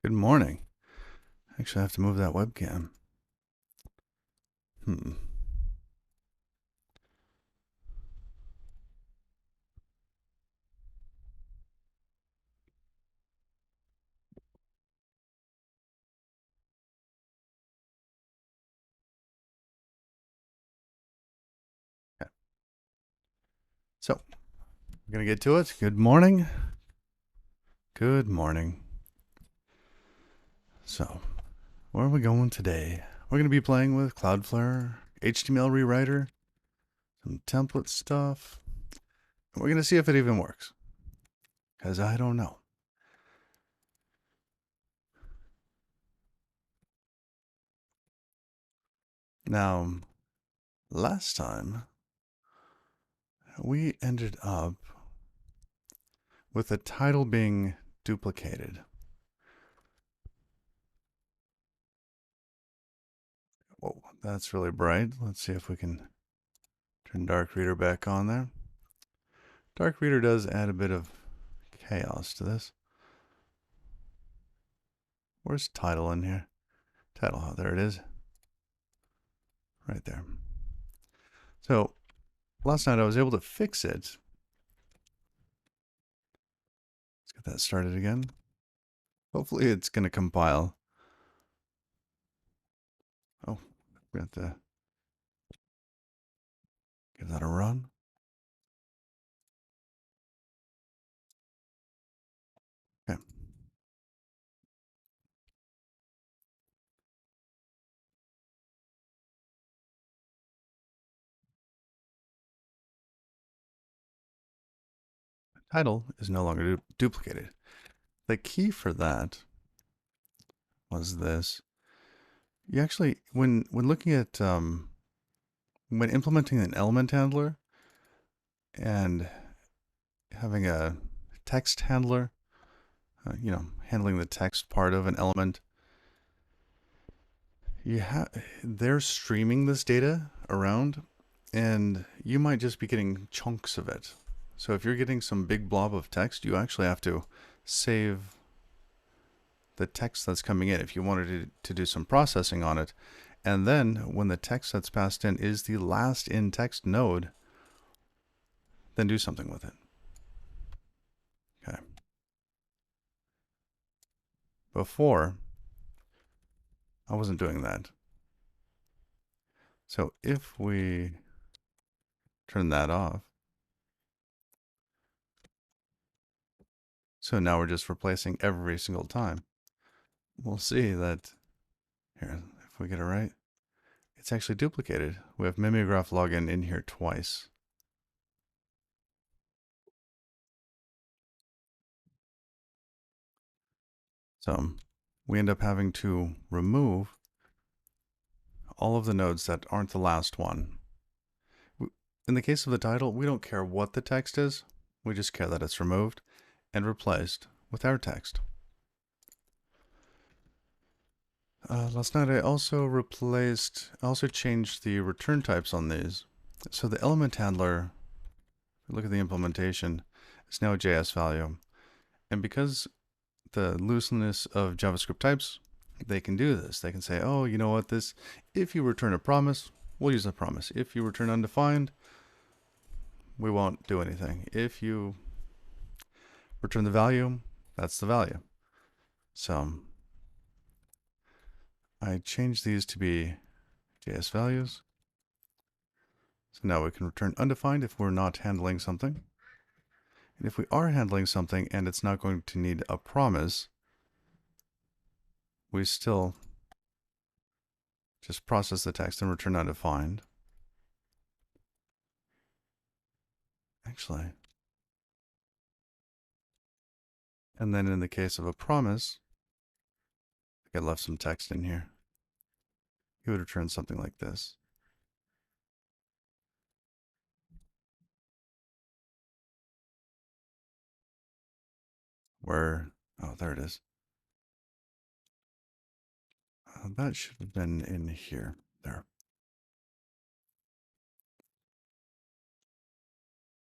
Good morning. Actually, I have to move that webcam. Okay. So, we're going to get to it. Good morning. Good morning. So, where are we going today? We're going to be playing with Cloudflare, HTML rewriter, some template stuff. And we're going to see if it even works. Because I don't know. Now, last time, we ended up with the title being duplicated. Whoa, that's really bright. Let's see if we can turn Dark Reader back on there. Dark Reader does add a bit of chaos to this. Where's title in here? Title, oh, there it is. Right there. So last night I was able to fix it. Let's get that started again. Hopefully it's going to compile. Oh, we have to give that a run. Okay. Title is no longer duplicated. The key for that was this. You actually, when looking at, when implementing an element handler and having a text handler, handling the text part of an element, they're streaming this data around, and you might just be getting chunks of it. So if you're getting some big blob of text, you actually have to save the text that's coming in if you wanted to do some processing on it. And then when the text that's passed in is the last in text node, then do something with it. Okay. Before, I wasn't doing that. So if we turn that off, so now we're just replacing every single time. We'll see that here, if we get it right, it's actually duplicated. We have Mimeograph login in here twice. So we end up having to remove all of the nodes that aren't the last one. In the case of the title, we don't care what the text is. We just care that it's removed and replaced with our text. Last night I also changed the return types on these. So the element handler, look at the implementation, it's now a JS value. And because the looseness of JavaScript types, they can do this. They can say, oh, you know what, if you return a promise, we'll use a promise. If you return undefined, we won't do anything. If you return the value, that's the value. So I changed these to be JS values. So now we can return undefined if we're not handling something. And if we are handling something and it's not going to need a promise, we still just process the text and return undefined. Actually. And then in the case of a promise, I think I left some text in here. It would return something like this. Where, oh, there it is. That should have been in here. There.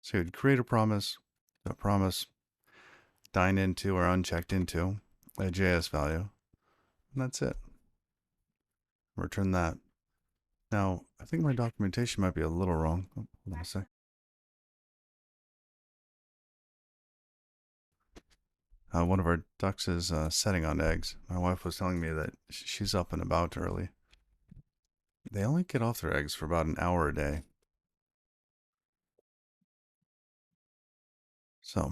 So you'd create a promise, dine into or unchecked into, a JS value, and that's it. Return that. Now, I think my documentation might be a little wrong. Oh, hold on a sec. One of our ducks is setting on eggs. My wife was telling me that she's up and about early. They only get off their eggs for about an hour a day. So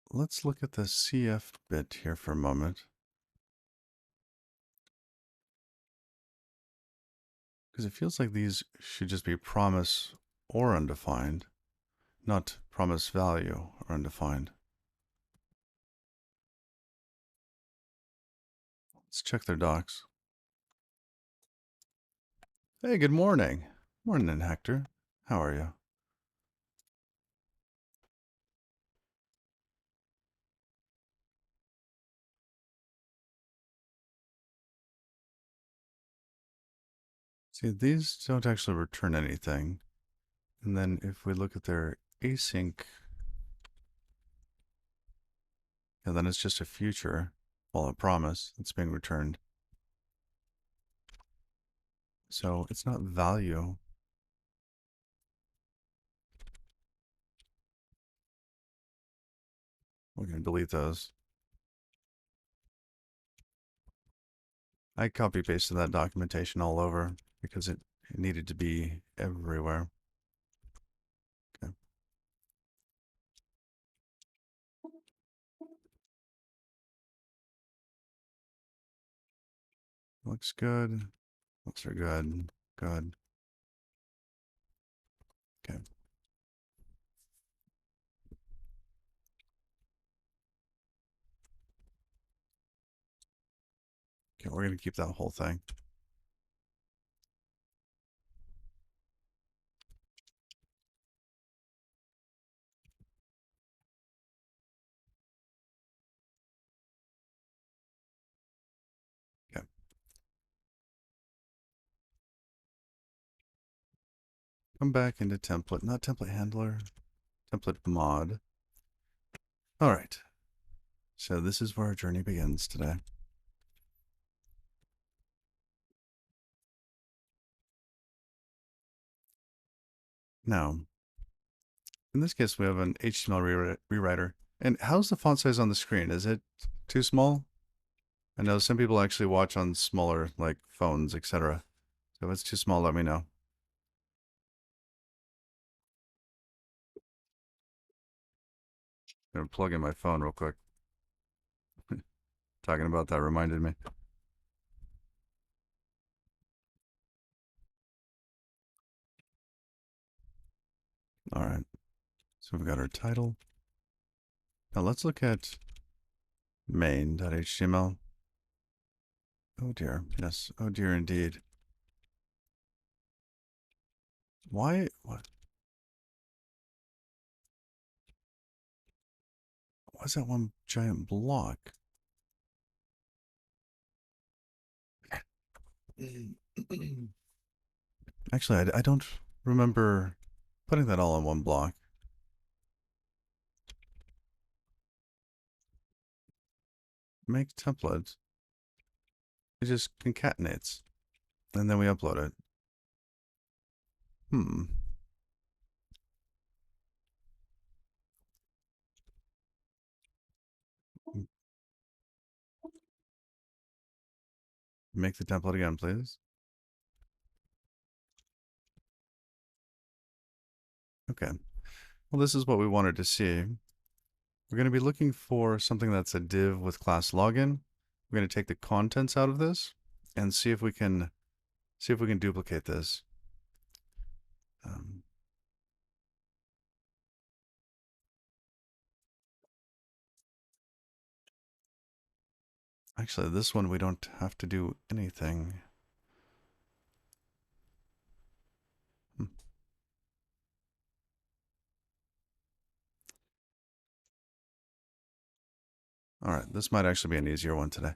let's look at the CF bit here for a moment. Because it feels like these should just be promise or undefined, not promise value or undefined. Let's check their docs. Hey, good morning. Morning, Hector. How are you? See, these don't actually return anything. And then if we look at their async, and then it's just a future, well, a promise that's being returned. So it's not value. We're going to delete those. I copy pasted that documentation all over because it needed to be everywhere. Okay. Looks good. Looks are good. Good. Okay. Okay, we're going to keep that whole thing. Okay. Come back into template, not template handler, template mod. All right. So this is where our journey begins today. Now, in this case, we have an HTML rewriter. And how's the font size on the screen? Is it too small? I know some people actually watch on smaller, like phones, etc. So if it's too small, let me know. I'm gonna plug in my phone real quick. Talking about that reminded me. All right. So we've got our title. Now let's look at main.html. Oh dear. Yes. Oh dear indeed. Why? What? Why is that one giant block? Actually, I don't remember putting that all on one block. Make template. It just concatenates. And then we upload it. Hmm. Make the template again, please. Okay. Well, this is what we wanted to see. We're going to be looking for something that's a div with class login. We're going to take the contents out of this and see if we can duplicate this. Actually, this one we don't have to do anything. Hmm. All right, this might actually be an easier one today.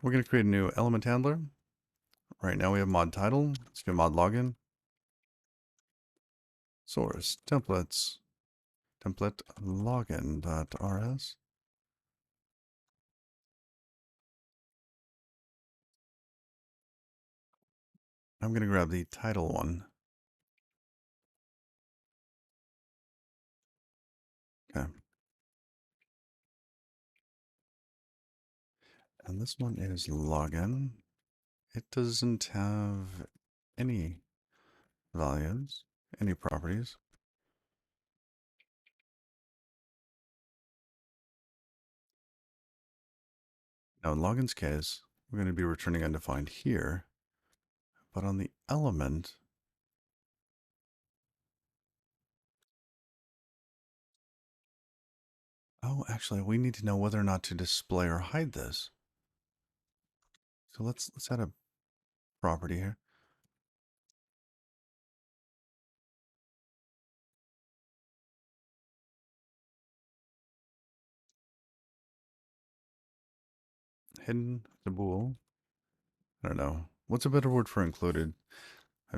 We're going to create a new element handler. Right now we have mod title. Let's do mod login. Source templates. Template login.rs. I'm going to grab the title one. Okay. And this one is login. It doesn't have any values, any properties. Now in login's case, we're going to be returning undefined here, but on the element, oh, actually, we need to know whether or not to display or hide this. So let's add a property here. Hidden, the bool. I don't know. What's a better word for included?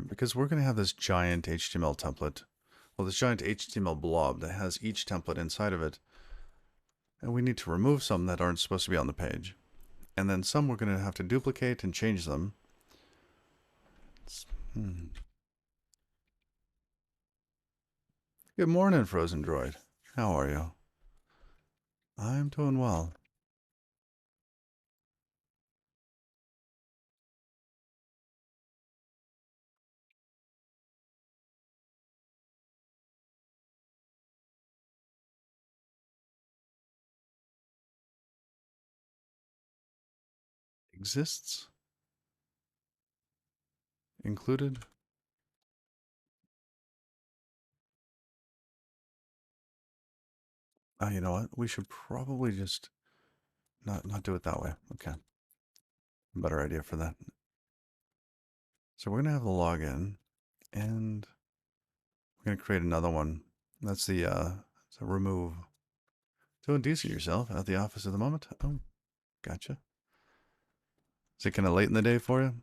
Because we're going to have this giant HTML template. Well, this giant HTML blob that has each template inside of it. And we need to remove some that aren't supposed to be on the page. And then some we're going to have to duplicate and change them. Good morning, Frozen Droid. How are you? I'm doing well. Exists? Included? Oh, you know what? We should probably just not do it that way. Okay. Better idea for that. So we're going to have the login, and we're going to create another one. That's the so remove. Doing decent yourself at the office at the moment. Oh, gotcha. Is it kind of late in the day for you?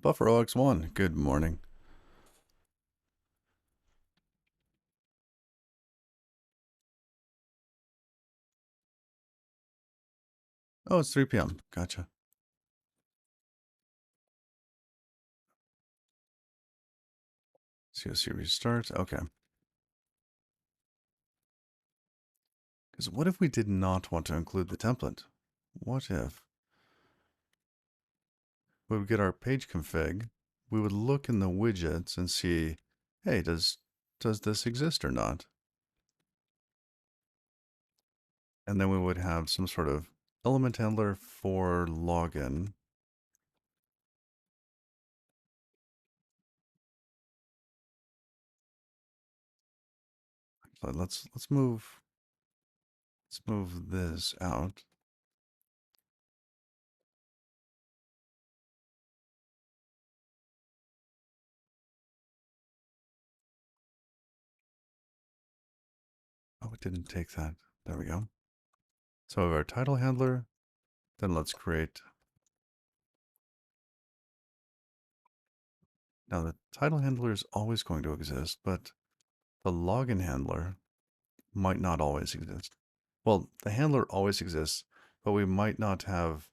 Buffer OX1. Good morning. Oh, it's 3 p.m. Gotcha. COC restart. Okay. Because what if we did not want to include the template? What if we would get our page config, we would look in the widgets and see, hey, does this exist or not? And then we would have some sort of element handler for login. So let's move this out. Oh, it didn't take that. There we go. So we have our title handler. Then let's create. Now the title handler is always going to exist, but the login handler might not always exist. Well, the handler always exists, but we might not have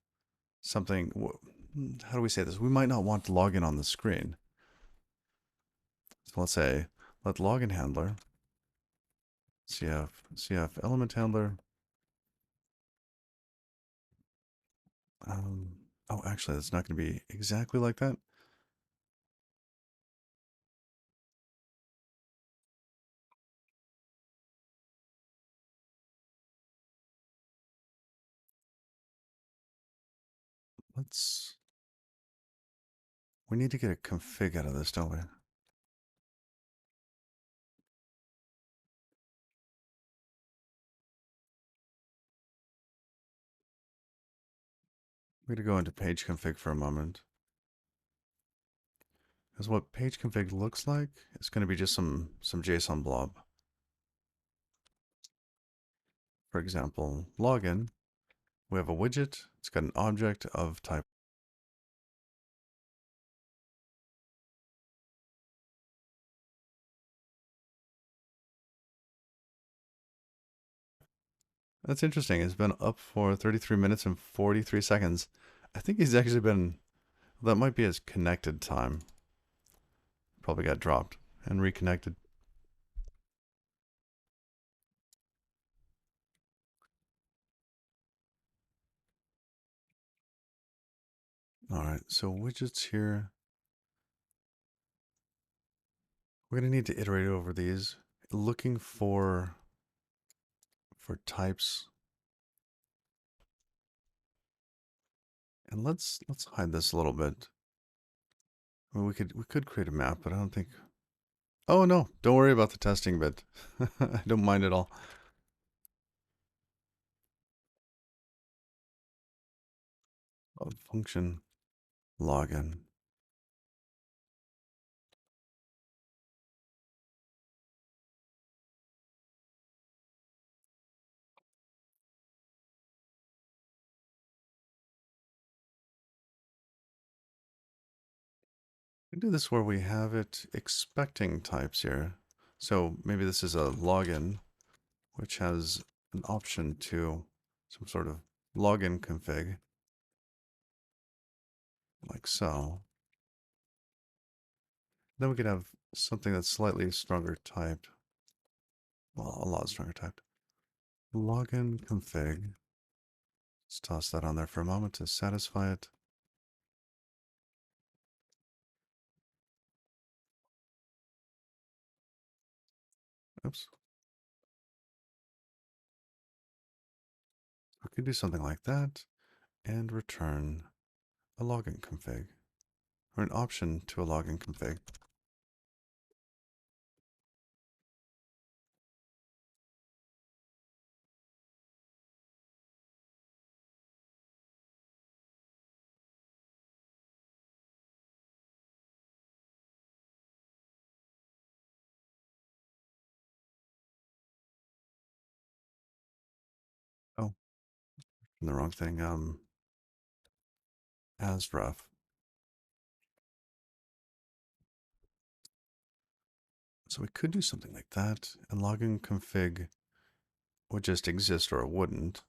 something. How do we say this? We might not want to log in on the screen. So let's say let login handler cf element handler. Oh, actually, that's not going to be exactly like that. We need to get a config out of this, don't we? We're going to go into page config for a moment. Because what page config looks like is going to be just some JSON blob. For example, login, we have a widget. It's got an object of type. That's interesting. It's been up for 33 minutes and 43 seconds. I think he's actually been, that might be his connected time. Probably got dropped and reconnected. All right, so widgets here. We're going to need to iterate over these, looking for types. And let's hide this a little bit. I mean, we could create a map, but I don't think. Oh no, don't worry about the testing bit. I don't mind at all. Function login. We do this where we have it expecting types here. So maybe this is a login, which has an option to some sort of login config, like so. Then we could have something that's slightly stronger typed. Well, a lot stronger typed. Login config. Let's toss that on there for a moment to satisfy it. Oops. We could do something like that and return a login config or an option to a login config. Oh, the wrong thing. As rough. So we could do something like that, and login config would just exist or it wouldn't.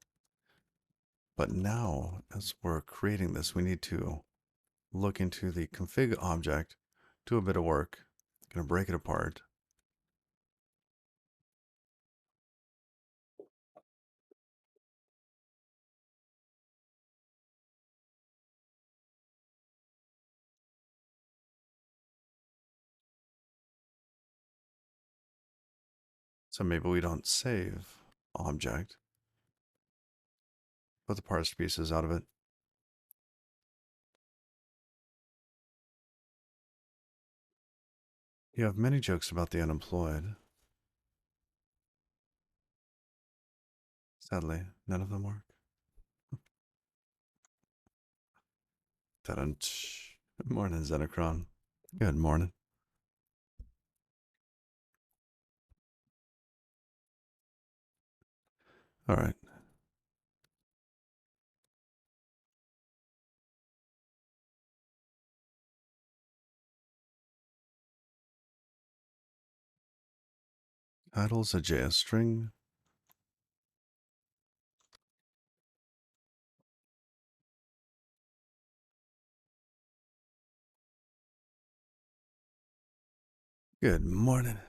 But now, as we're creating this, we need to look into the config object, do a bit of work, gonna break it apart. So maybe we don't save object, put the parsed pieces out of it. You have many jokes about the unemployed. Sadly, none of them work. Morning, Xenocron. Good morning. All right. Title's a JS string. Good morning.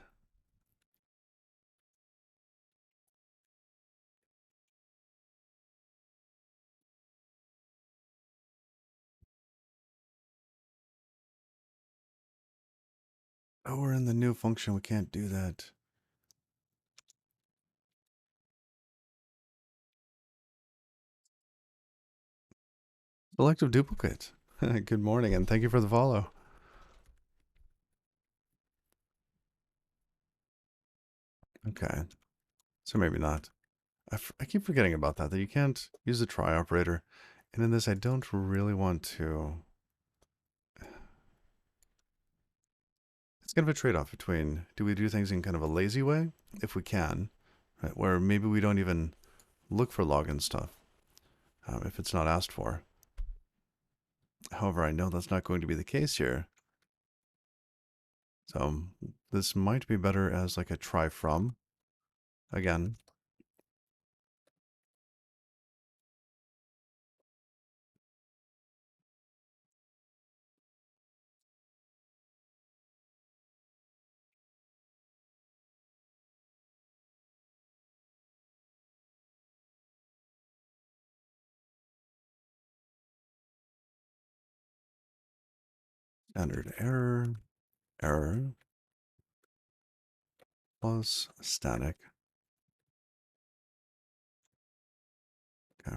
Oh, we're in the new function. We can't do that. Selective duplicate. Good morning, and thank you for the follow. Okay. So maybe not. I keep forgetting about that you can't use the try operator. And in this, I don't really want to. It's kind of a trade off between do we do things in kind of a lazy way, if we can, right, where maybe we don't even look for login stuff if it's not asked for. However, I know that's not going to be the case here. So this might be better as like a try from. Again, standard error, error, plus static. Okay.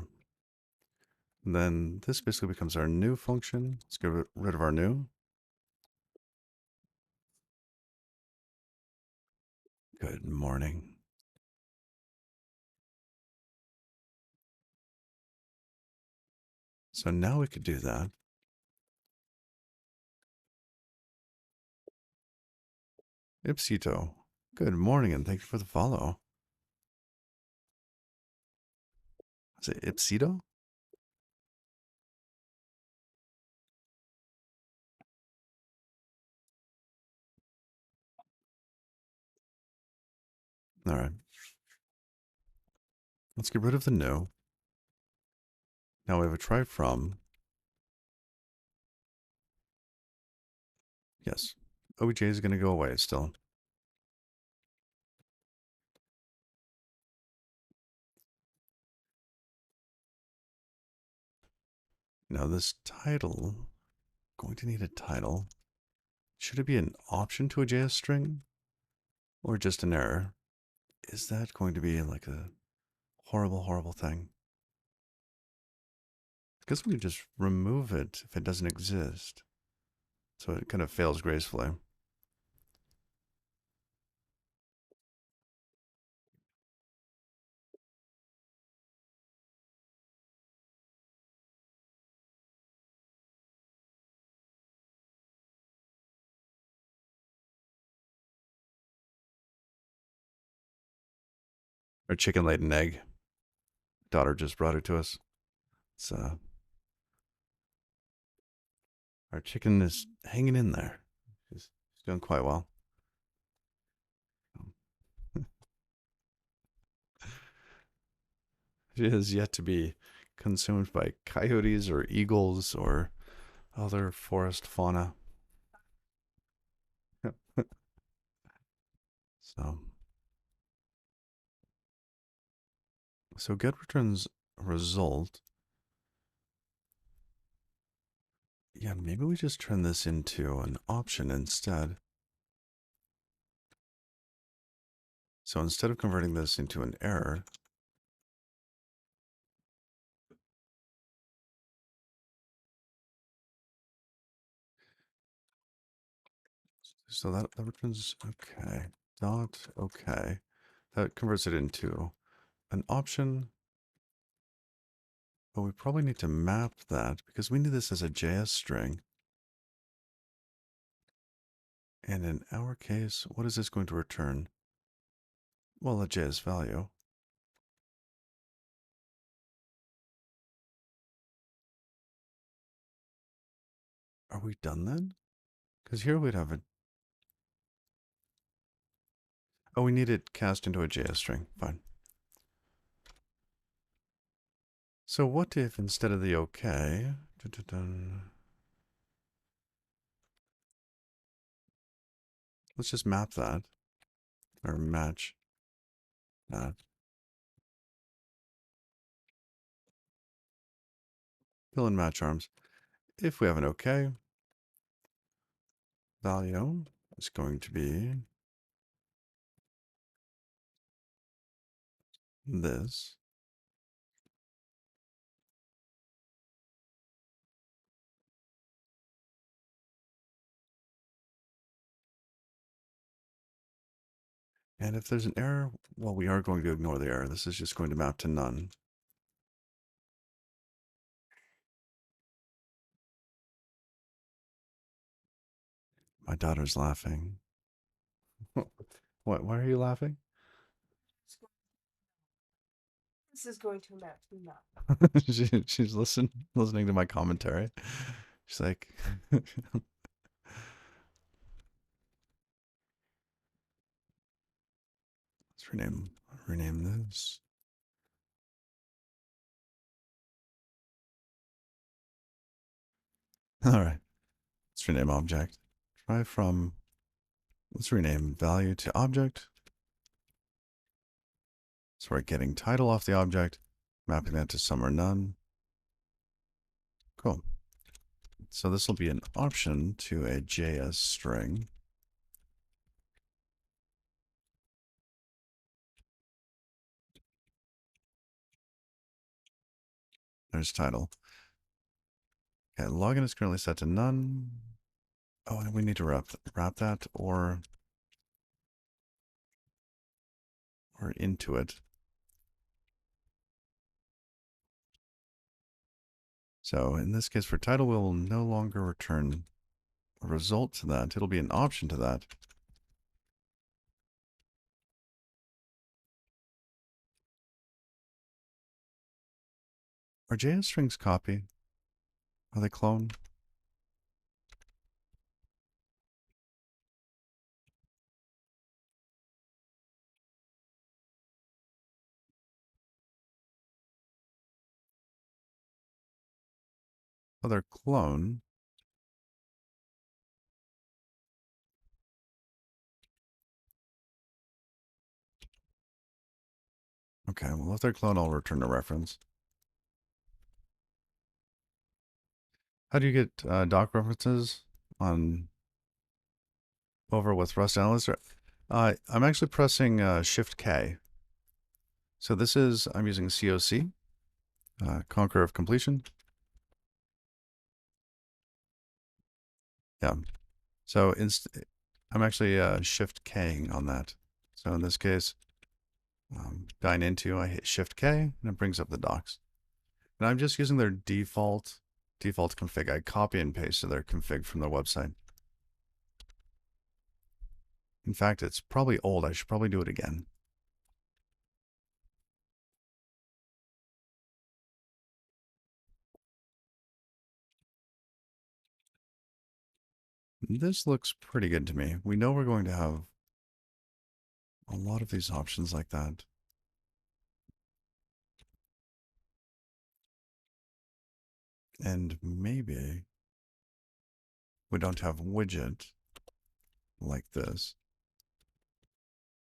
And then this basically becomes our new function. Let's get rid of our new. Good morning. So now we could do that. Ipsito. Good morning and thank you for the follow. Is it Ipsito? All right. Let's get rid of the new. Now we have a try from. Yes. OBJ is going to go away still. Now this title, going to need a title. Should it be an option to a JS string or just an error? Is that going to be like a horrible, horrible thing? I guess we could just remove it if it doesn't exist. So it kind of fails gracefully. Our chicken laid an egg. Daughter just brought it to us. It's our chicken is hanging in there. She's doing quite well. She has yet to be consumed by coyotes or eagles or other forest fauna. So, so get returns result. Yeah, maybe we just turn this into an option instead. So instead of converting this into an error, so that returns okay. Dot okay. That converts it into an option, but we probably need to map that because we need this as a JS string. And in our case, what is this going to return? Well, a JS value. Are we done then? Because here we'd have a... Oh, we need it cast into a JS string. Fine. So what if instead of the okay... Let's just map that. Or match that. Fill in match arms. If we have an okay, value is going to be this. And if there's an error, well, we are going to ignore the error. This is just going to map to none. My daughter's laughing. What? Why are you laughing? is going to amount to nothing. She's listening to my commentary. She's like, let's rename this. All right, let's rename object. Try from, let's rename value to object. So we're getting title off the object, mapping that to some or none. Cool. So this will be an option to a JS string. There's title. Okay, login is currently set to none. Oh, and we need to wrap that or into it. So in this case, for title, we will no longer return a result to that. It'll be an option to that. Are JS strings copy? Are they clone? Oh, they're clone. Okay, well, if they're clone, I'll return a reference. How do you get doc references on over with Rust Analyst? I'm actually pressing Shift K. So this is, I'm using COC, Conqueror of Completion. Yeah. So I'm actually Shift K on that. So in this case, dine into, I hit Shift K, and it brings up the docs. And I'm just using their default config. I copy and pasted their config from their website. In fact, it's probably old. I should probably do it again. This looks pretty good to me. We know we're going to have a lot of these options like that. And maybe we don't have widget like this.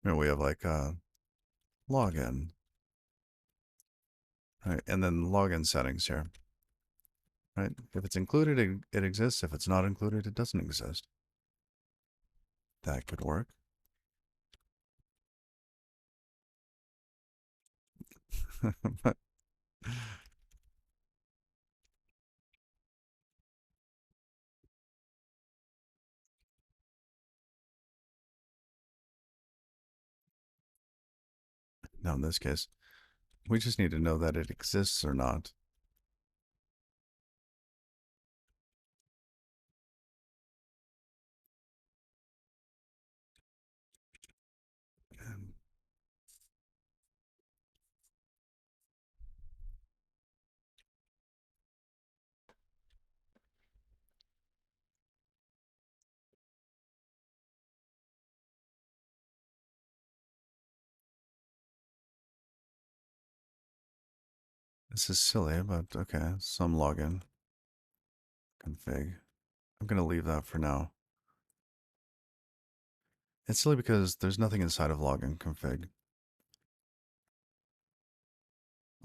You know, we have like a login, right? And then login settings here, right? If it's included, it exists. If it's not included, it doesn't exist. That could work. Now, in this case, we just need to know that it exists or not. And this is silly, but okay. Some login config. I'm going to leave that for now. It's silly because there's nothing inside of login config.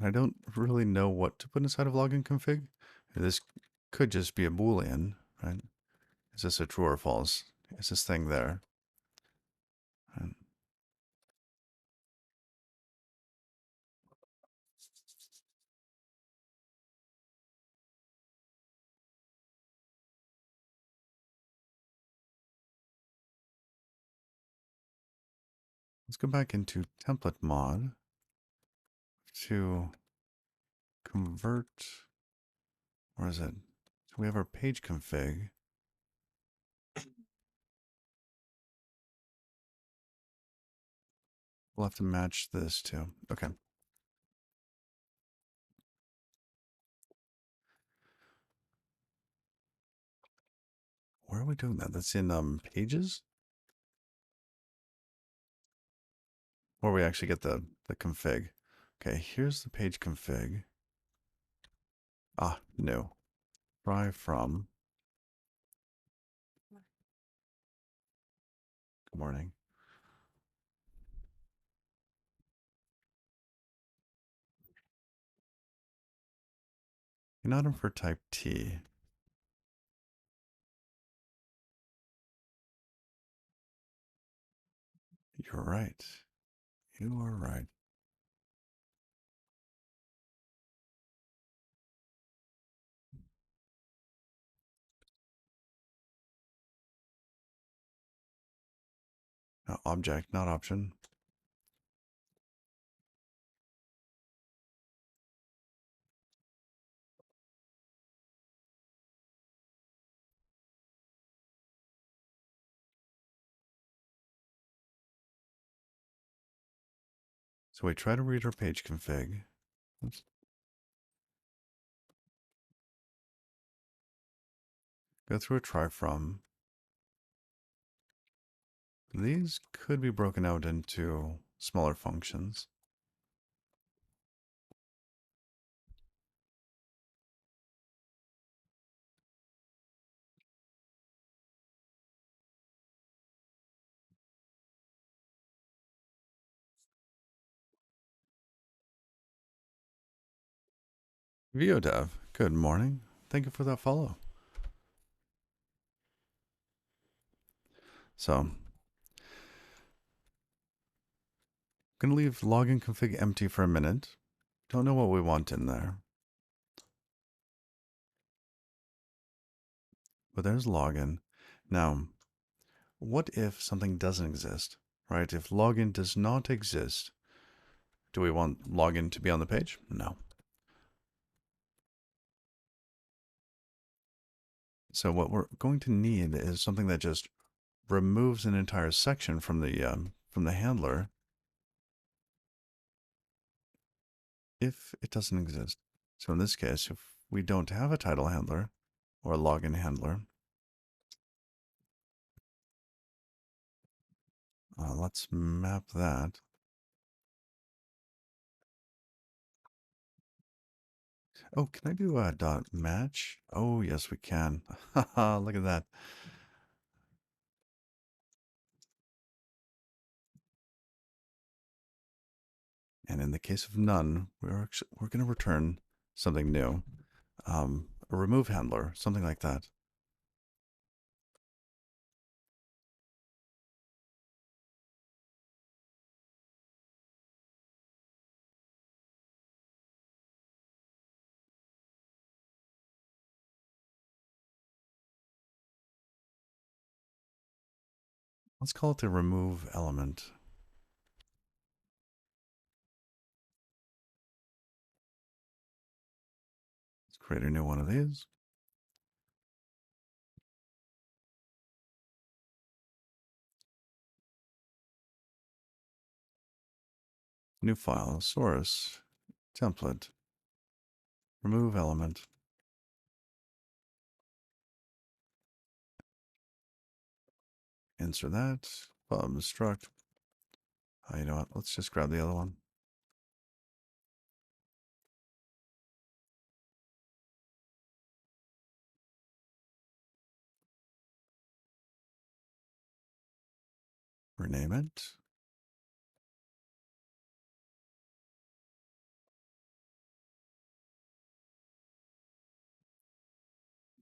I don't really know what to put inside of login config. This could just be a Boolean, right? Is this a true or false? Is this thing there? And let's go back into template mod to convert, where is it? So we have our page config. We'll have to match this too. Okay. where are we doing that? That's in pages? Where we actually get the config. Okay, here's the page config. Ah, no. Try from. Good morning. You're not in for type T. You're right. You are right. Object, not option. So we try to read our page config. Oops. Go through a try from. These could be broken out into smaller functions. VioDev, good morning. Thank you for that follow. So, I'm going to leave login config empty for a minute. Don't know what we want in there. But there's login. Now, what if something doesn't exist, right? If login does not exist, do we want login to be on the page? No. So what we're going to need is something that just removes an entire section from the handler if it doesn't exist. So in this case, if we don't have a title handler or a login handler, let's map that. Oh, can I do a dot match? Oh, yes, we can. Look at that. And in the case of none, we're going to return something new, a remove handler, something like that. Let's call it the remove element. Let's create a new one of these. New file, source, template, remove element. Insert that, pub struct. You know what? Let's just grab the other one. Rename it.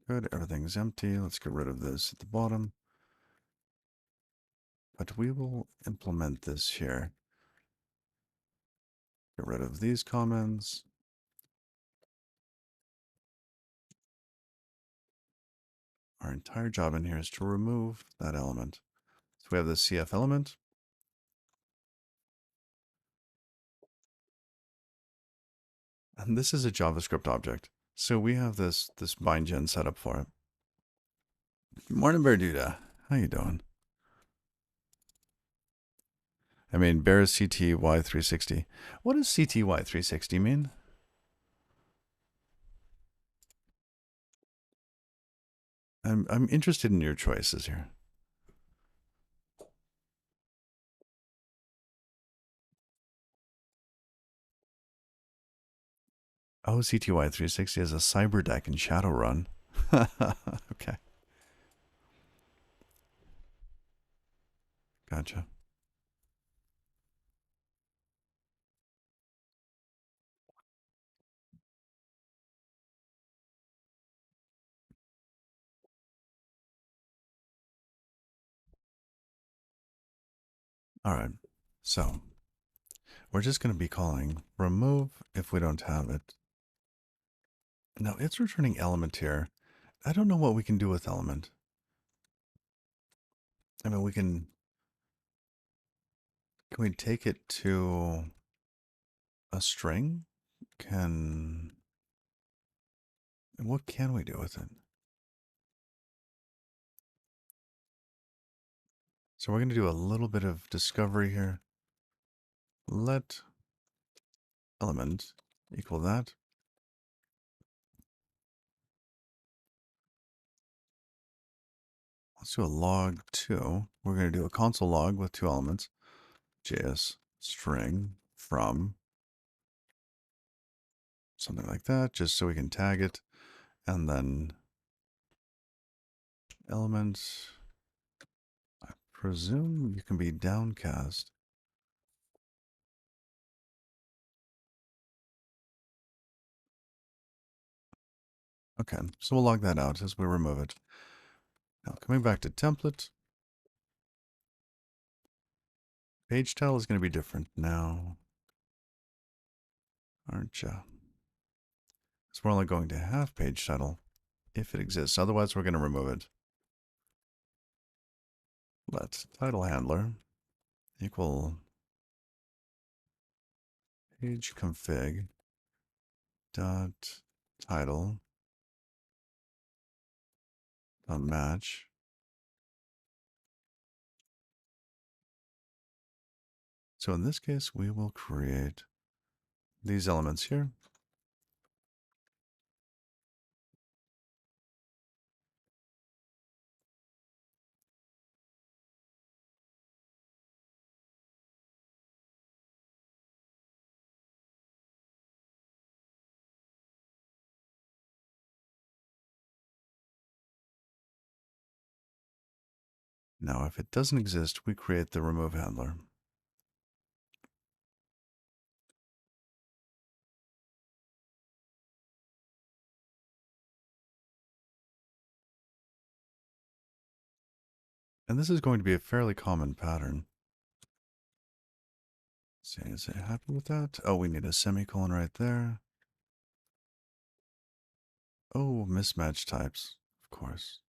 Good, everything's empty. Let's get rid of this at the bottom. But we will implement this here. Get rid of these comments. Our entire job in here is to remove that element. So we have the CF element. And this is a JavaScript object. So we have this bindgen set up for it. Morning, Berduda. How you doing? I mean, Bear CTY360. What does CTY360 mean? I'm interested in your choices here. Oh, CTY 360 has a cyber deck in Shadowrun. Okay, gotcha. All right, so we're just going to be calling remove if we don't have it. Now it's returning element here. I don't know what we can do with element. I mean, can we take it to a string? What can we do with it? So we're going to do a little bit of discovery here. Let element equal that. Let's do a log 2. We're going to do a console log with 2 elements. JS string from something like that, just so we can tag it. And then elements, I presume you can be downcast. Okay, so we'll log that out as we remove it. Now coming back to template, page title is going to be different now, aren't you? So we're only going to have page title if it exists. Otherwise, we're going to remove it. Let title handler equal page config dot title dot match. So in this case, we will create these elements here. Now, if it doesn't exist, we create the remove handler. And this is going to be a fairly common pattern. See, is it happy with that? Oh, we need a semicolon right there. Oh, mismatch types, of course.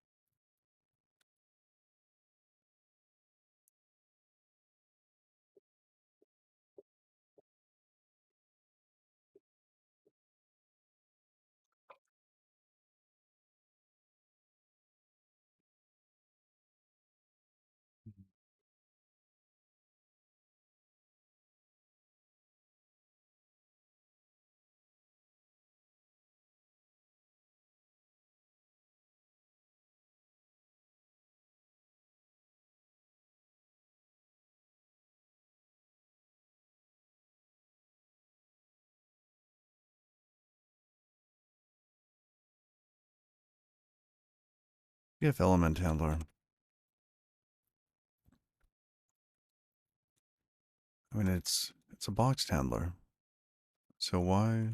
If element handler. I mean, it's a boxed handler. So why?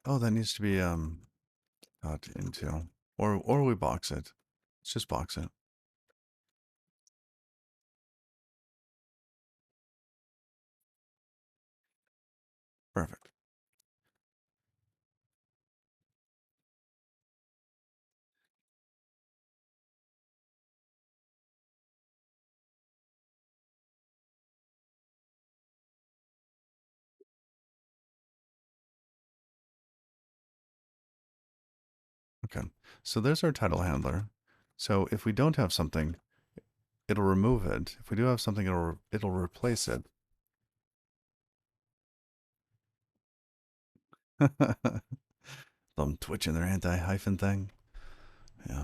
Oh, that needs to be got into, or we box it. Let's just box it. Perfect. Okay. So there's our title handler. So if we don't have something, it'll remove it. If we do have something, it'll replace it. Them twitching their anti-hyphen thing. Yeah.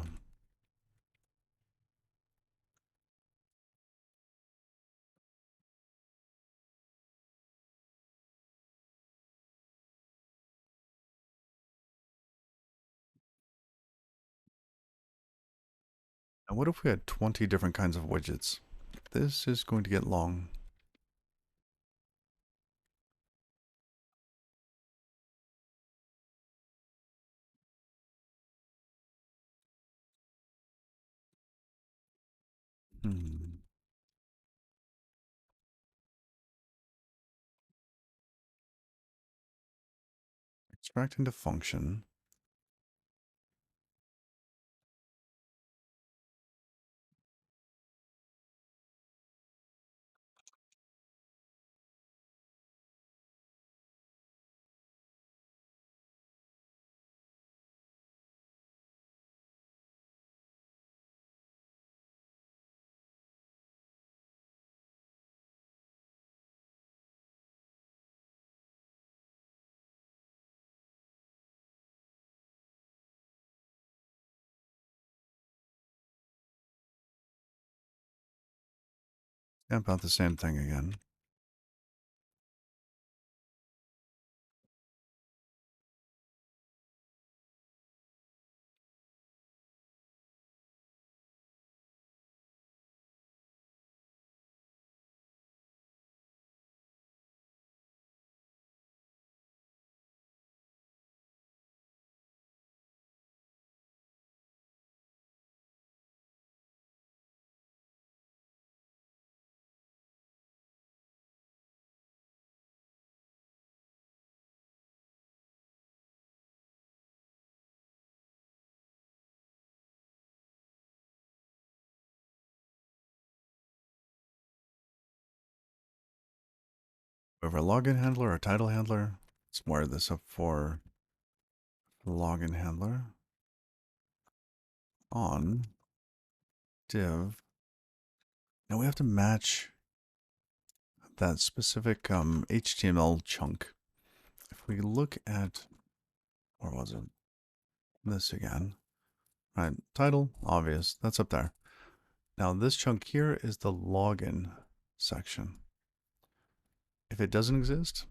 And what if we had 20 different kinds of widgets? This is going to get long. Hmm. Extract into function. About the same thing again. We have our login handler, our title handler. Let's wire this up for login handler on div. Now we have to match that specific HTML chunk. If we look at, where was it? This again. Right, title, obvious. That's up there. Now this chunk here is the login section. If it doesn't exist,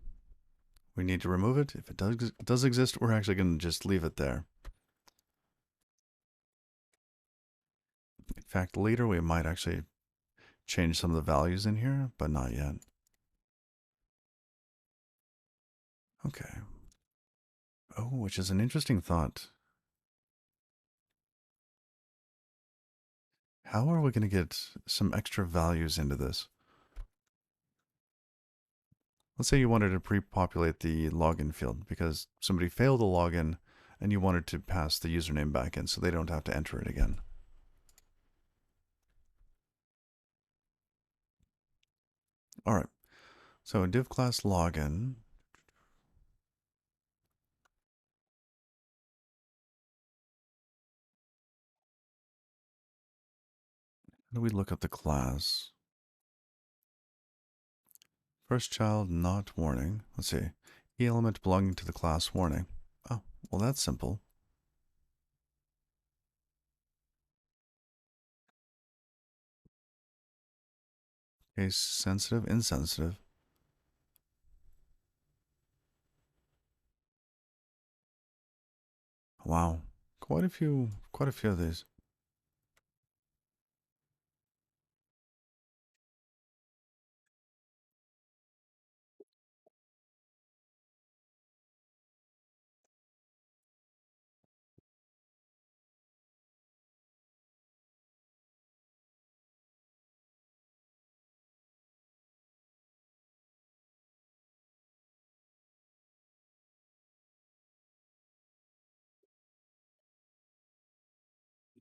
we need to remove it. If it does exist, we're actually going to just leave it there. In fact, later we might actually change some of the values in here, but not yet. Okay. Oh, which is an interesting thought. How are we going to get some extra values into this? Let's say you wanted to pre-populate the login field because somebody failed a login and you wanted to pass the username back in so they don't have to enter it again. All right. So div class login. How do we look up the class? First child not warning. Let's see. E element belonging to the class warning. Oh, well, that's simple. Case sensitive, insensitive. Wow. Quite a few of these.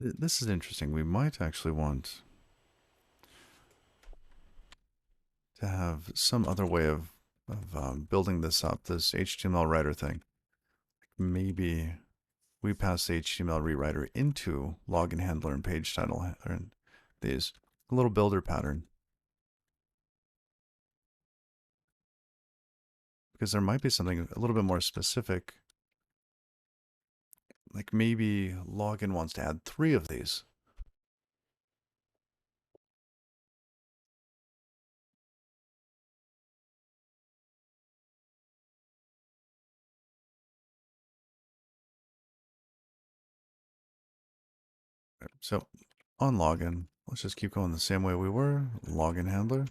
This is interesting. We might actually want to have some other way of building this up, this HTML writer thing. Maybe we pass the HTML rewriter into login handler and page title and these. A little builder pattern. Because there might be something a little bit more specific. Like maybe login wants to add 3 of these. So on login, let's just keep going the same way we were. Login handler.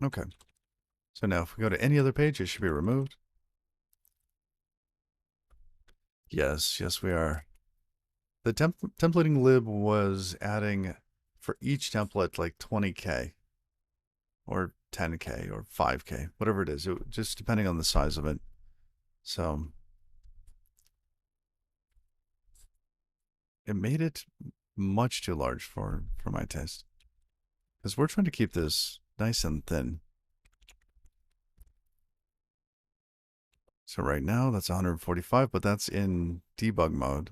Okay. So now if we go to any other page, it should be removed. Yes, yes, we are. The templating lib was adding for each template like 20K or 10K or 5K, whatever it is, just depending on the size of it. So it made it much too large for my taste. Because we're trying to keep this nice and thin. So right now that's 145, but that's in debug mode.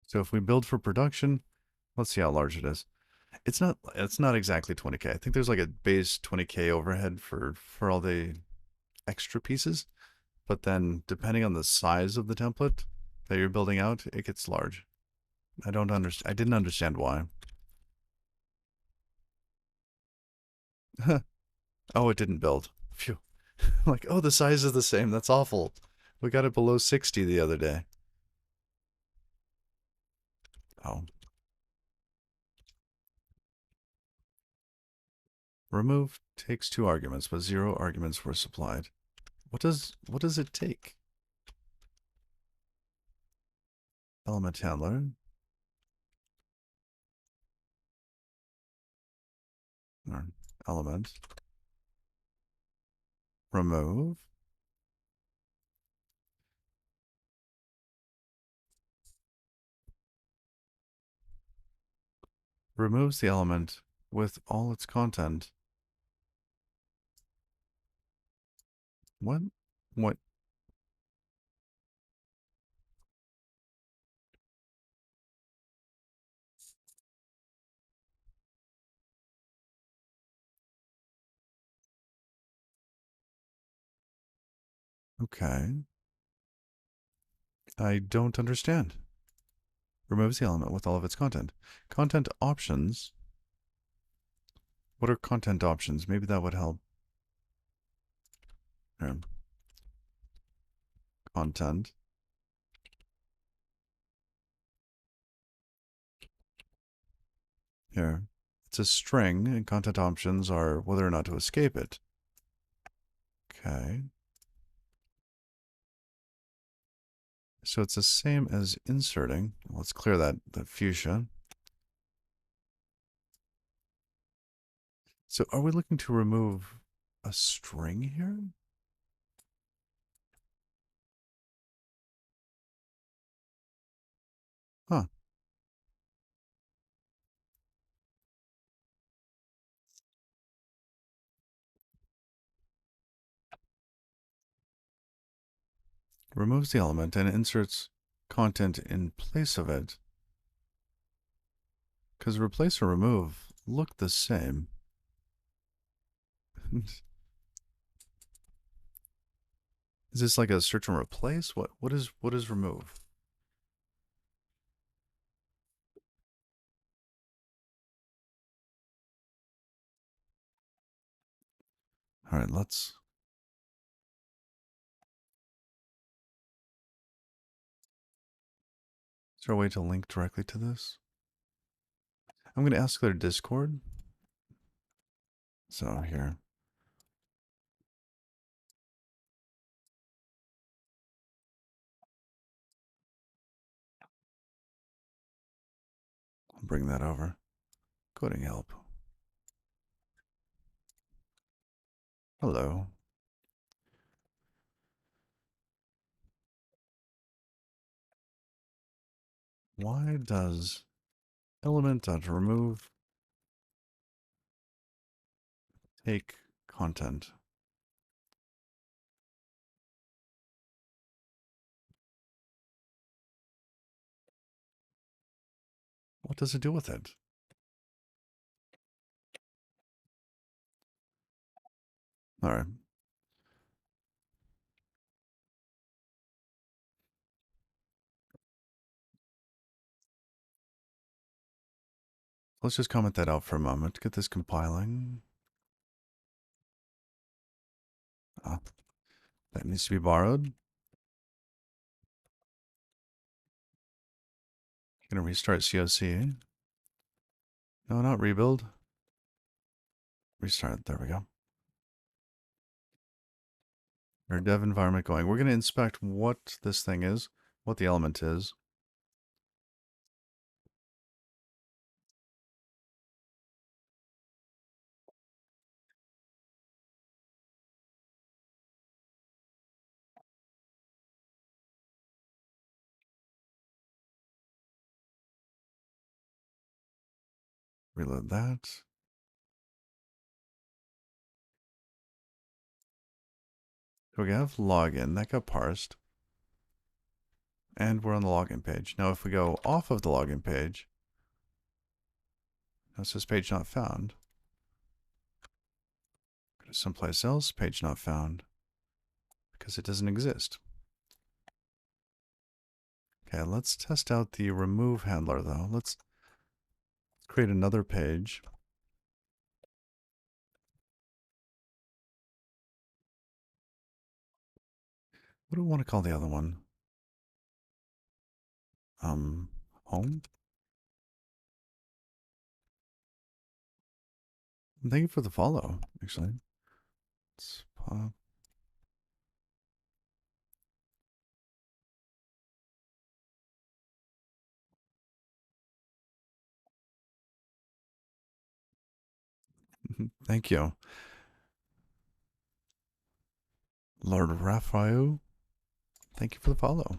So if we build for production, let's see how large it is. It's not exactly 20K. I think there's like a base 20K overhead for all the extra pieces, but then depending on the size of the template that you're building out, it gets large. I didn't understand why. Oh, it didn't build. Phew. Like, oh, the size is the same. That's awful. We got it below 60 the other day. Oh. Remove takes 2 arguments, but 0 arguments were supplied. What does it take? Element handler. Or element. Remove. Removes the element with all its content. What? What? Okay. I don't understand. Removes the element with all of its content. Content options. What are content options? Maybe that would help. Here. Content. Here. It's a string, and content options are whether or not to escape it. Okay. So it's the same as inserting. Let's clear that fuchsia. So are we looking to remove a string here? Huh. Removes the element and inserts content in place of it. Because replace or remove look the same. Is this like a search and replace? What is remove? All right, let's. Is there a way to link directly to this? I'm going to ask their Discord. So here. I'll bring that over. Coding help. Hello. Why does element.remove take content? What does it do with it? All right. Let's just comment that out for a moment. Get this compiling. Ah, that needs to be borrowed. Gonna restart COC. No, not rebuild. Restart. There we go. Our dev environment going. We're gonna inspect what this thing is, what the element is. Reload that. So we have login. That got parsed. And we're on the login page. Now if we go off of the login page, now it says page not found. Go to someplace else, page not found. Because it doesn't exist. Okay, let's test out the remove handler though. Let's create another page. What do we want to call the other one? Home? Thank you for the follow, actually. Let's pop. Thank you. Lord Raphael, thank you for the follow.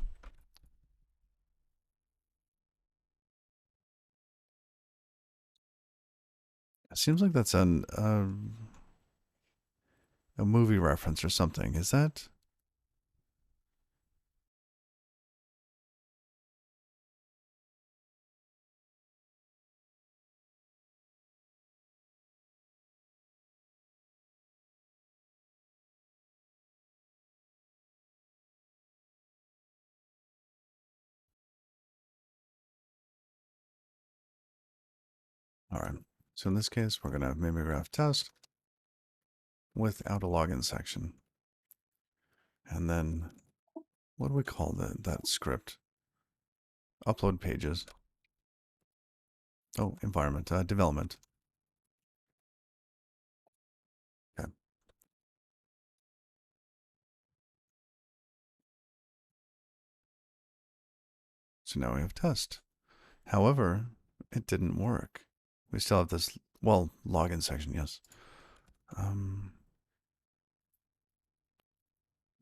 It seems like that's a movie reference or something. Is that? All right. So in this case, we're going to have Mimeograph test without a login section. And then what do we call that script? Upload pages. Oh, environment, development. Okay. So now we have test. However, it didn't work. We still have this, well, login section, yes.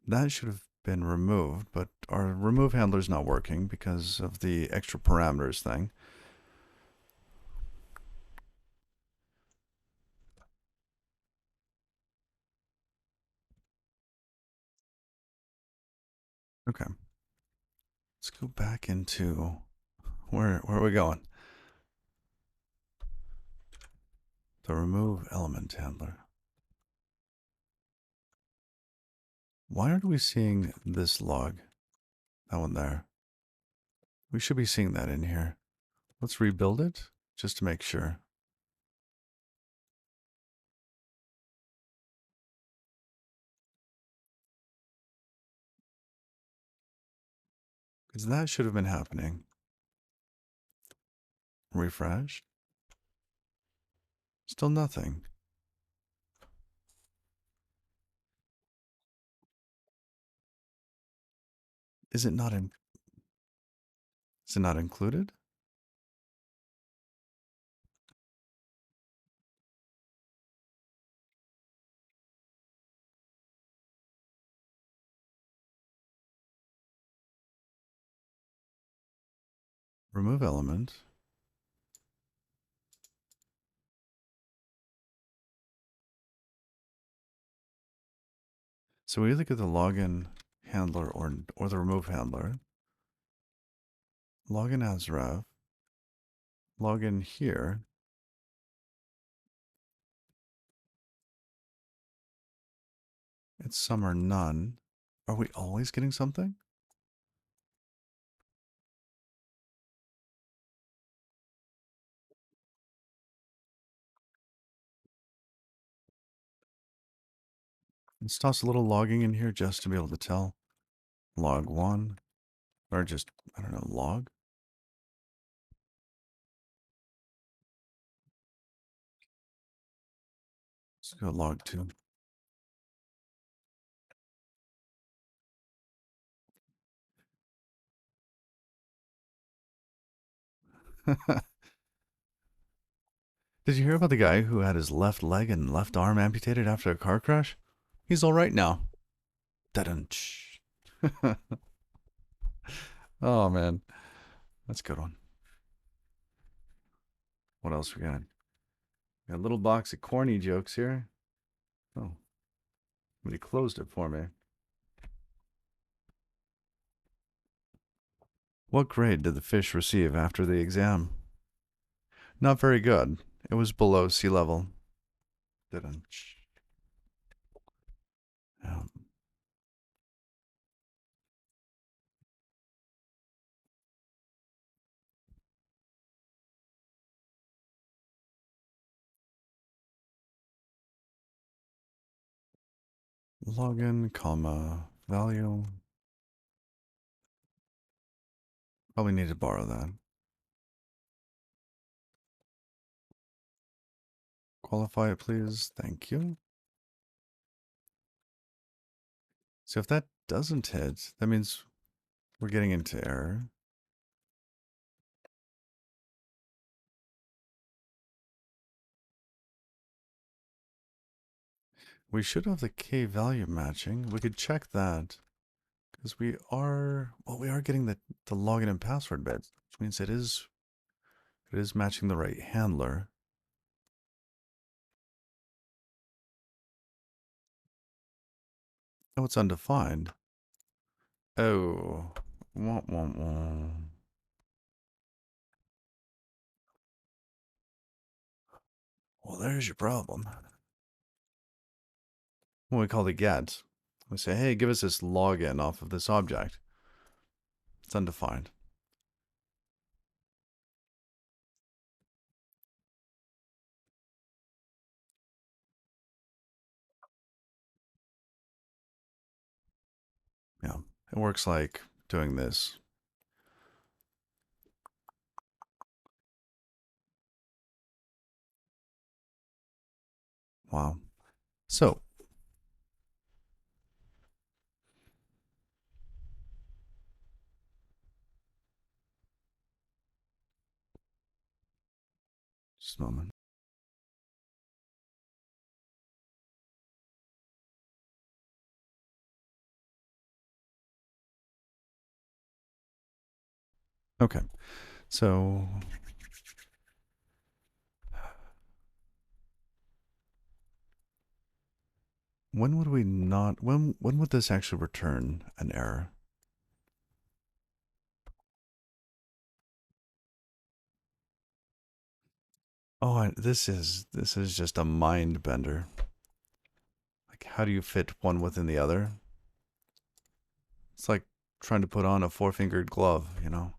That should have been removed, but our remove handler is not working because of the extra parameters thing. Okay. Let's go back into where are we going? The remove element handler. Why aren't we seeing this log? That one there. We should be seeing that in here. Let's rebuild it just to make sure. Because that should have been happening. Refresh. Still nothing. Is it not in? Is it not included? Remove element. So we either get the login handler or the remove handler. Login as ref. log in here. It's some or none. Are we always getting something? Let's toss a little logging in here just to be able to tell. Log 1. Or just, I don't know, log? Let's go log 2. Did you hear about the guy who had his left leg and left arm amputated after a car crash? He's all right now. Da-dun-ch. Oh, man. That's a good one. What else we got? Got a little box of corny jokes here. Oh, somebody closed it for me. What grade did the fish receive after the exam? Not very good. It was below sea level. Da-dun-ch. Login, comma, value. Probably need to borrow that. Qualify it, please. Thank you. So if that doesn't hit, that means we're getting into error. We should have the K value matching. We could check that because we are, well, we are getting the login and password bits, which means it is matching the right handler. Oh, it's undefined. Oh, wah, wah, wah. Well, there's your problem. When we call the get, we say, hey, give us this login off of this object. It's undefined. Yeah, it works like doing this. Wow. So, just a moment. Okay, so when would we not, when would this actually return an error? Oh, this is just a mind bender. Like, how do you fit one within the other? It's like trying to put on a four-fingered glove, you know?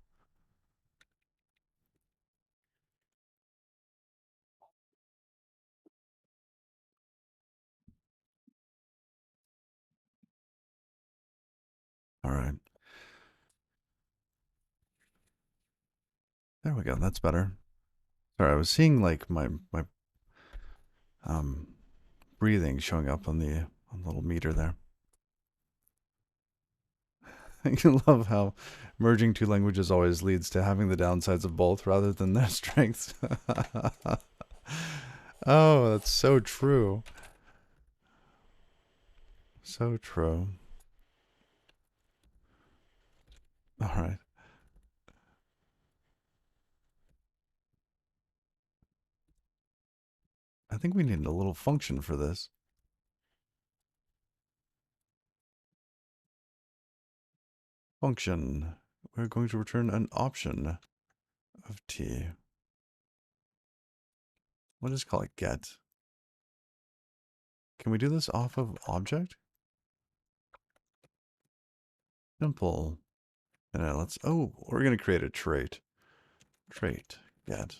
All right. There we go. That's better. Sorry, I was seeing like my um breathing showing up on the little meter there. I love how merging two languages always leads to having the downsides of both rather than their strengths. Oh, that's so true. So true. All right. I think we need a little function for this. Function. We're going to return an option of t. We'll just call it get. Can we do this off of object? Simple. And let's, oh, we're going to create a trait. Trait, get.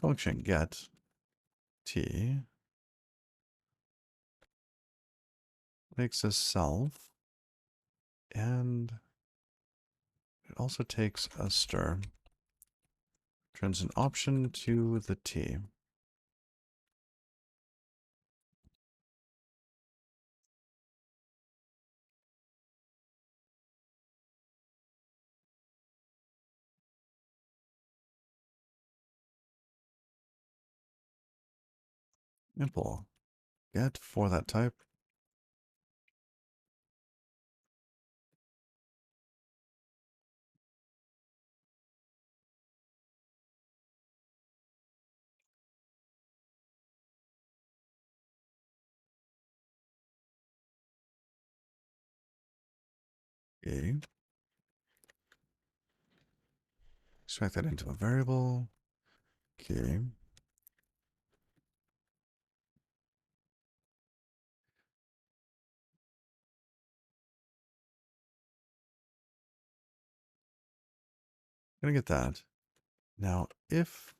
Function get t makes a self, and it also takes a stir. Turns an option to the t. Simple. Get for that type. Okay. Extract that into a variable. Okay. Gonna get that. Now, if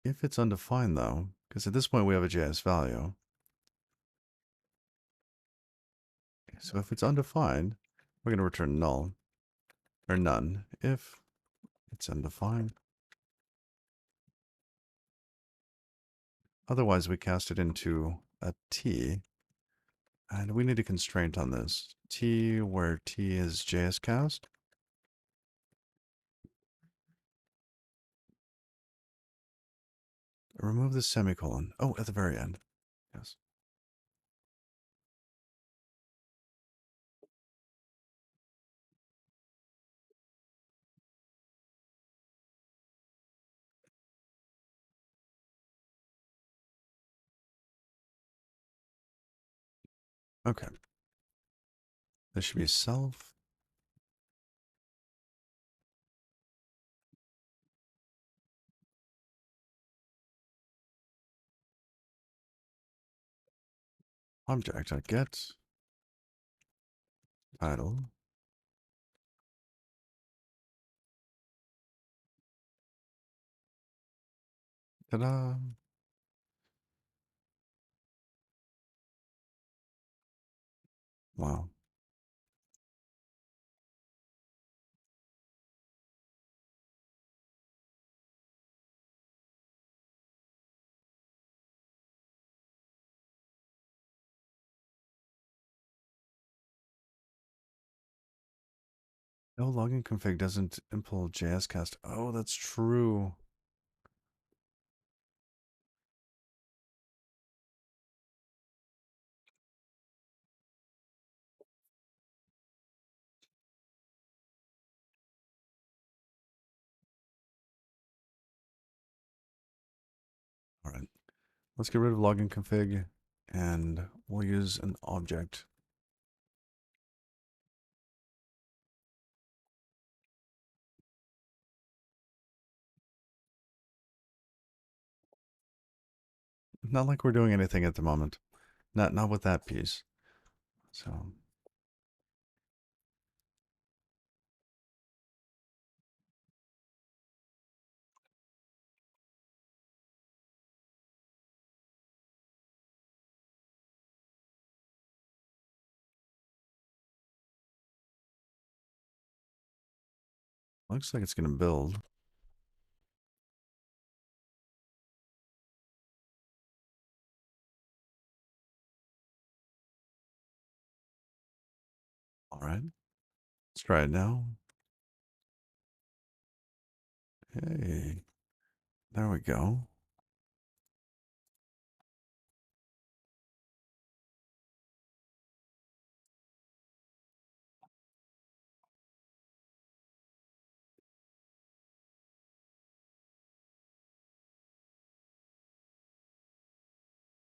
it's undefined though, because at this point we have a JS value. So if it's undefined, we're going to return null or none. If it's undefined, otherwise we cast it into a t, and we need a constraint on this. T, where t is JS cast. Remove the semicolon. Oh, at the very end. Yes. Okay. This should be self. Object.get title. Ta-da. Wow. No login config doesn't impl JS cast. Oh, that's true. All right. Let's get rid of login config, and we'll use an object. Not like we're doing anything at the moment. Not with that piece. So looks like it's gonna build. All right. Let's try it now. Hey, there we go.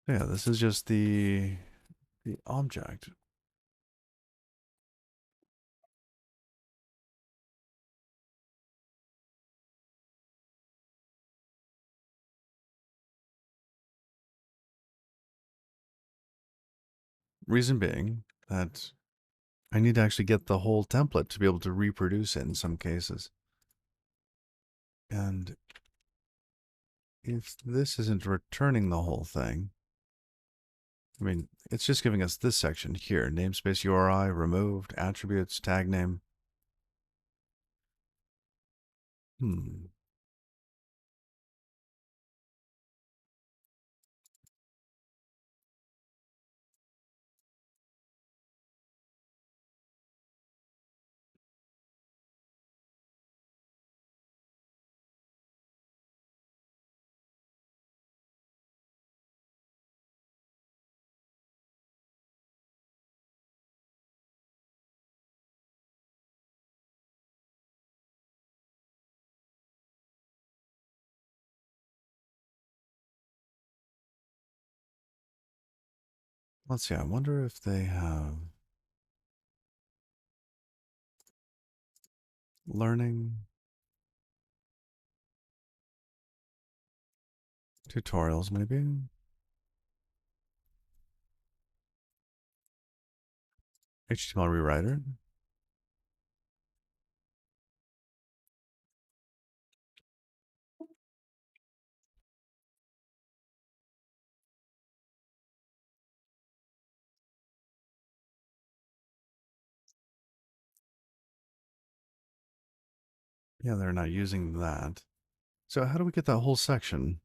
Yeah, this is just the object. Reason being that I need to actually get the whole template to be able to reproduce it in some cases. And if this isn't returning the whole thing, I mean, it's just giving us this section here, namespace URI, removed, attributes, tag name. Hmm. Let's see, I wonder if they have learning tutorials, maybe? HTML rewriter? Yeah, they're not using that. So how do we get that whole section?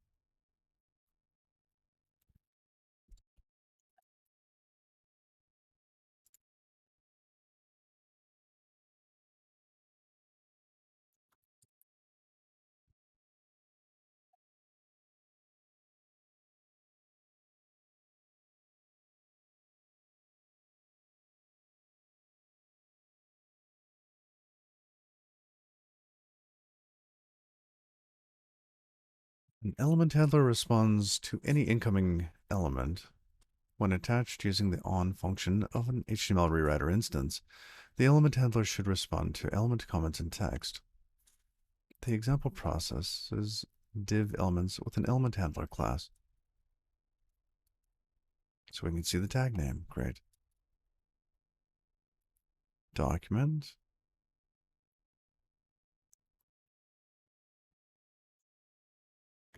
An element handler responds to any incoming element when attached using the on function of an HTML rewriter instance. The element handler should respond to element comments in text. The example process is div elements with an element handler class. So we can see the tag name. Great. Document.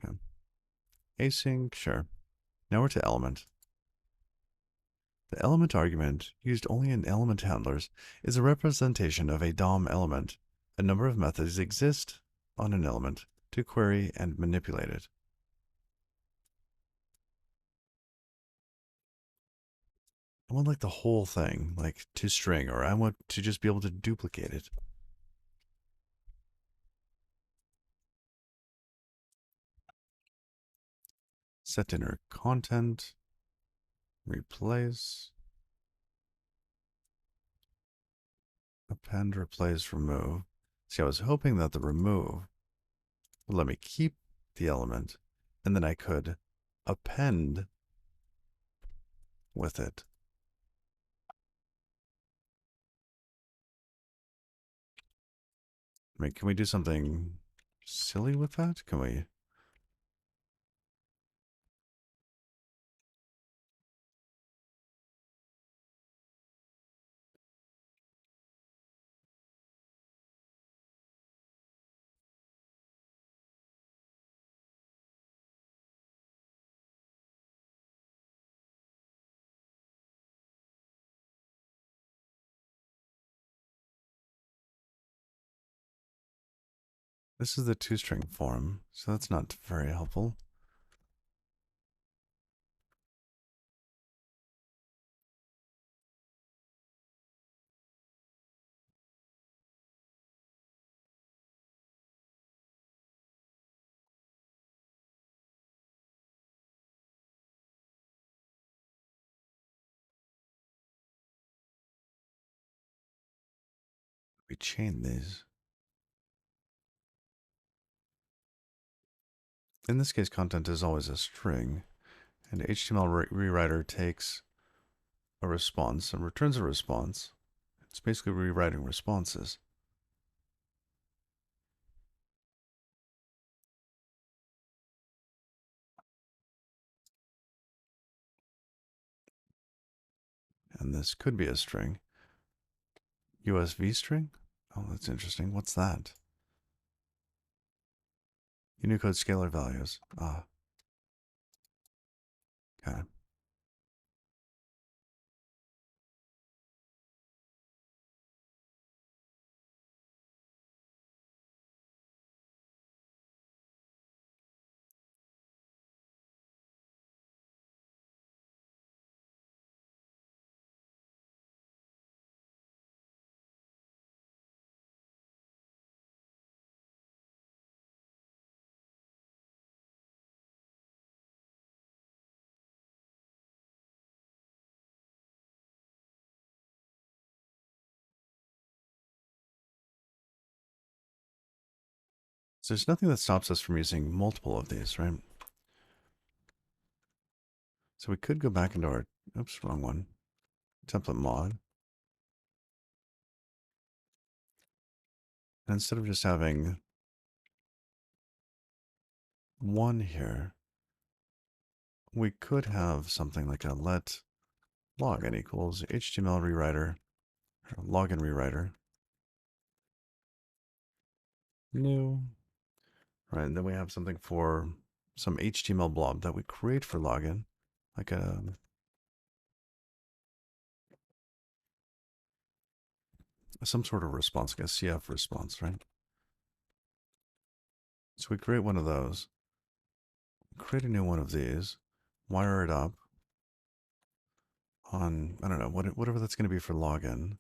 Okay. Async. Sure. Now we're to element. The element argument, used only in element handlers, is a representation of a DOM element. A number of methods exist on an element to query and manipulate it. I want like the whole thing, like to string, or I want to just be able to duplicate it. Set inner content, replace, append, replace, remove. See, I was hoping that the remove would let me keep the element, and then I could append with it. I mean, can we do something silly with that? Can we? This is the toString form, so that's not very helpful. We chain these. In this case, content is always a string, and HTML rewriter takes a response and returns a response. It's basically rewriting responses. And this could be a string. USV string? Oh, that's interesting. What's that? Unicode scalar values. Ah, okay. So there's nothing that stops us from using multiple of these, right? So we could go back into our, oops, wrong one, template mod. And instead of just having one here, we could have something like a let login equals HTML rewriter, login rewriter, new, right? And then we have something for some HTML blob that we create for login, like some sort of response, like a CF response, right? So we create one of those, create a new one of these, wire it up on, I don't know, whatever that's going to be for login.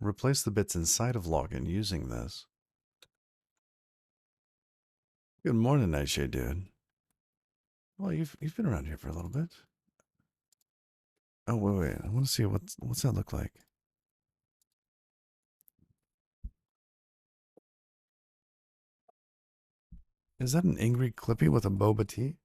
Replace the bits inside of login using this. Good morning, Nightshade dude. Well, you've been around here for a little bit. Oh wait, I want to see what's that look like. Is that an angry Clippy with a boba tea?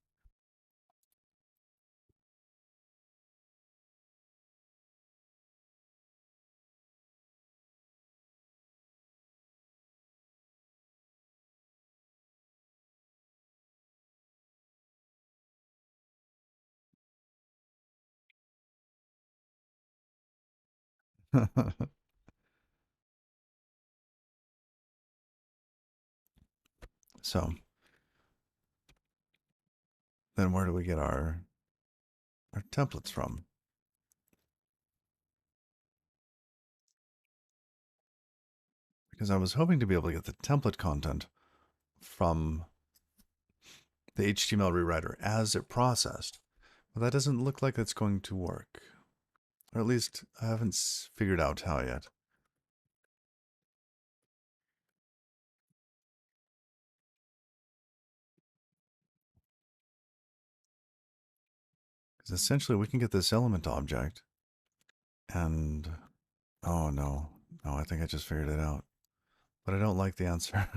So then where do we get our templates from? Because I was hoping to be able to get the template content from the HTML rewriter as it processed. But that doesn't look like it's going to work. Or at least I haven't figured out how yet. Because essentially we can get this element object and, oh no, no, I think I just figured it out. But I don't like the answer.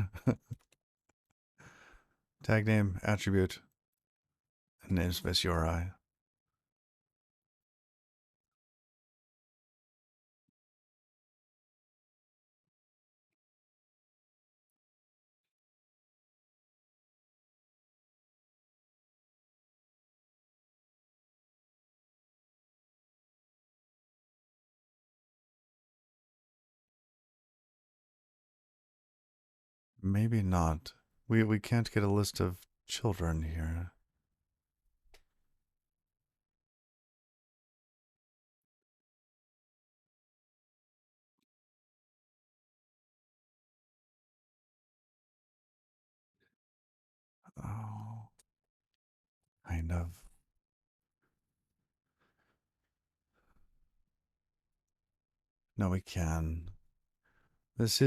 Tag name, attribute, and namespace URI. Maybe not. We can't get a list of children here. Oh, kind of. No, we can. This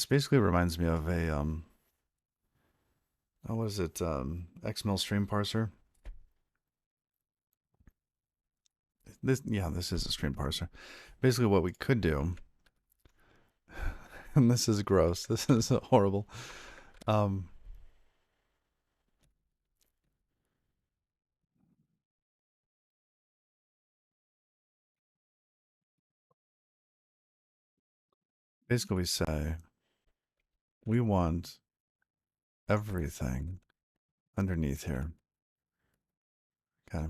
basically reminds me of a oh, what is it? XML stream parser. This is a stream parser. Basically, what we could do, and this is gross. This is horrible. Um, basically, we say we want everything underneath here Okay.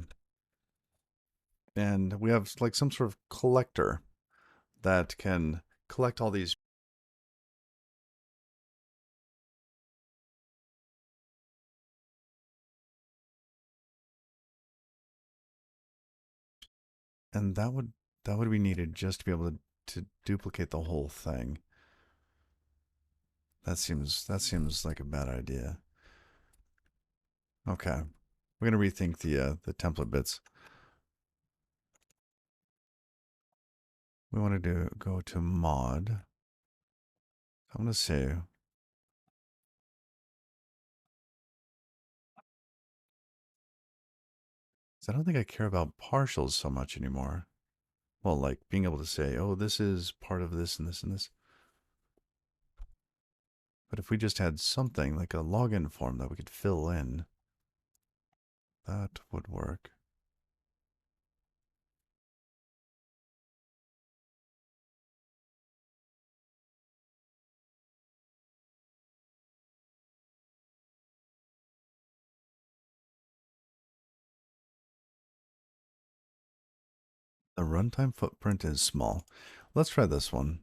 And we have like some sort of collector that can collect all these. And that would be needed just to be able to duplicate the whole thing. That seems like a bad idea. Okay. We're gonna rethink the template bits. We want to go to mod. I'm gonna say, 'cause I don't think I care about partials so much anymore. Well, like being able to say, oh, this is part of this and this and this. But if we just had something like a login form that we could fill in, that would work. The runtime footprint is small. Let's try this one.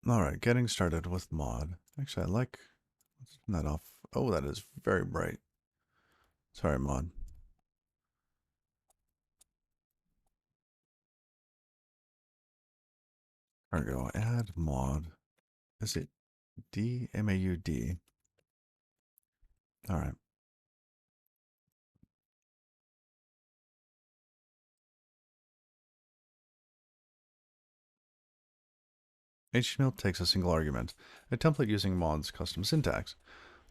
All right, getting started with mod. Actually, I like, let's turn that off. Oh, that is very bright. Sorry, mod. There we go. Add mod. Is it D? M-A-U-D. All right. HTML takes a single argument, a template using mod's custom syntax.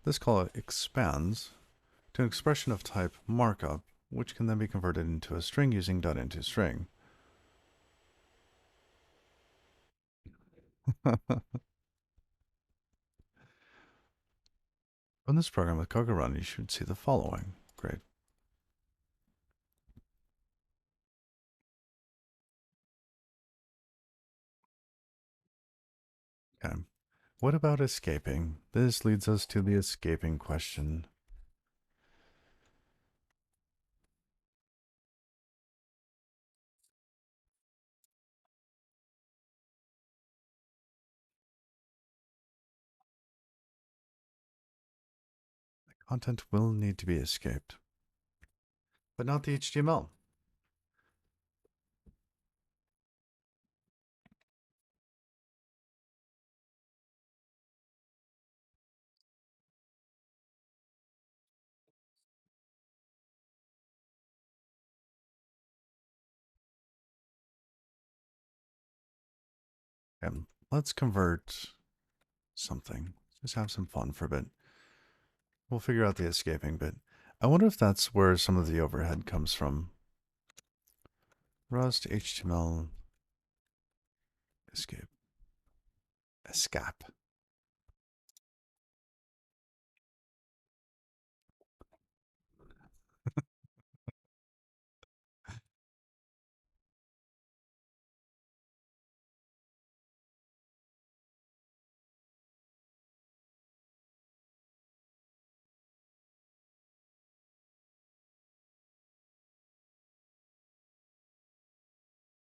This call expands to an expression of type markup, which can then be converted into a string using .into_string. Run this program with Cargo Run, you should see the following. Great. Okay. What about escaping? This leads us to the escaping question. The content will need to be escaped, but not the HTML. Okay. Let's convert something. Just have some fun for a bit. We'll figure out the escaping bit. I wonder if that's where some of the overhead comes from. Rust HTML escape. Escape.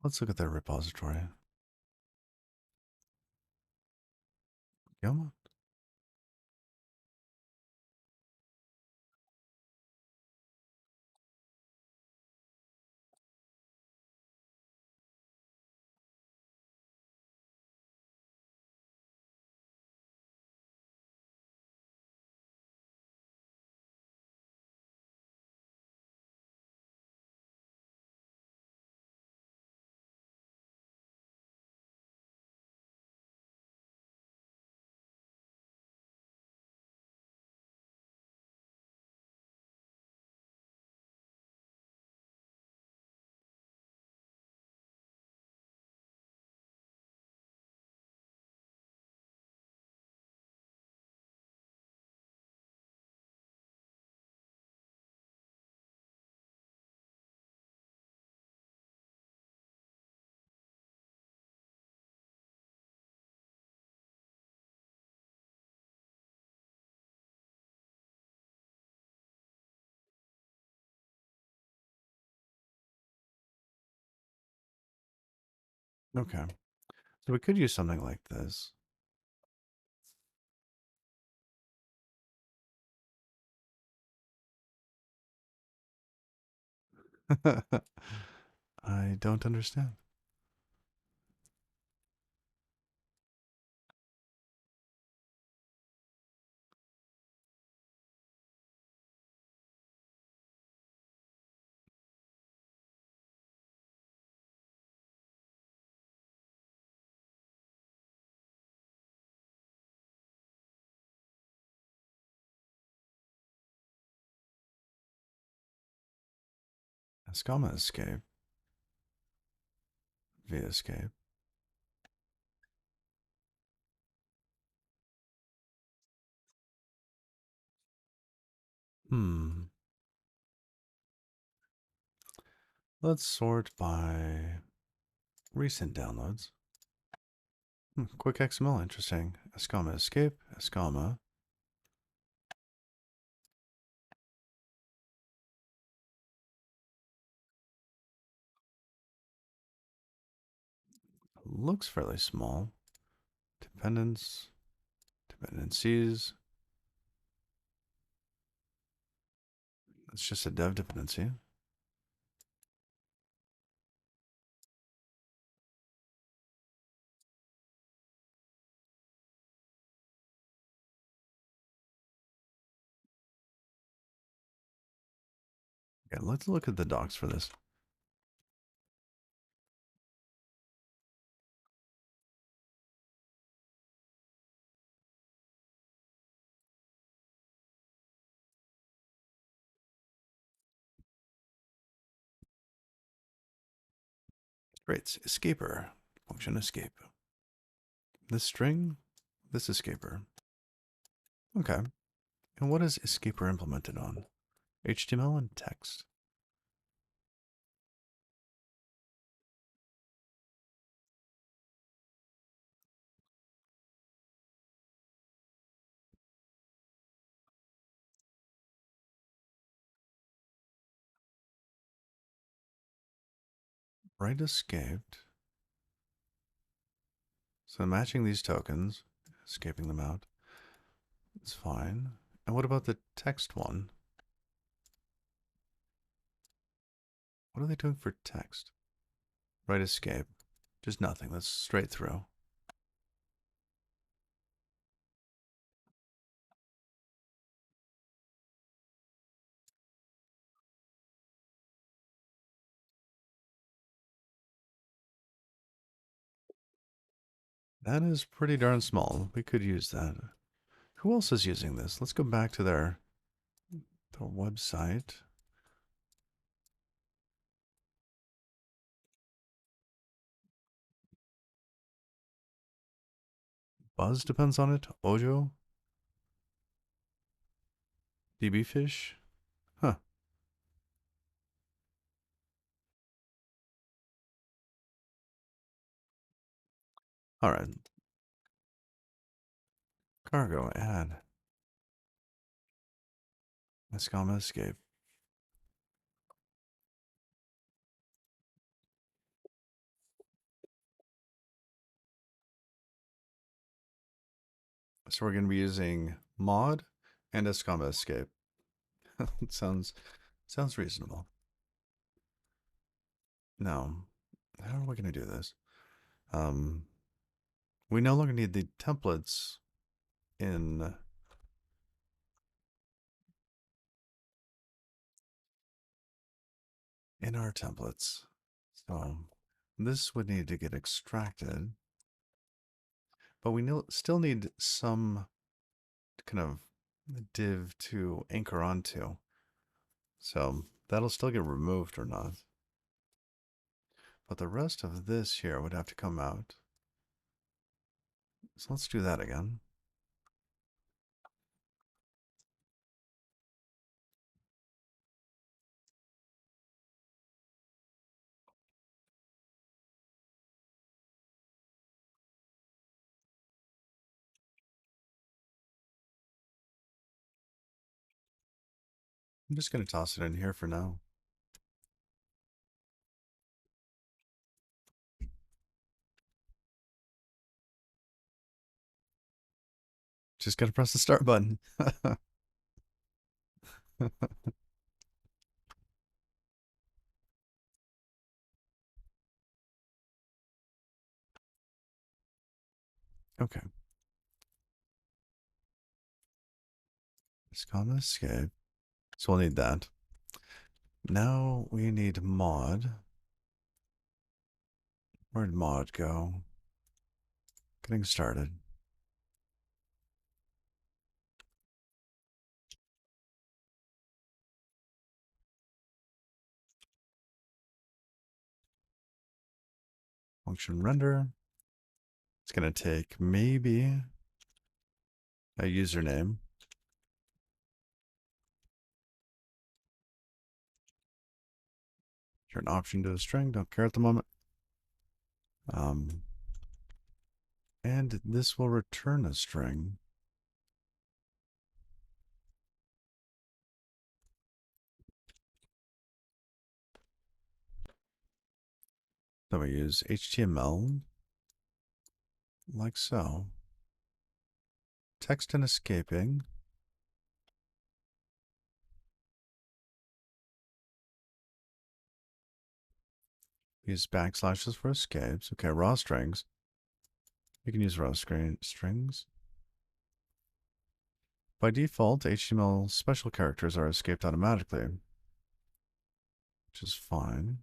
Let's look at their repository. Come on. Okay. So we could use something like this. I don't understand. Escama escape. Via escape. Hmm. Let's sort by recent downloads. Quick XML, interesting. Escama escape, Escama. Looks fairly small. Dependence, dependencies. It's just a dev dependency. Okay, let's look at the docs for this. Great, escaper, function escape. This string, this escaper. Okay, and what is escaper implemented on? HTML and text. Write escaped. So matching these tokens, escaping them out, is fine. And what about the text one? What are they doing for text? Write escape. Just nothing. That's straight through. That is pretty darn small. We could use that. Who else is using this? Let's go back to their website. Buzz depends on it. Ojo? DBfish? Huh. Alright. Cargo add. Escama escape. So we're going to be using mod and Escama escape. It sounds reasonable. Now, how are we going to do this? We no longer need the templates in our templates. So this would need to get extracted, but we still need some kind of div to anchor onto. So that'll still get removed or not. But the rest of this here would have to come out. So let's do that again. I'm just going to toss it in here for now. Just gotta press the start button. Okay. It's gonna escape. So we'll need that. Now we need mod. Where'd mod go? Getting started. Function render. It's gonna take maybe a username. Turn option to a string. Don't care at the moment. And this will return a string. Then we use HTML like so. Text and escaping. Use backslashes for escapes. Okay, raw strings. You can use raw strings. By default, HTML special characters are escaped automatically, which is fine.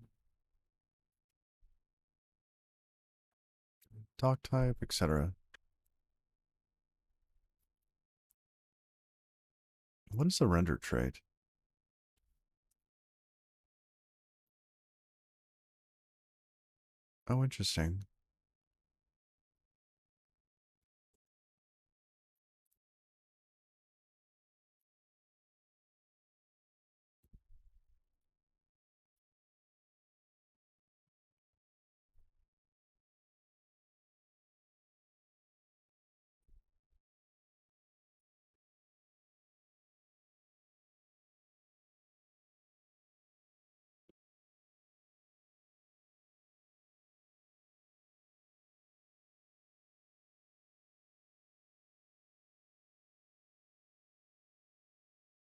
Doc type, etc. What is the render trait? Oh, interesting.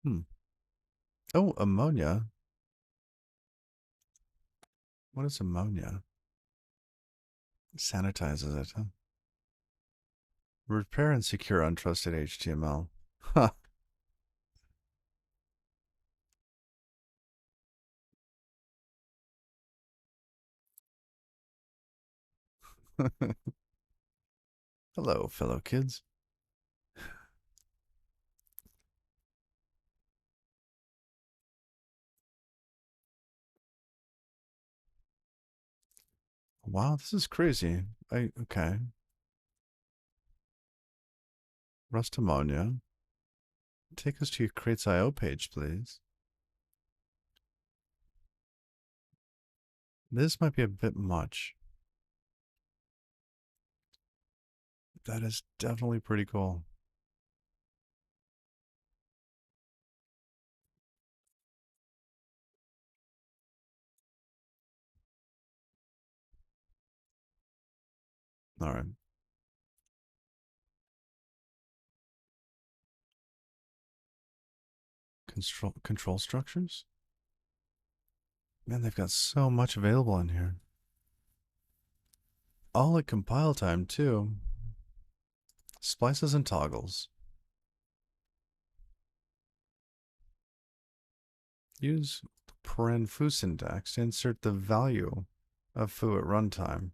Hmm. Oh, ammonia. What is ammonia? Sanitizes it, huh? Repair and secure untrusted HTML. Huh. Hello, fellow kids. Wow, this is crazy. Okay. Rust ammonia. Take us to your crates.io page, please. This might be a bit much. That is definitely pretty cool. All right. Control structures? Man, they've got so much available in here. All at compile time, too. Splices and toggles. Use paren foo syntax to insert the value of foo at runtime.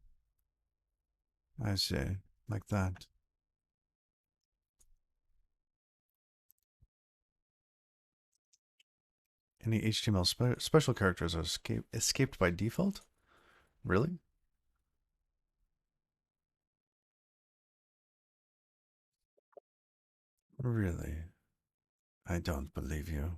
I see. Like that. Any HTML special characters are escaped by default? Really? Really? I don't believe you.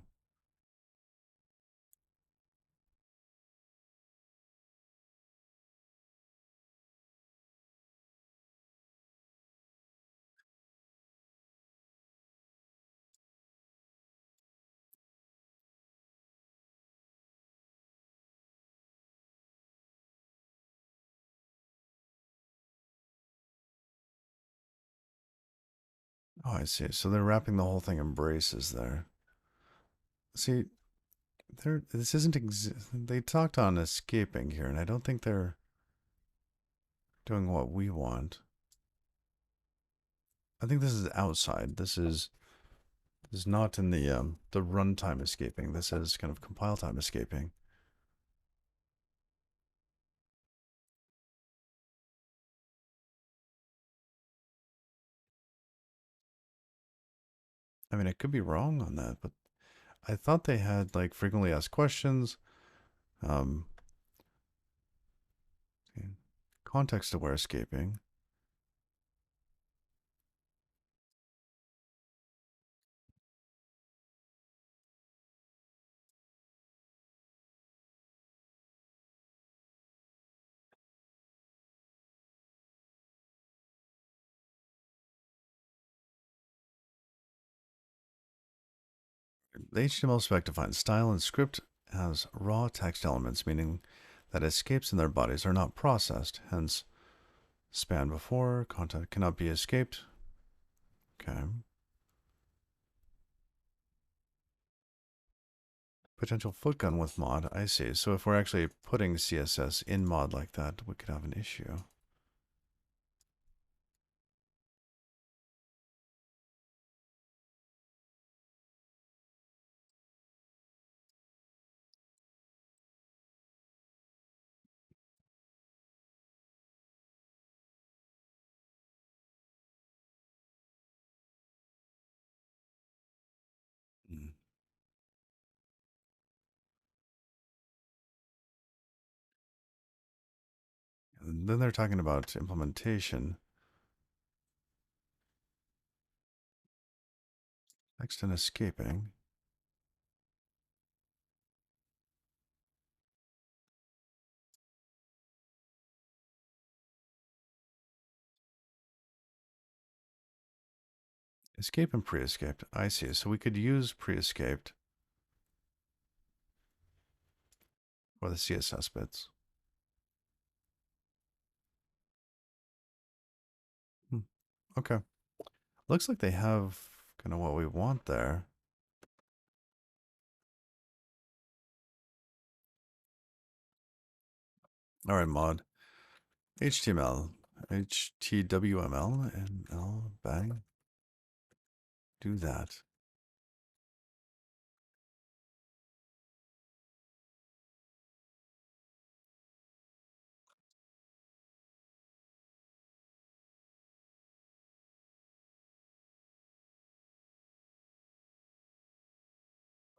Oh, I see. So they're wrapping the whole thing in braces there. See, this isn't they talked on escaping here, and I don't think they're doing what we want. I think this is outside. This is not in the runtime escaping. This is kind of compile time escaping. I mean, I could be wrong on that, but I thought they had like frequently asked questions, um, context aware escaping. The HTML spec defines style and script as raw text elements, meaning that escapes in their bodies are not processed. Hence, span before content cannot be escaped. Okay. Potential footgun with mod. I see. So if we're actually putting CSS in mod like that, we could have an issue. Mm. And then they're talking about implementation. Text and escaping. Escape and pre-escaped. I see. So we could use pre-escaped for the CSS bits. Hmm. Okay. Looks like they have kind of what we want there. All right, mod. HTML. HTWML and L. Bang. Do that.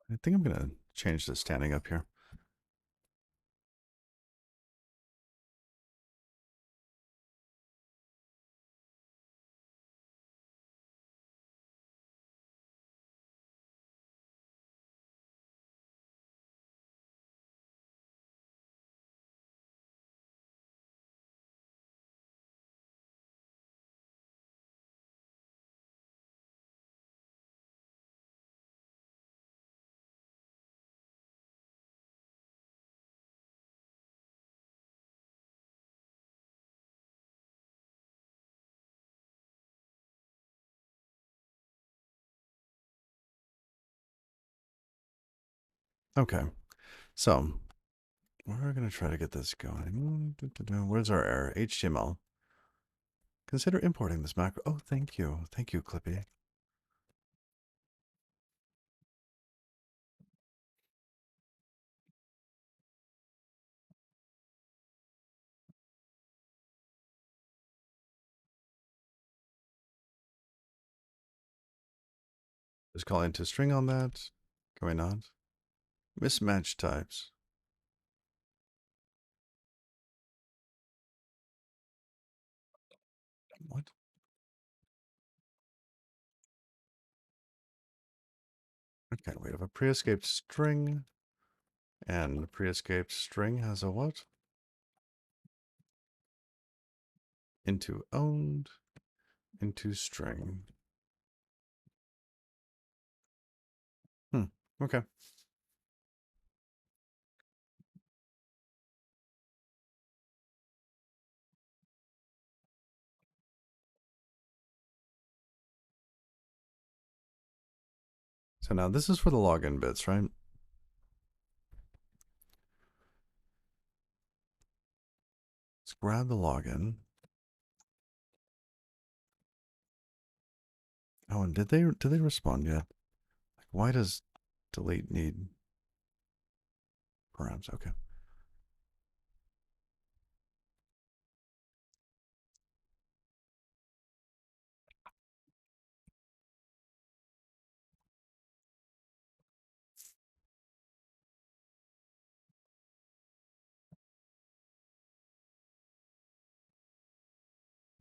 I think I'm going to change the standing up here. Okay. So we're going to try to get this going. Where's our error? HTML. Consider importing this macro. Oh, thank you. Thank you, Clippy. Just calling to string on that. Can we not? Mismatch types. What? Okay, we have a pre-escaped string. And the pre-escaped string has a what? Into owned, into string. Okay. So now this is for the login bits, right? Let's grab the login. Oh, and did they respond yet? Like, why does delete need params? Okay.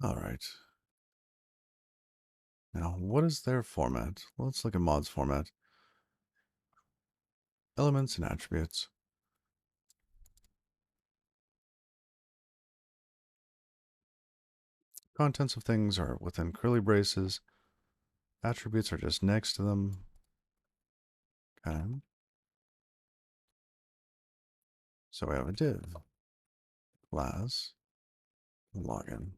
All right. Now, what is their format? Well, let's look at mods format. Elements and attributes. Contents of things are within curly braces. Attributes are just next to them. Okay. So we have a div, class, login.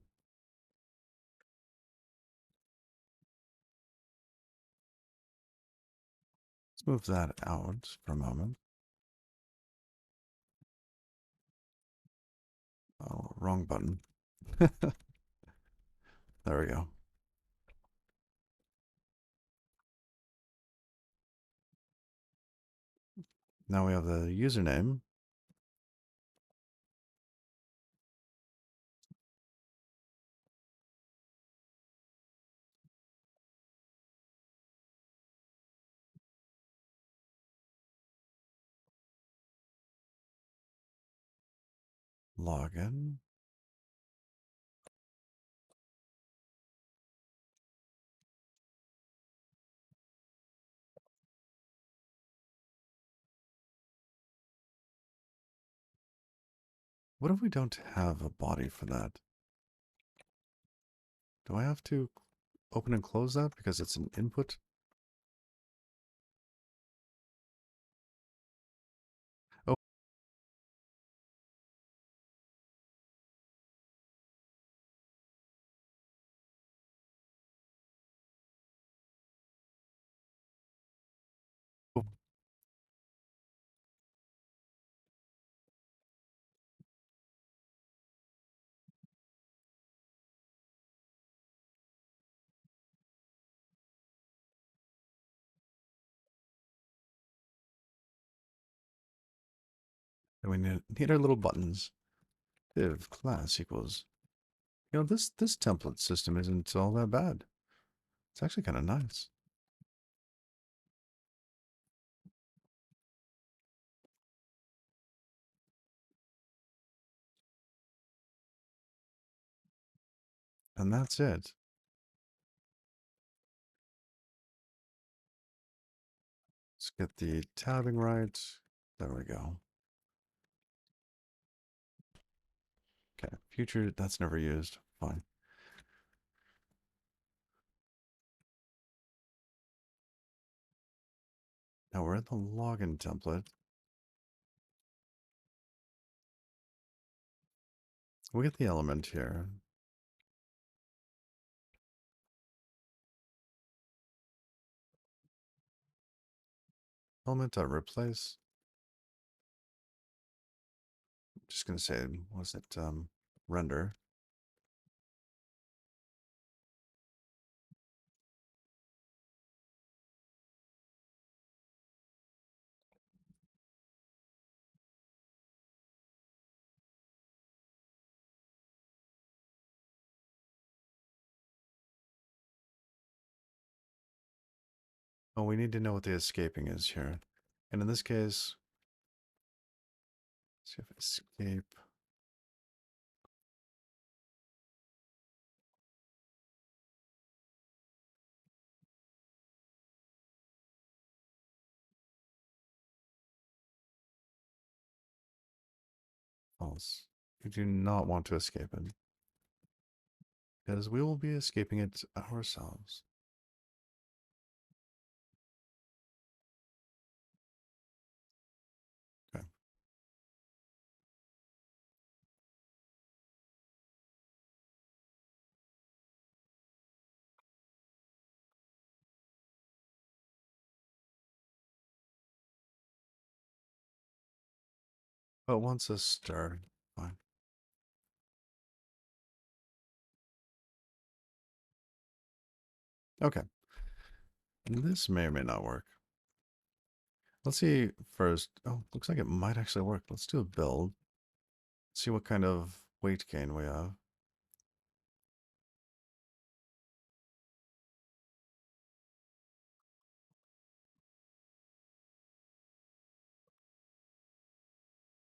Let's move that out for a moment. Oh, wrong button. There we go. Now we have the username. Login. What if we don't have a body for that? Do I have to open and close that because it's an input? Oh, oh, and we need our little buttons. Div class equals. You know, this template system isn't all that bad. It's actually kind of nice. And that's it. Let's get the tabbing right. There we go. Okay, future, that's never used. Fine. Now we're at the login template. We get the element here. Element.replace. Just gonna say, was it render? Oh, we need to know what the escaping is here. And in this case, see if escape. False. We do not want to escape it. Because we will be escaping it ourselves. Okay. But once a star, fine. Okay. And this may or may not work. Let's see first. Oh, looks like it might actually work. Let's do a build. See what kind of weight gain we have.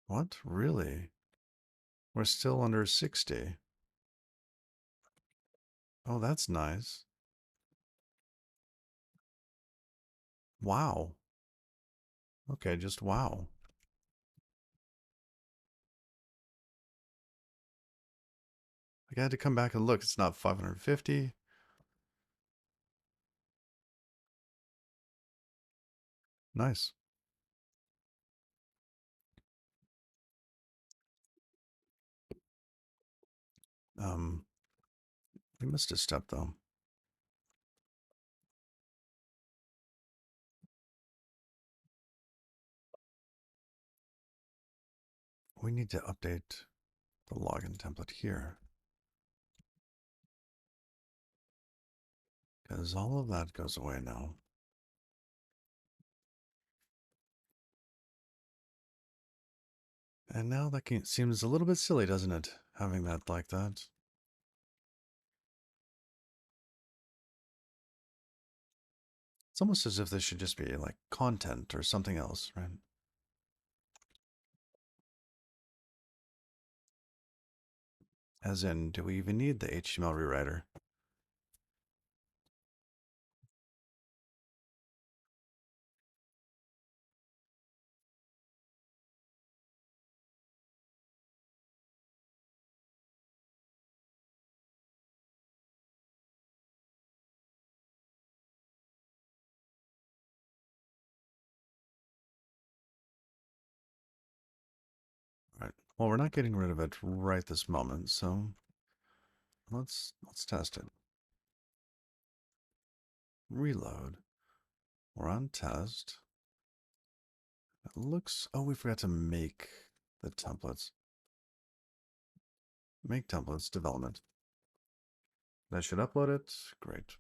What? Really? We're still under 60. Oh, that's nice. Wow. Okay, just wow. Like I had to come back and look. It's not 550. Nice. Um, we missed a step though. We need to update the login template here because all of that goes away now. And now that seems a little bit silly, doesn't it? Having that like that. It's almost as if this should just be like content or something else, right? As in, do we even need the HTML rewriter? All right. Well, we're not getting rid of it right this moment, so let's test it. Reload. We're on test. It looks. Oh, we forgot to make the templates. Make templates development. That should upload it. Great.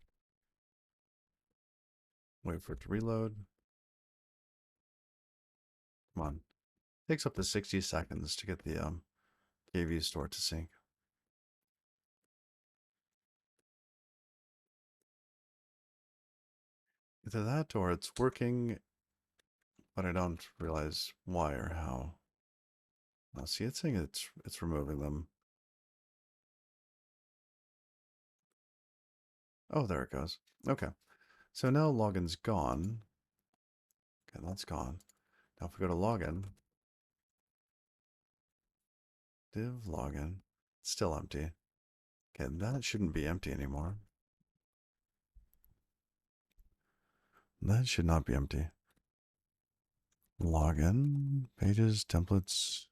Wait for it to reload. Come on. Takes up to 60 seconds to get the KV store to sync. Either that or it's working, but I don't realize why or how. Now see, it's saying it's removing them. Oh, there it goes. Okay. So now login's gone. Okay, that's gone. Now if we go to login, div login, it's still empty. Okay, that shouldn't be empty anymore. That should not be empty. Login, pages, templates.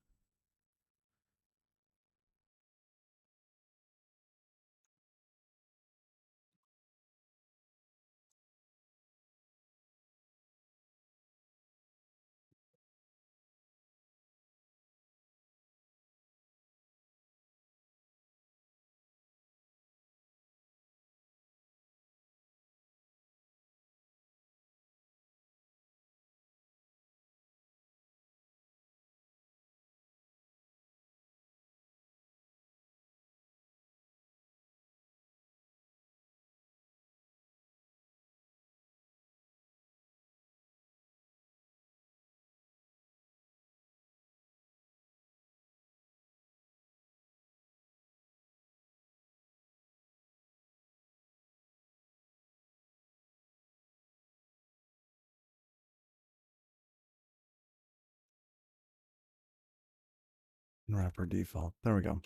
Wrapper default. There we go.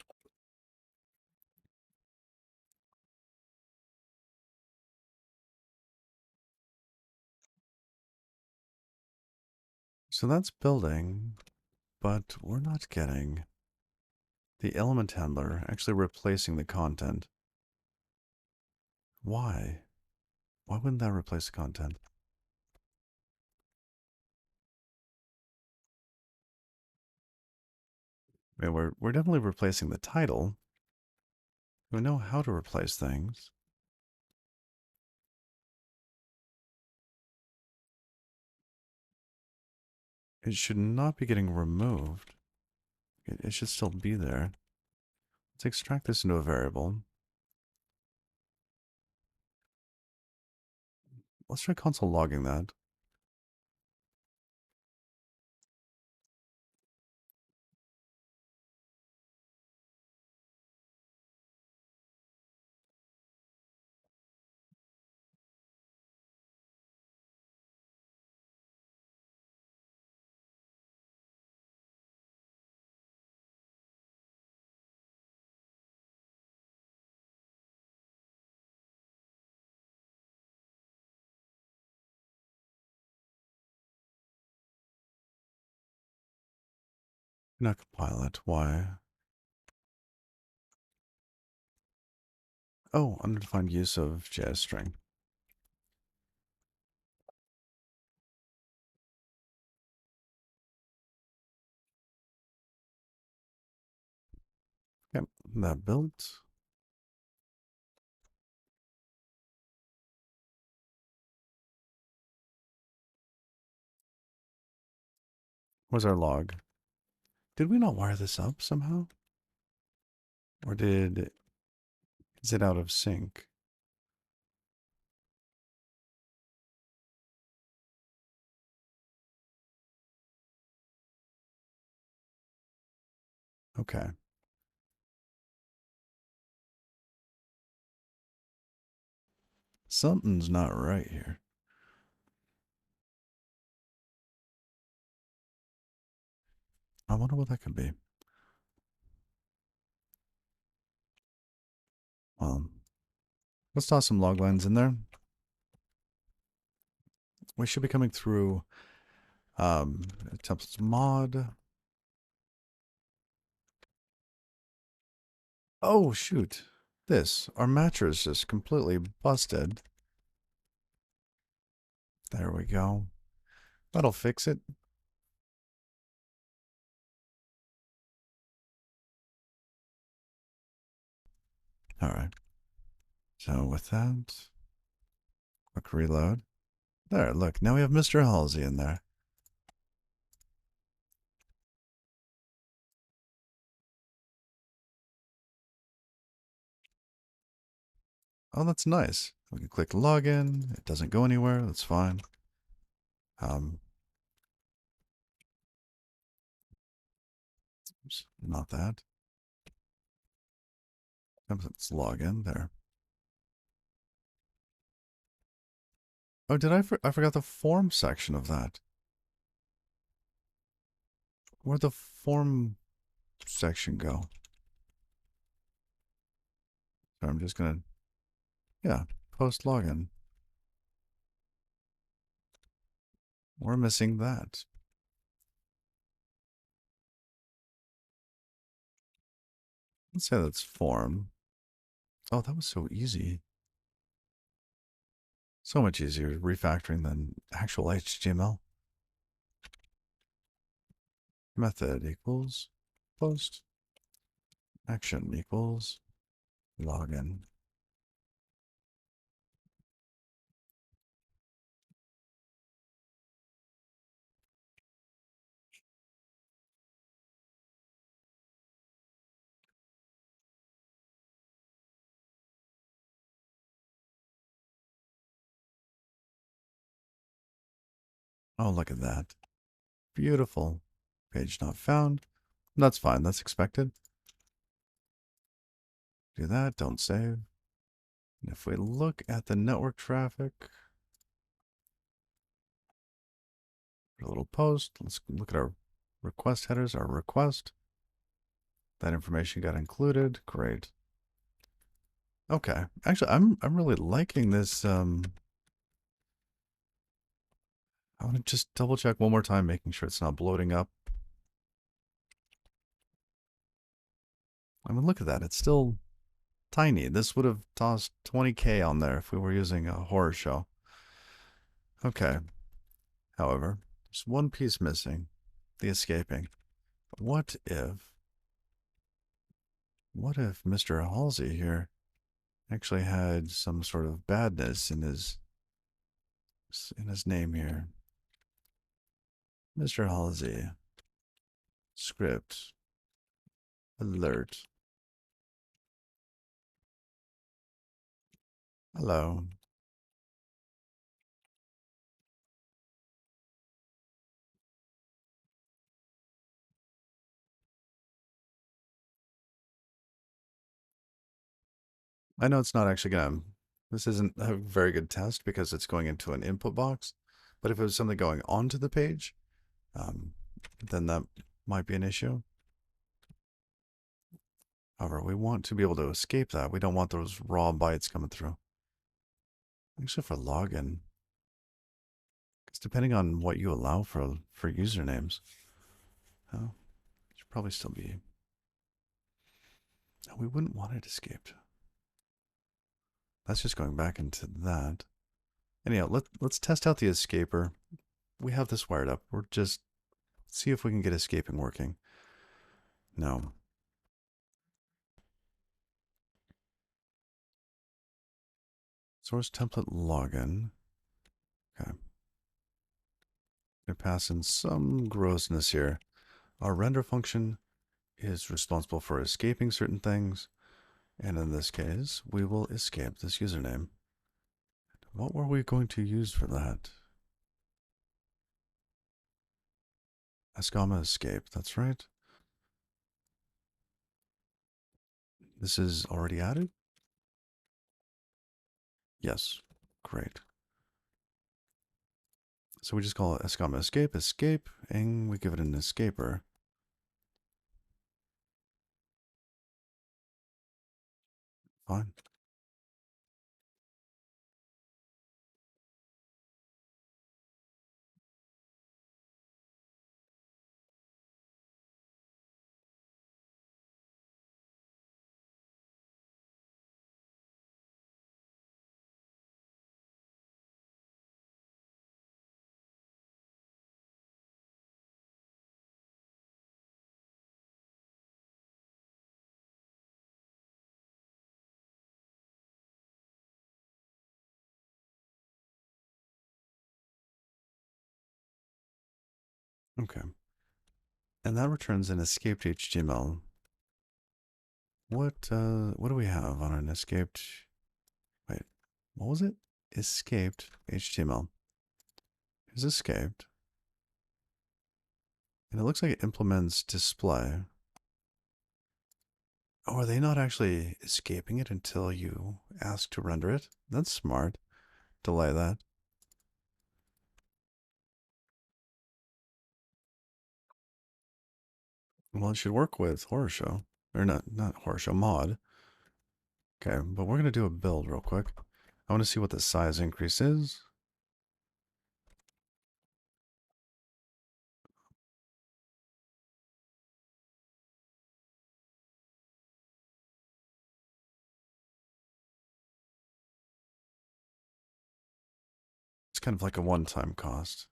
So that's building, but we're not getting the element handler actually replacing the content. Why? Why wouldn't that replace the content? I mean, we're definitely replacing the title. We know how to replace things. It should not be getting removed. It should still be there. Let's extract this into a variable. Let's try console logging that. Not compile it. Why? Oh, undefined use of JS string. Yep, that built. Where's our log? Did we not wire this up somehow? Or is it out of sync? Okay. Something's not right here. I wonder what that could be. Let's toss some log lines in there. We should be coming through templates mod. Oh, shoot. Our matcher is just completely busted. There we go. That'll fix it. All right. So with that, quick reload. There, look. Now we have Mr. Halsey in there. Oh, that's nice. We can click login. It doesn't go anywhere. That's fine. Oops, not that. Let's log in there. Oh, I forgot the form section of that. Where'd the form section go? So I'm just gonna, yeah, post login. We're missing that. Let's say that's form. Oh, that was so easy. So much easier refactoring than actual HTML. Method equals post. Action equals login. Oh, look at that. Beautiful. Page not found. That's fine. That's expected. Do that. Don't save. And if we look at the network traffic, a little post, let's look at our request headers, our request. That information got included. Great. Okay. Actually, I'm really liking this. I want to just double check one more time, making sure it's not bloating up. I mean, look at that. It's still tiny. This would have tossed 20K on there if we were using a horror show. Okay. However, there's one piece missing. The escaping. What if what if Mr. Halsey here actually had some sort of badness in his name here? Mr. Halsey, script, alert. Hello. I know it's not actually gonna, this isn't a very good test because it's going into an input box, but if it was something going onto the page, um, then that might be an issue. However, we want to be able to escape that. We don't want those raw bytes coming through. Actually, for login, because depending on what you allow for usernames, oh, it should probably still be. No, we wouldn't want it escaped. That's just going back into that. Anyhow, let's test out the escaper. We have this wired up. We're just see if we can get escaping working. No. Source template login. Okay. Gonna pass in some grossness here. Our render function is responsible for escaping certain things. And in this case, we will escape this username. What were we going to use for that? Ascama escape, that's right. This is already added? Yes, great. So we just call it Ascama escape, and we give it an escaper. Fine. Okay. And that returns an escaped HTML. What do we have on an escaped? Wait, what was it? Escaped HTML. Is escaped. And it looks like it implements display. Oh, are they not actually escaping it until you ask to render it? That's smart. Delay that. Well, it should work with Horror Show. Or not Horror Show, Mod. Okay, but we're going to do a build real quick. I want to see what the size increase is. It's kind of like a one-time cost.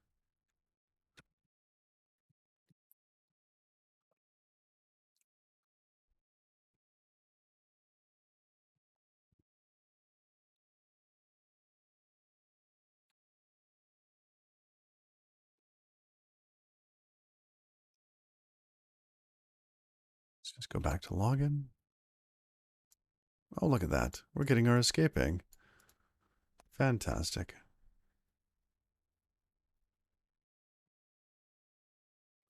Let's just go back to login. Oh, look at that. We're getting our escaping. Fantastic.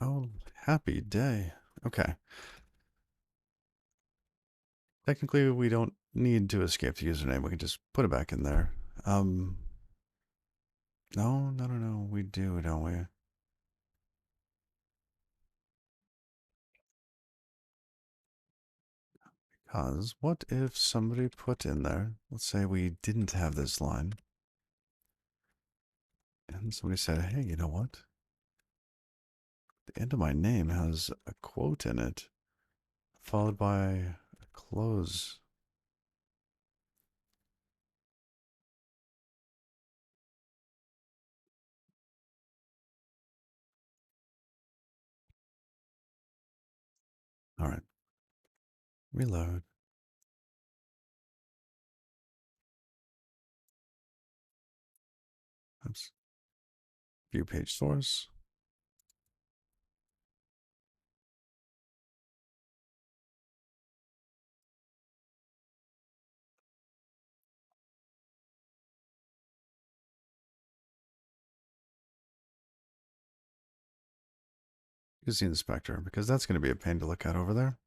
Oh, happy day. Okay. Technically, we don't need to escape the username. We can just put it back in there. No. We do, don't we? Because what if somebody put in there, let's say we didn't have this line, and somebody said, hey, you know what? The end of my name has a quote in it, followed by a close. All right. Reload. Oops. View page source. Use the inspector because that's going to be a pain to look at over there.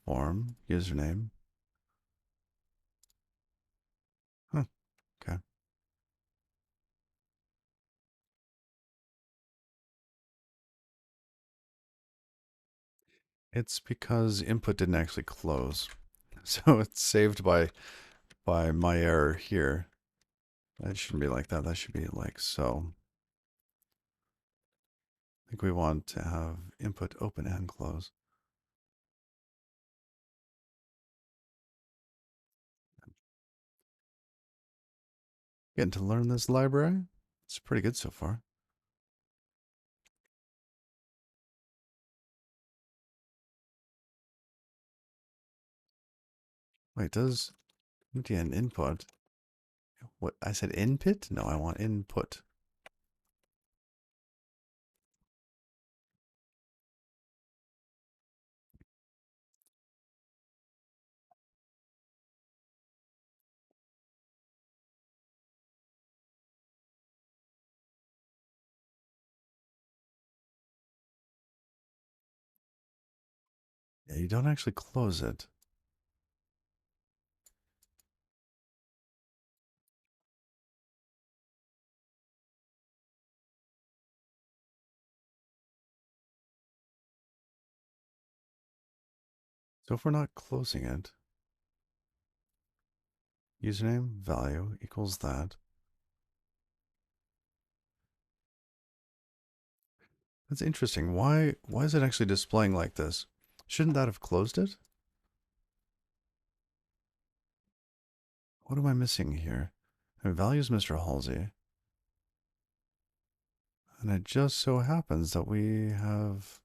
Form, username. Huh, okay. It's because input didn't actually close. So it's saved by my error here. That shouldn't be like that. That should be like so. I think we want to have input open and close. Getting to learn this library. It's pretty good so far. Wait, does empty an input? What I said input? No, I want input. Yeah, you don't actually close it. So if we're not closing it, username value equals that. That's interesting. Why is it actually displaying like this? Shouldn't that have closed it? What am I missing here? Value is Mr. Halsey. And it just so happens that we have.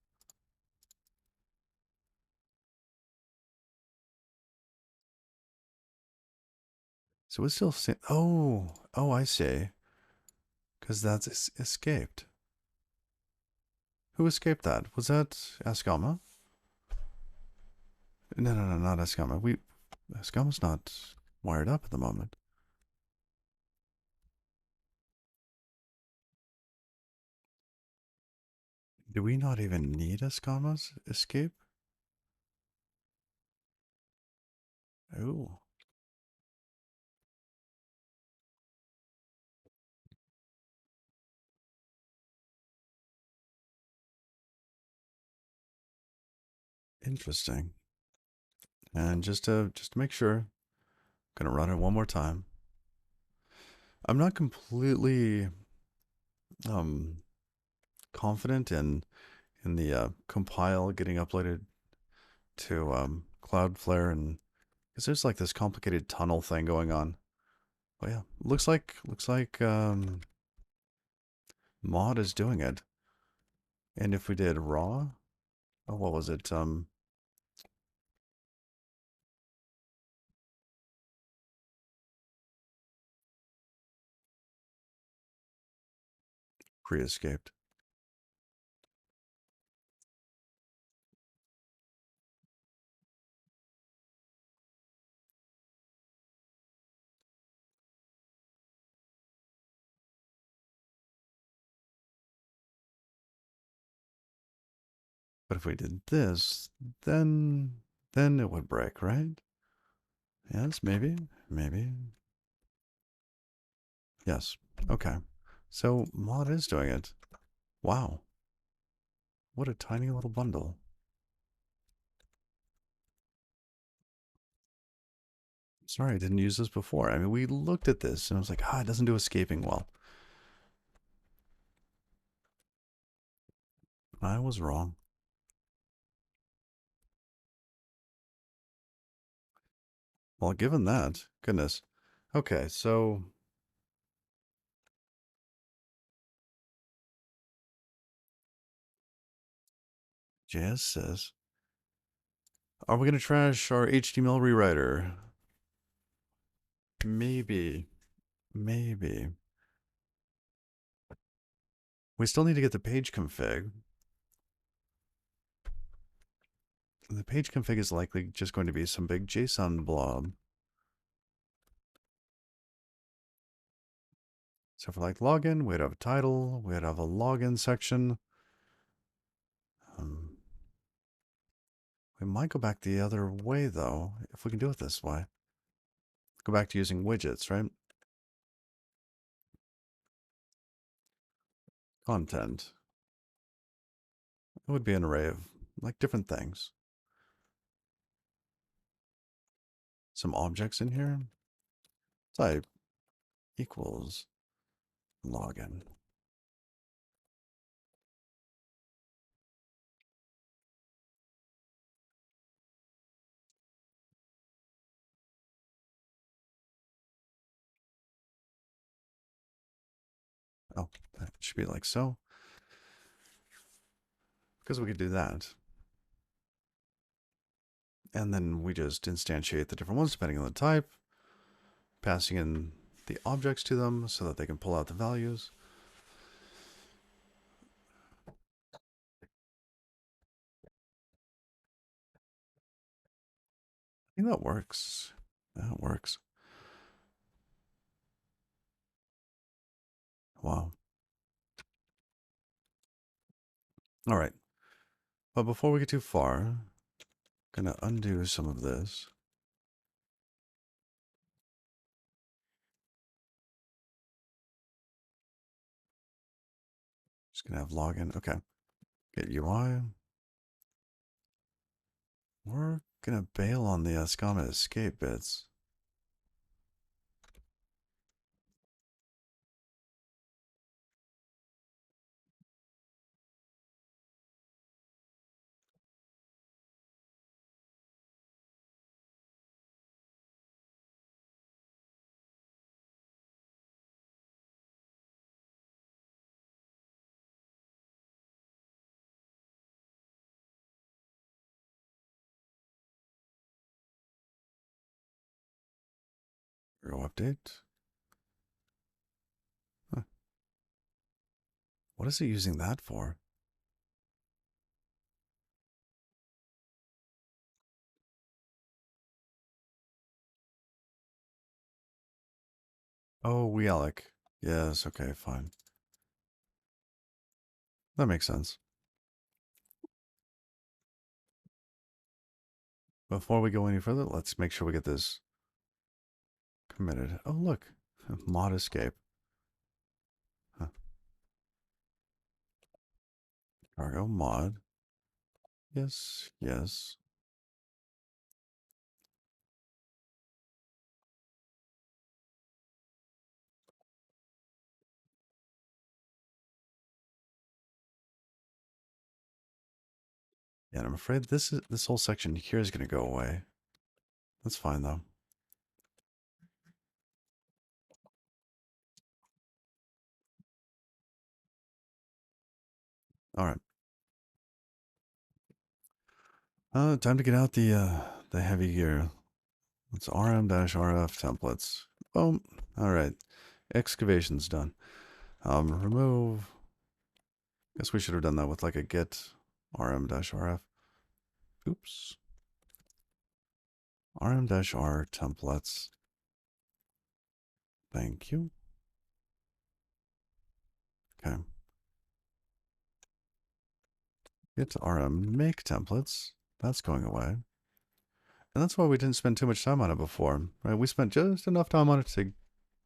So it's still. Oh, I see. Because that's escaped. Who escaped that? Was that Ascama? No, not Ascama. Ascama's not wired up at the moment. Do we not even need Ascama's escape? Oh, interesting. And just to make sure, gonna run it one more time. I'm not completely um confident in the compile getting uploaded to Cloudflare, and because there's like this complicated tunnel thing going on. But yeah, looks like mod is doing it. And if we did raw, oh, what was it? Pre-escaped. But if we did this, then it would break, right? Yes, maybe. Yes. Okay. So mod is doing it. Wow. What a tiny little bundle. Sorry, I didn't use this before. I mean, we looked at this and I was like, it doesn't do escaping well. I was wrong. Well, given that, goodness. Okay, so JS says, Are we going to trash our HTML rewriter? Maybe. Maybe. We still need to get the page config. The page config is likely just going to be some big JSON blob. So for like login, we'd have a title, we'd have a login section. We might go back the other way though, if we can do it this way. Go back to using widgets, right? Content. It would be an array of like different things. Some objects in here. Type equals login. Oh, that should be like so. Because we could do that. And then we just instantiate the different ones depending on the type, passing in the objects to them so that they can pull out the values. I think that works. That works. Wow. All right. But before we get too far, I'm going to undo some of this. Just going to have login. Okay. Get UI. We're going to bail on the SCOM escape bits. Go update. Huh. What is it using that for? Oh, Weallic. Yes, okay, fine. That makes sense. Before we go any further, let's make sure we get this committed. Oh, look. Mod escape. Huh. Cargo mod. Yes, yes. Yeah, and I'm afraid this whole section here is going to go away. That's fine though. All right. Time to get out the heavy gear. It's rm-rf templates. Boom. All right. Excavation's done. Remove. Guess we should have done that with like a get rm-rf. Oops. rm-r templates. Thank you. Okay. Get rm make templates. That's going away. And that's why we didn't spend too much time on it before, right? We spent just enough time on it to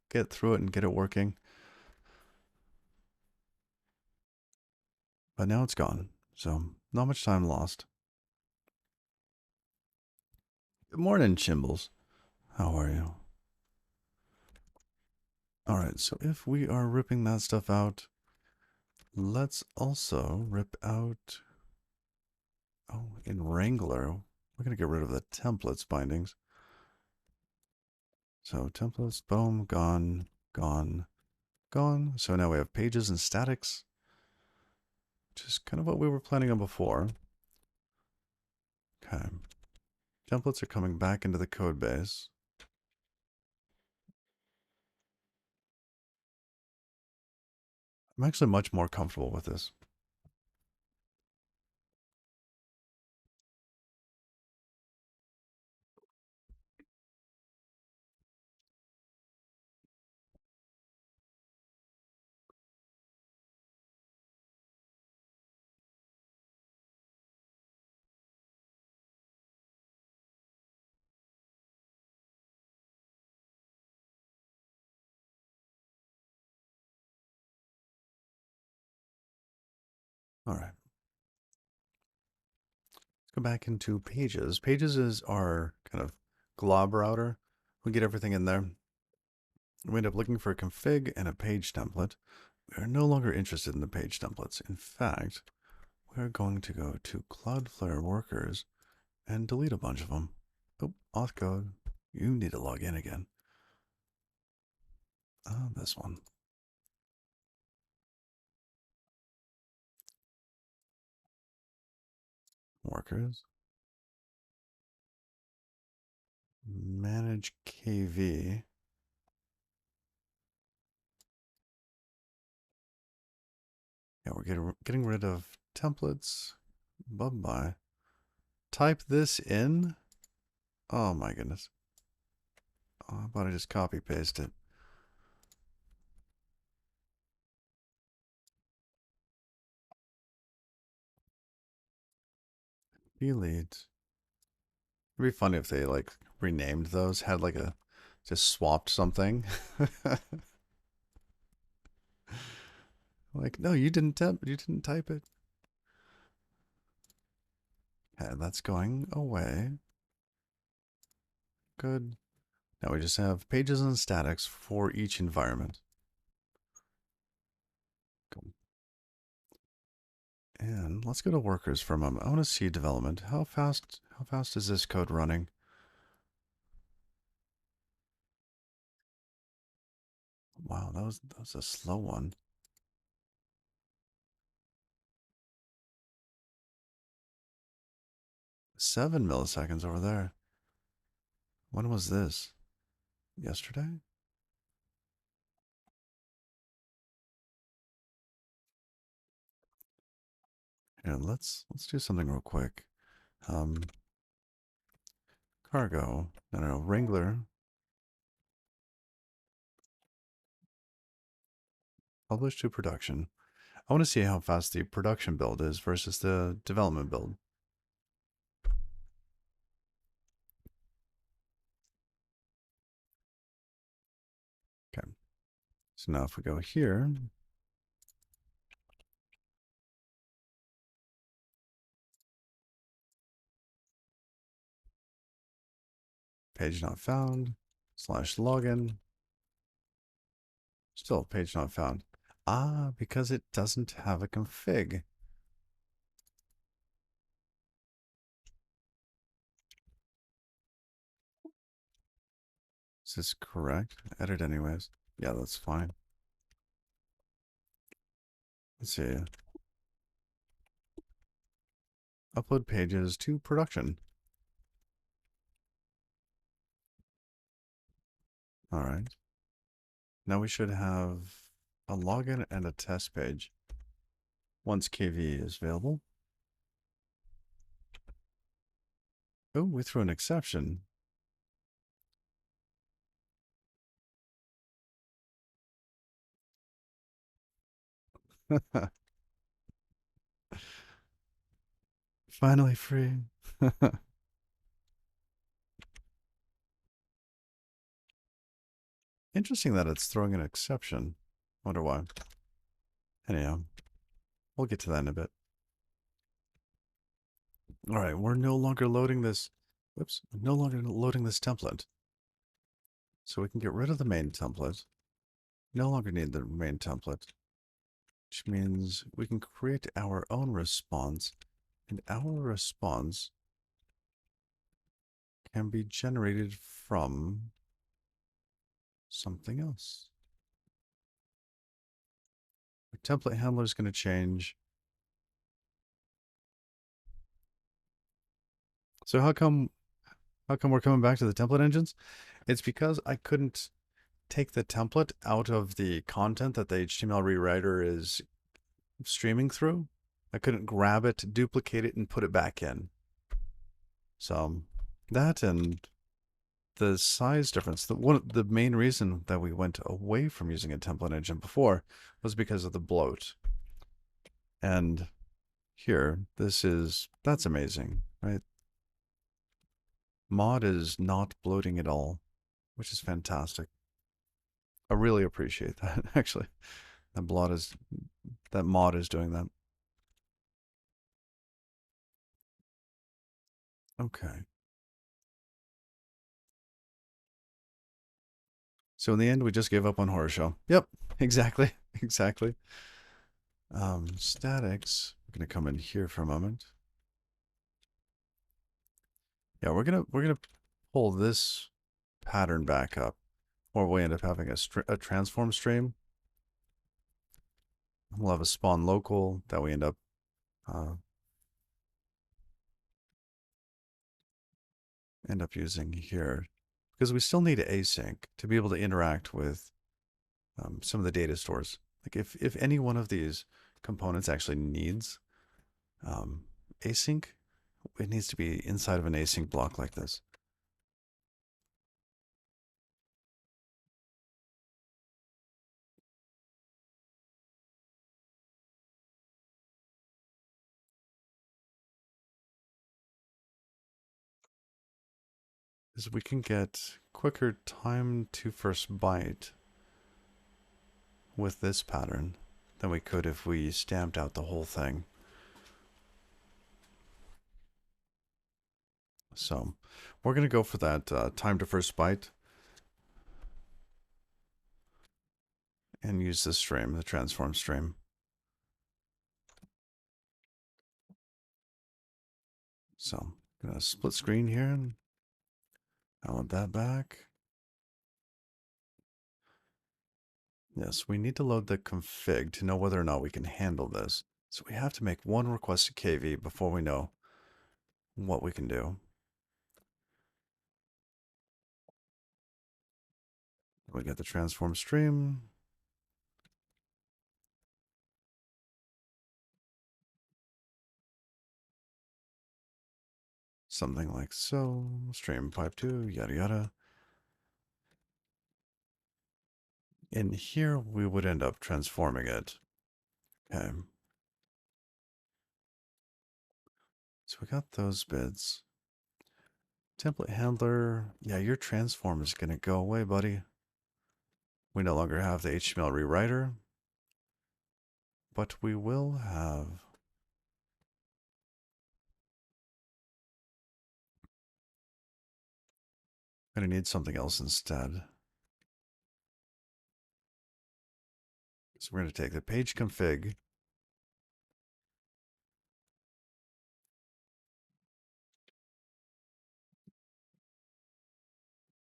get through it and get it working. But now it's gone, so not much time lost. Good morning, Chimbles. How are you? All right, so if we are ripping that stuff out, let's also rip out, oh, in Wrangler, we're going to get rid of the templates bindings. So templates, boom, gone, gone, gone. So now we have pages and statics, which is kind of what we were planning on before. Okay. Templates are coming back into the code base. I'm actually much more comfortable with this. All right. Let's go back into Pages. Pages is our kind of glob router. We get everything in there. We end up looking for a config and a page template. We are no longer interested in the page templates. In fact, we're going to go to Cloudflare workers and delete a bunch of them. Oh, auth code. You need to log in again. This one. Workers. Manage KV. Yeah, we're getting rid of templates. Bye-bye. Type this in. Oh my goodness. Oh, how about I just copy paste it? Delete. It'd be funny if they like renamed those, had like a just swapped something. Like, no, you didn't type it. Okay, that's going away. Good. Now we just have pages and statics for each environment. Cool. And let's go to workers for a moment. I want to see development. How fast is this code running? Wow, that was a slow one. 7 milliseconds over there. When was this? Yesterday? Here, let's do something real quick. Um, cargo. No, Wrangler. Publish to production. I want to see how fast the production build is versus the development build. Okay. So now if we go here, page not found, /login, still page not found. Ah, because it doesn't have a config. Is this correct? Edit anyways. Yeah, that's fine. Let's see. Upload pages to production. All right. Now we should have a login and a test page once KV is available. Oh, we threw an exception. Finally free. Interesting that it's throwing an exception. Wonder why. Anyhow, we'll get to that in a bit. All right, we're no longer loading this. Whoops, no longer loading this template. So we can get rid of the main template. No longer need the main template, which means we can create our own response, and our response can be generated from something else. The template handler is going to change. So how come How come we're coming back to the template engines? It's because I couldn't take the template out of the content that the HTML rewriter is streaming through. I couldn't grab it, duplicate it, and put it back in. So that and the size difference. The main reason that we went away from using a template engine before was because of the bloat. And here, that's amazing, right? Mod is not bloating at all, which is fantastic. I really appreciate that, actually. That mod is doing that. Okay. So in the end, we just gave up on Horror Show. Yep, exactly, exactly. Statics. We're gonna come in here for a moment. Yeah, we're gonna pull this pattern back up, or we end up having a transform stream. We'll have a spawn local that we uh, end up using here, because we still need async to be able to interact with some of the data stores. Like if any one of these components actually needs um, async, it needs to be inside of an async block like this. Is we can get quicker time to first byte with this pattern than we could if we stamped out the whole thing. So we're going to go for that time to first byte and use this stream, the transform stream. So I'm going to split screen here and I want that back. Yes, we need to load the config to know whether or not we can handle this. So we have to make one request to KV before we know what we can do. We get the transform stream. Something like so. Stream pipe 2, yada yada. In here, we would end up transforming it. Okay. So we got those bits. Template handler. Yeah, your transform is going to go away, buddy. We no longer have the HTML rewriter, but we will have. Going to need something else instead. So we're going to take the page config.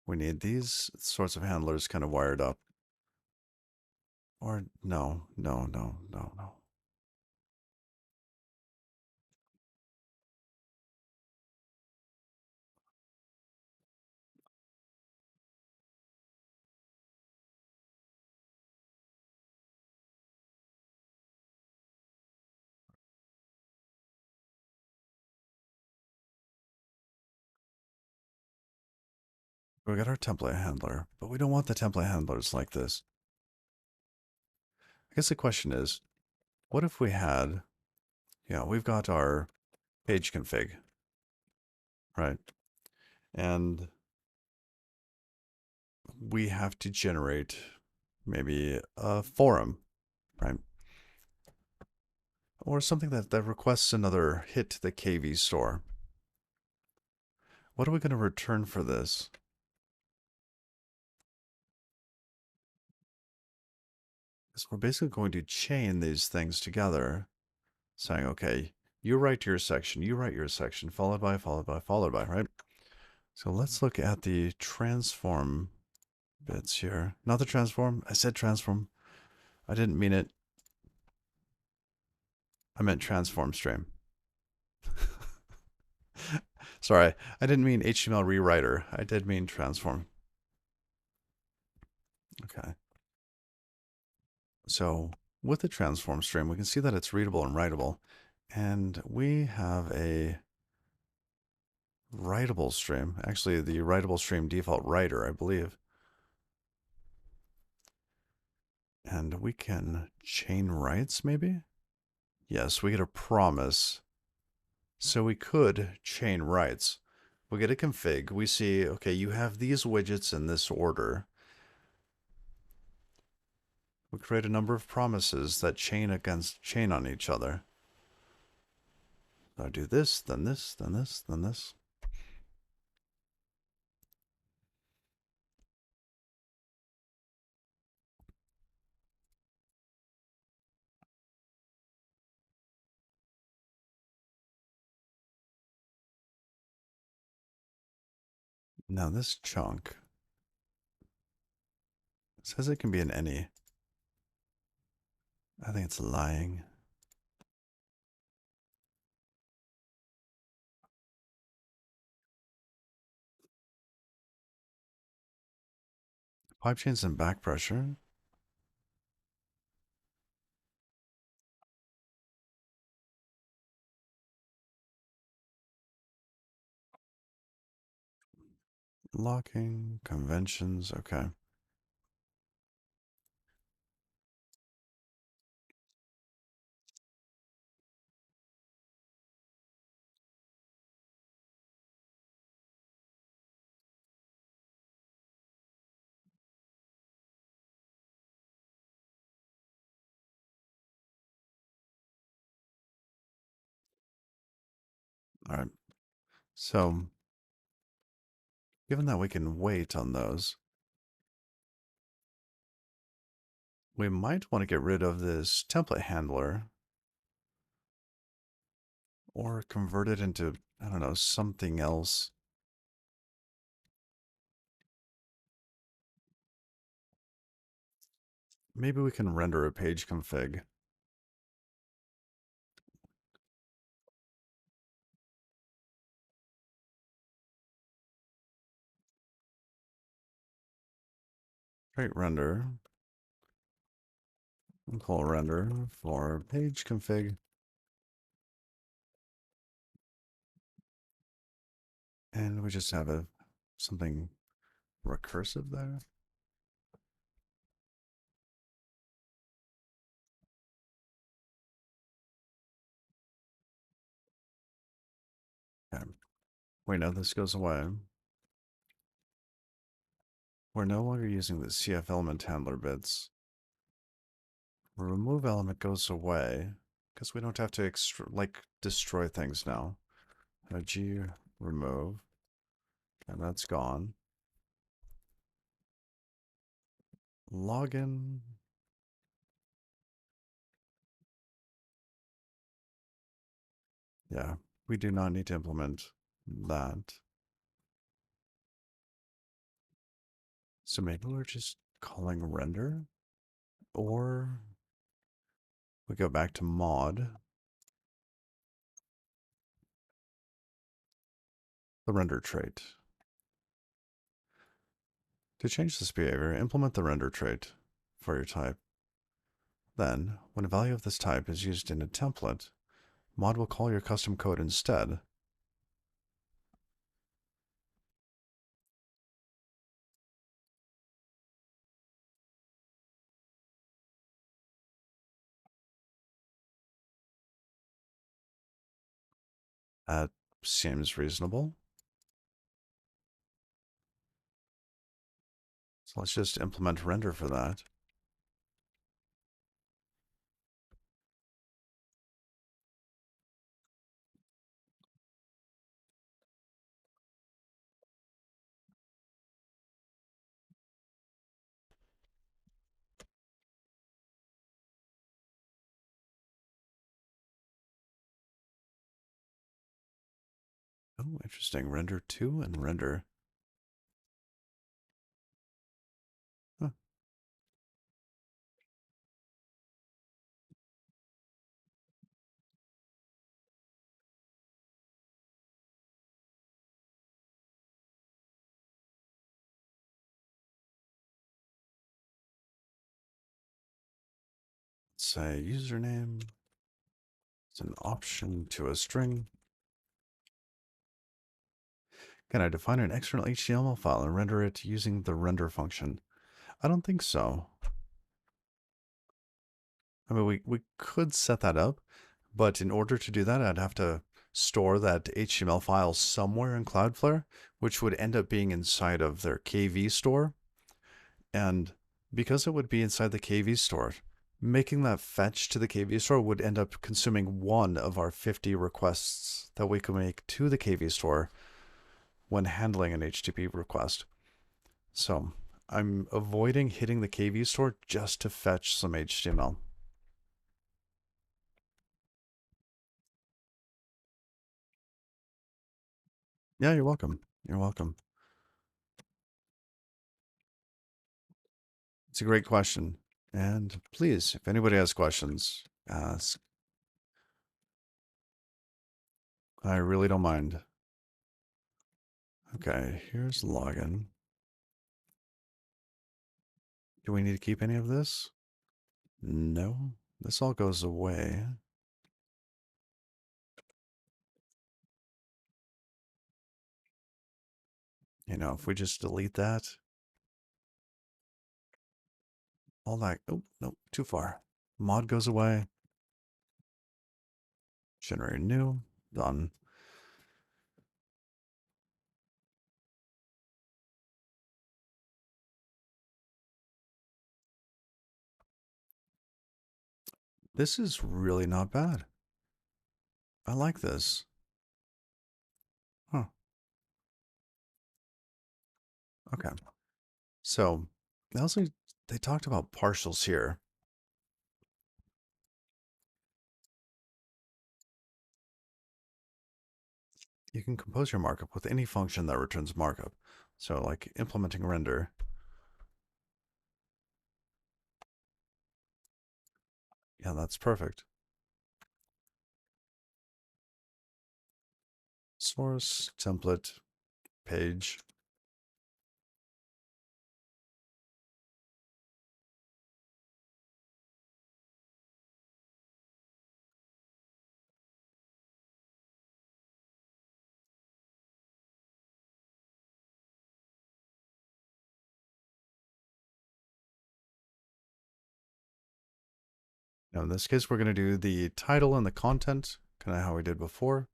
We need these sorts of handlers kind of wired up. Or no. We got our template handler, but we don't want the template handlers like this. I guess the question is, what if we had, we've got our page config, right? And we have to generate maybe a forum, right? Or something that requests another hit to the KV store. What are we going to return for this? Because we're basically going to chain these things together, saying, okay, you write your section, followed by, right? So let's look at the transform bits here. Not the transform. I said transform. I didn't mean it. I meant transform stream. Sorry, I didn't mean HTML rewriter. I did mean transform. Okay. So with the transform stream, we can see that it's readable and writable. And we have a writable stream. Actually, the writable stream default writer, I believe. And we can chain writes, maybe? Yes, we get a promise. So we could chain writes. We get a config. We see, okay, you have these widgets in this order. We create a number of promises that chain on each other. So I do this, then this, then this, then this. Now this chunk says it can be an any. I think it's lying. Pipe chains and back pressure. Locking, conventions, okay. All right. So given that we can wait on those, we might want to get rid of this template handler or convert it into, I don't know, something else. Maybe we can render a page config. Create render. We'll call render for page config. And we just have something recursive there. Okay. Wait, no, this goes away. We're no longer using the CF element handler bits. Remove element goes away because we don't have to destroy things now. G remove, and that's gone. Login. Yeah, we do not need to implement that. So maybe we're just calling render, or we go back to mod, the render trait. To change this behavior, implement the render trait for your type. Then, when a value of this type is used in a template, mod will call your custom code instead. That seems reasonable. So let's just implement render for that. Oh, interesting. Render 2 and render. Huh. say username. It's an option to a string. Can I define an external HTML file and render it using the render function? I don't think so. I mean, we could set that up, but in order to do that, I'd have to store that HTML file somewhere in Cloudflare, which would end up being inside of their KV store. And because it would be inside the KV store, making that fetch to the KV store would end up consuming one of our 50 requests that we could make to the KV store when handling an HTTP request. So I'm avoiding hitting the KV store just to fetch some HTML. Yeah, you're welcome. You're welcome. It's a great question. And please, if anybody has questions, ask. I really don't mind. Okay, here's login. Do we need to keep any of this? No. This all goes away. You know, if we just delete that, all that, oh, no, too far. Mod goes away. Generate new, done. This is really not bad. I like this. Huh. Okay. So they talked about partials here. You can compose your markup with any function that returns markup. So like implementing render. Yeah, that's perfect. Source, template, page. Now in this case, we're going to do the title and the content, kind of how we did before.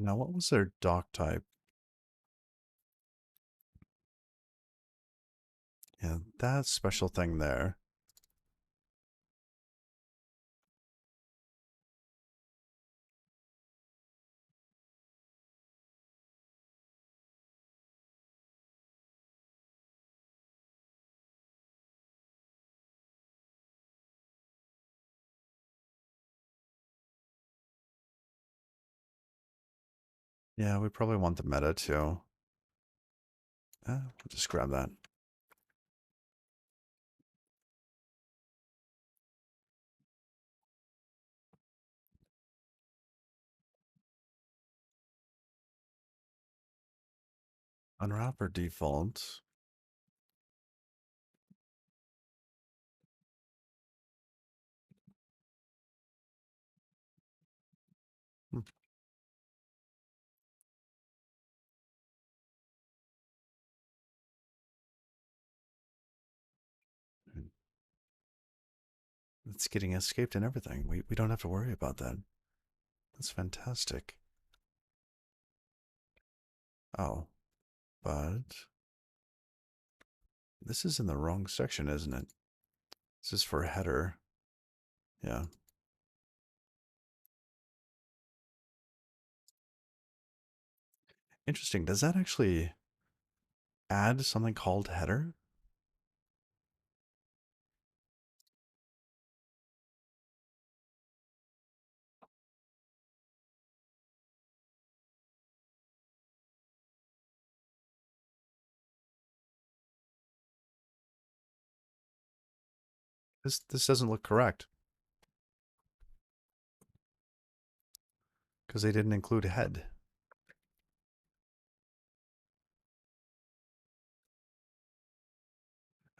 Now, what was their doc type? Yeah, that special thing there. Yeah, we probably want the meta too. We'll just grab that. Unwrap or default. Hmm. It's getting escaped and everything. We don't have to worry about that. That's fantastic. Oh, but this is in the wrong section, isn't it? This is for header. Yeah. Interesting. Does that actually add something called header? This doesn't look correct because they didn't include head.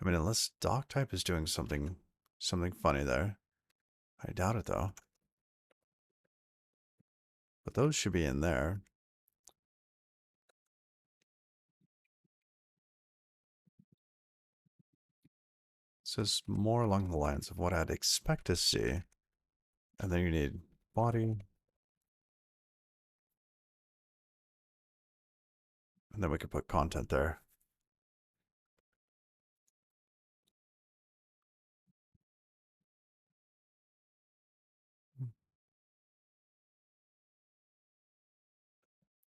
I mean, unless doc type is doing something funny there. I doubt it though. But those should be in there. So it's more along the lines of what I'd expect to see. And then you need body. And then we could put content there.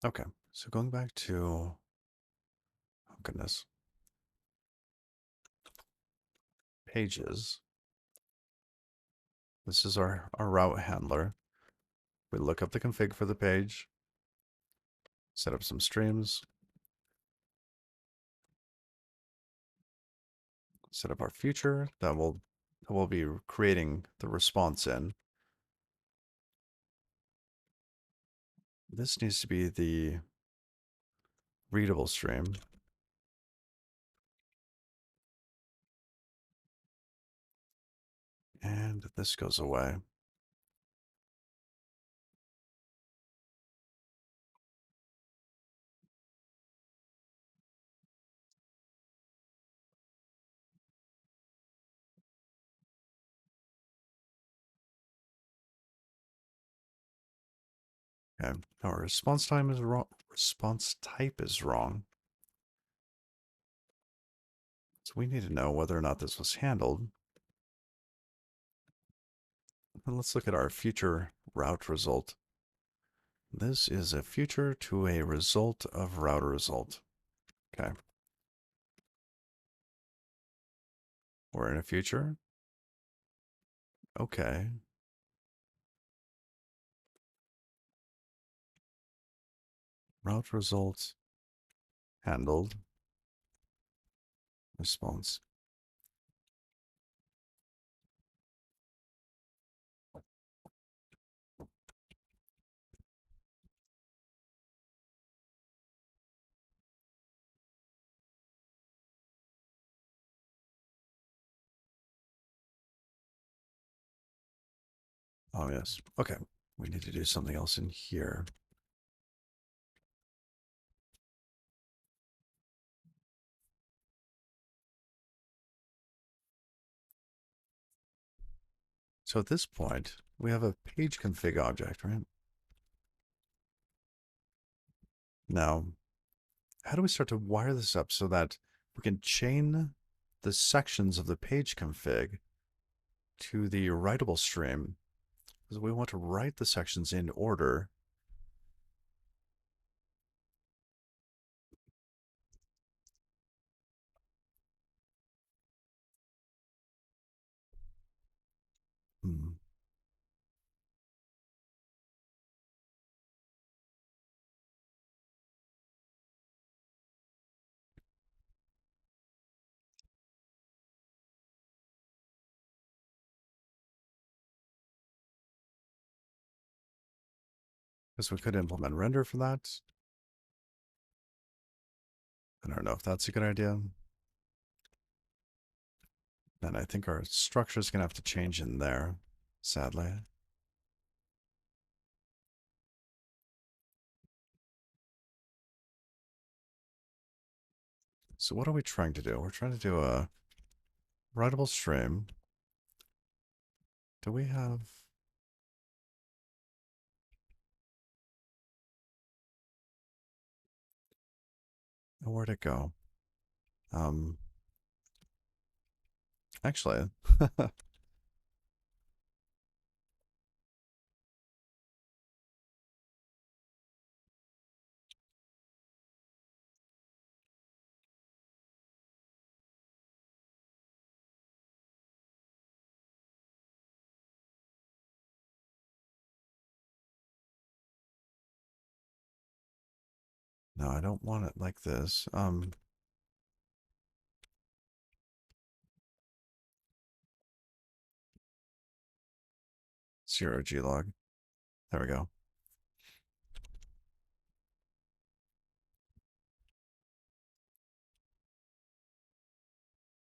Okay. So going back to, oh goodness, pages. This is our route handler. We look up the config for the page, set up some streams, set up our future that will be creating the response in. This needs to be the readable stream. And this goes away. Okay. Our response time is wrong. Response type is wrong. So we need to know whether or not this was handled. And let's look at our future route result. This is a future to a result of router result. Okay. We're in a future. Okay. Route result handled. Response. Oh, yes. Okay. We need to do something else in here. So at this point, we have a page config object, right? Now, how do we start to wire this up so that we can chain the sections of the page config to the writable stream? Because we want to write the sections in order. Hmm. Because we could implement render for that. I don't know if that's a good idea. Then I think our structure is going to have to change in there, sadly. So what are we trying to do? We're trying to do a writable stream. Do we have... Where'd it go? Actually, No, I don't want it like this. 0 glog. There we go.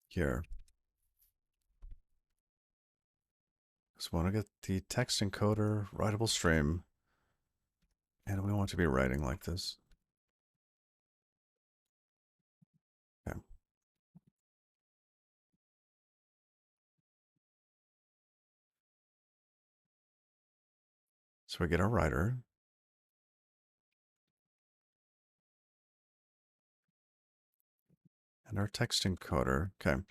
Here. So we want to get the text encoder writable stream. And we want to be writing like this. Okay. So we get our writer. And our text encoder. Okay.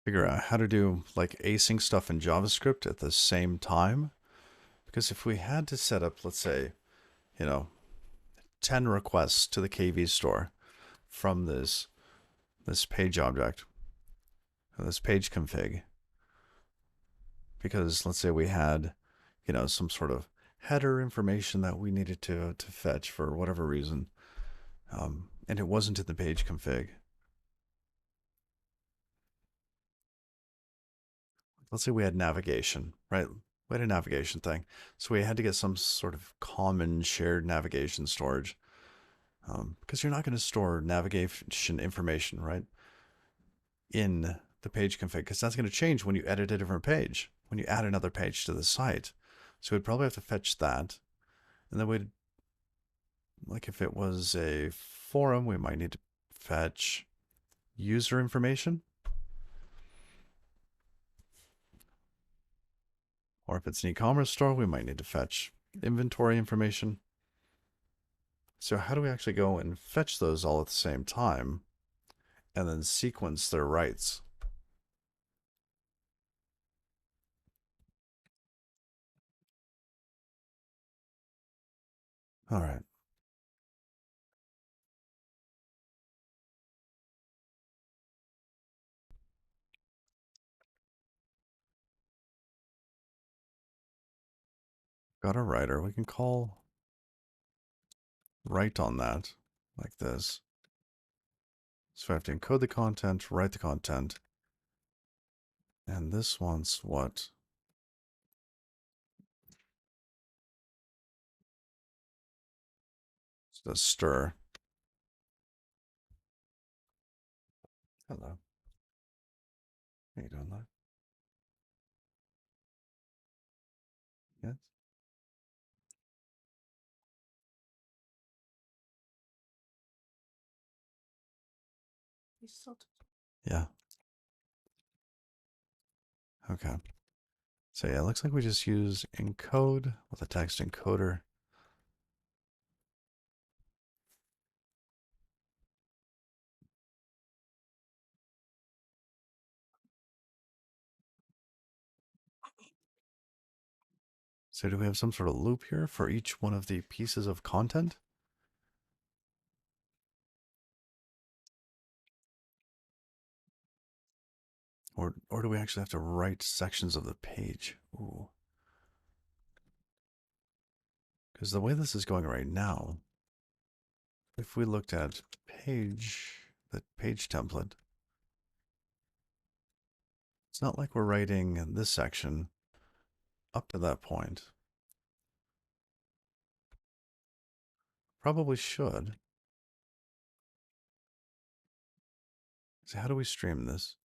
Figure out how to do like async stuff in JavaScript at the same time. Because if we had to set up, let's say, 10 requests to the KV store from this page object, this page config, because let's say we had, some sort of header information that we needed to fetch for whatever reason, and it wasn't in the page config. Let's say we had navigation, right? We had a navigation thing. So we had to get some sort of common shared navigation storage, because you're not going to store navigation information, right, in the page config, because that's going to change when you edit a different page, when you add another page to the site. So we'd probably have to fetch that. And then we'd, like if it was a forum, we might need to fetch user information. Or if it's an e-commerce store, we might need to fetch inventory information. So how do we actually go and fetch those all at the same time and then sequence their writes? All right. Got a writer. We can call write on that like this. So I have to encode the content, write the content. And this wants what? It's the stir. Hello. How you doing, that? Yes. You still Yeah. Okay. So yeah, it looks like we just use encode with a text encoder. So do we have some sort of loop here for each one of the pieces of content? Or do we actually have to write sections of the page? Ooh. Because the way this is going right now, if we looked at the page template, it's not like we're writing this section up to that point. Probably should. So how do we stream this?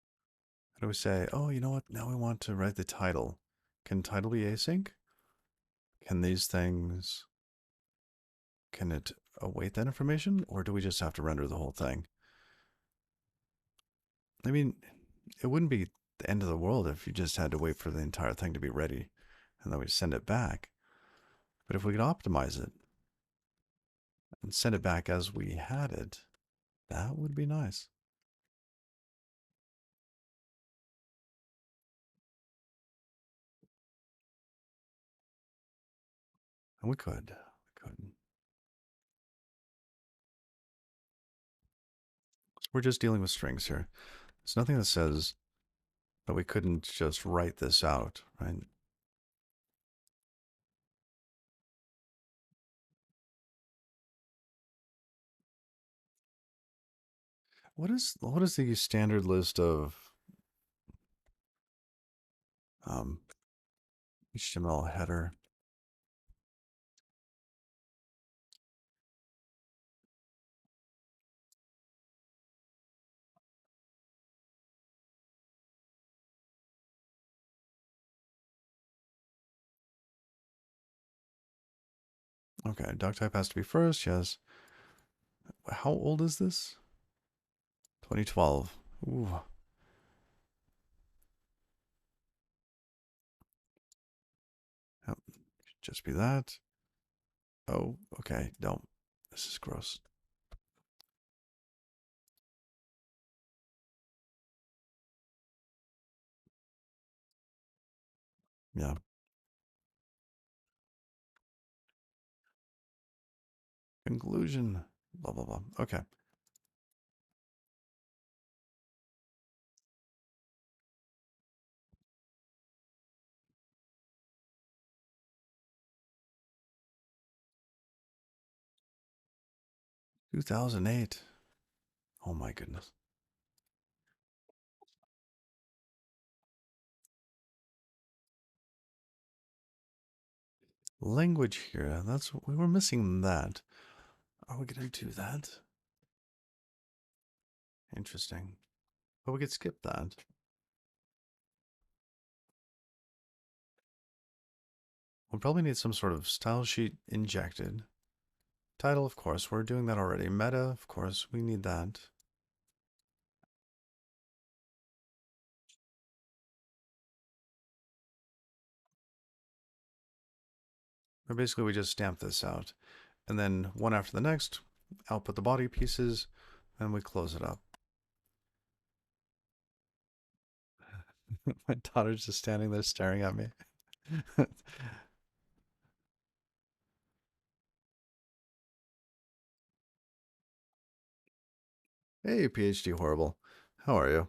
How do we say, oh, you know what? Now we want to write the title. Can title be async? Can these things, can it await that information? Or do we just have to render the whole thing? I mean, it wouldn't be the end of the world if you just had to wait for the entire thing to be ready and then we send it back. But if we could optimize it, and send it back as we had it, that would be nice. And we could. We could. We're just dealing with strings here. There's nothing that says that we couldn't just write this out, right? What is the standard list of um, HTML header? Okay, doc type has to be first. Yes. How old is this? 2012. Ooh. Yep, just be that. Oh, okay. No, this is gross. Yeah. Conclusion. Blah blah blah. Okay. – 2008. Oh my goodness. Language here. That's we were missing that. Are we gonna do that? Interesting. But we could skip that. We'll probably need some sort of style sheet injected. Title, of course, we're doing that already. Meta, of course, we need that. But basically, we just stamp this out. And then one after the next, output the body pieces, and we close it up. My daughter's just standing there staring at me. Hey, PhD Horrible. How are you?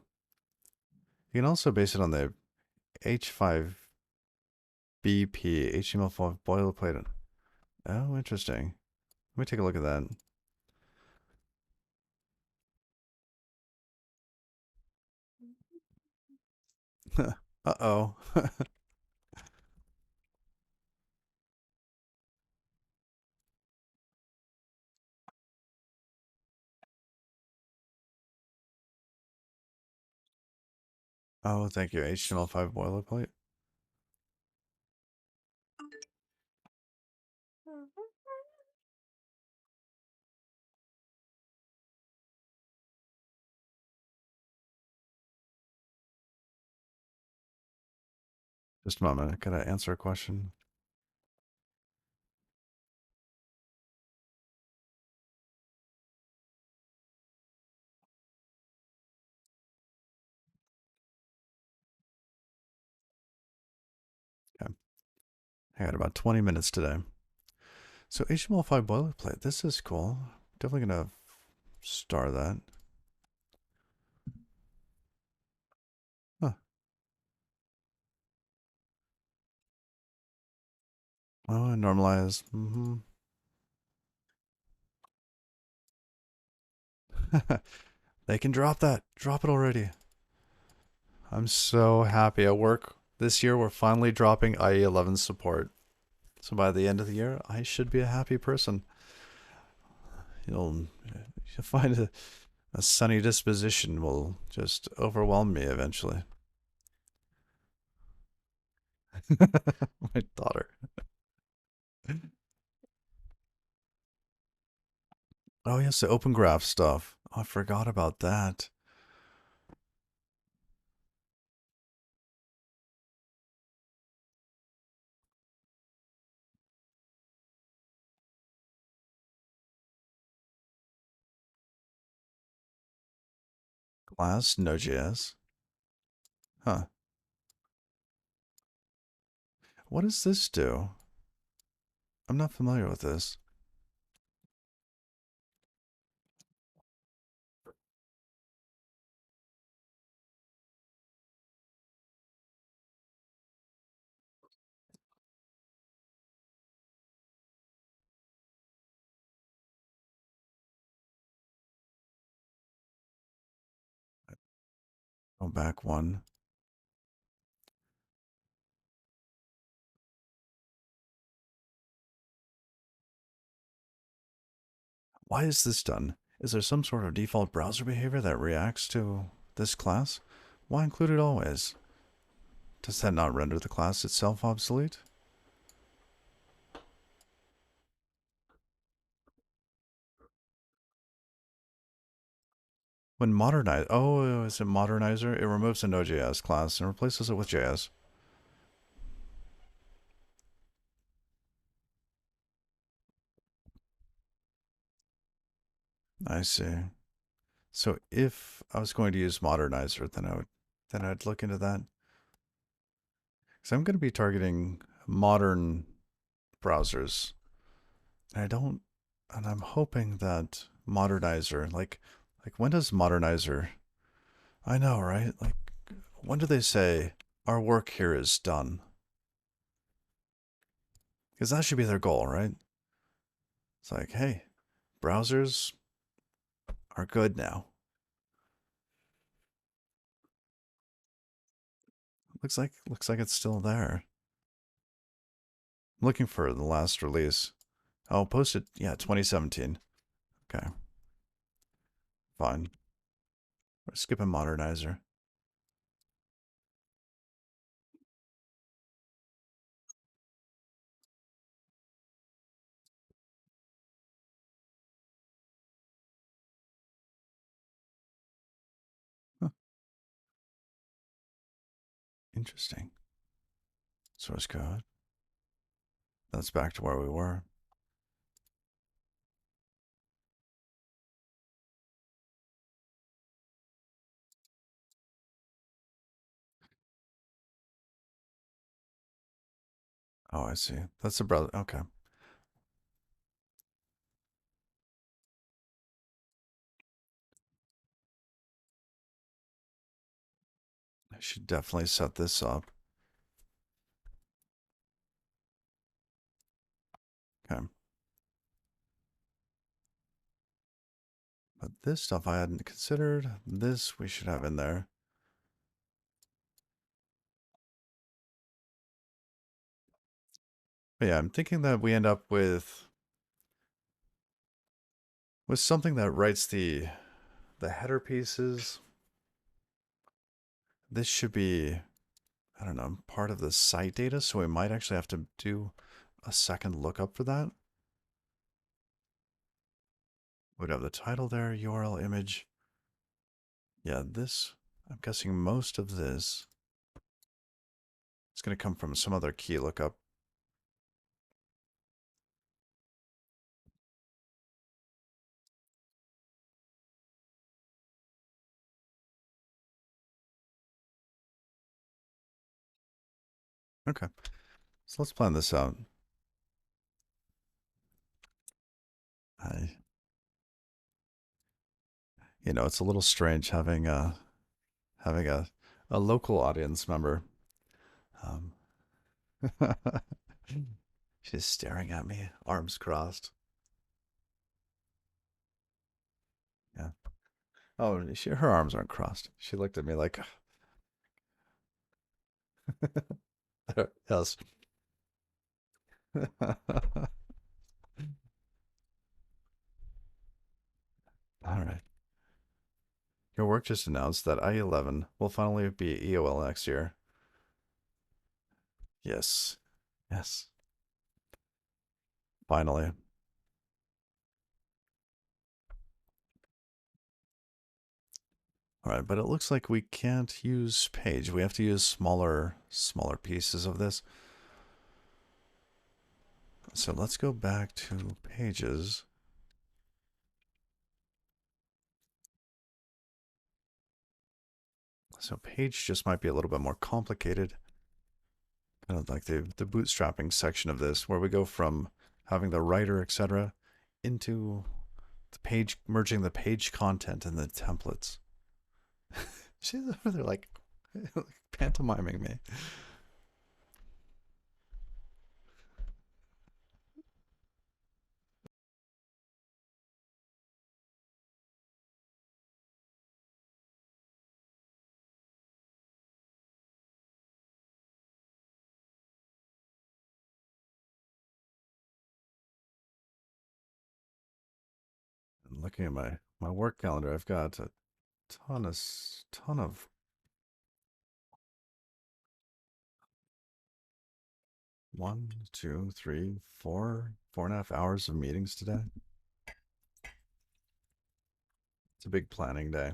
You can also base it on the H5BP HTML5 boilerplate. Oh, interesting. Let me take a look at that. Uh-oh. Oh, thank you. HTML5 boilerplate. Just a moment. I gotta answer a question. Okay. I got about 20 minutes today. So HTML5 boilerplate. This is cool. Definitely gonna star that. Huh. Oh, and normalize. Mm-hmm. They can drop that. Drop it already. I'm so happy at work. This year, we're finally dropping IE11 support. So by the end of the year, I should be a happy person. You'll, you'll find a sunny disposition will just overwhelm me eventually. My daughter. Oh, yes, the open graph stuff. Oh, I forgot about that. Class Node.js. Huh. What does this do? I'm not familiar with this. Go back one. Why is this done? Is there some sort of default browser behavior that reacts to this class? Why include it always? Does that not render the class itself obsolete? When modernize, oh, is it modernizer? It removes the Node.js class and replaces it with JS. I see. So if I was going to use modernizer, then I'd look into that. So I'm going to be targeting modern browsers. And I'm hoping that modernizer, like when does modernizer, I know, right? Like, when do they say our work here is done? Because that should be their goal, right? It's like, hey, browsers are good now. Looks like it's still there. I'm looking for the last release. Oh, posted, yeah, 2017. Okay, fine. We're skipping modernizer. Huh, interesting. Source code. That's back to where we were. Oh, I see. That's the browser. Okay. I should definitely set this up. Okay. But this stuff I hadn't considered. This we should have in there. But yeah, I'm thinking that we end up with something that writes the header pieces. This should be, I don't know, part of the site data, so we might actually have to do a second lookup for that. We'd have the title there, URL image. Yeah, this, I'm guessing most of this is going to come from some other key lookup. Okay, so let's plan this out. I, it's a little strange having a local audience member. Um, she's staring at me, arms crossed. Yeah. Oh, her arms aren't crossed. She looked at me like, yes. All right. Your work just announced that I-11 will finally be EOL next year. Yes. Yes. Finally. All right, but it looks like we can't use page. We have to use smaller pieces of this. So let's go back to pages. So page just might be a little bit more complicated. Kind of like the bootstrapping section of this, where we go from having the writer, etc., into the page, merging the page content and the templates. She's over there like pantomiming me. And looking at my work calendar, I've got a ton of 4.5 hours of meetings today. It's a big planning day.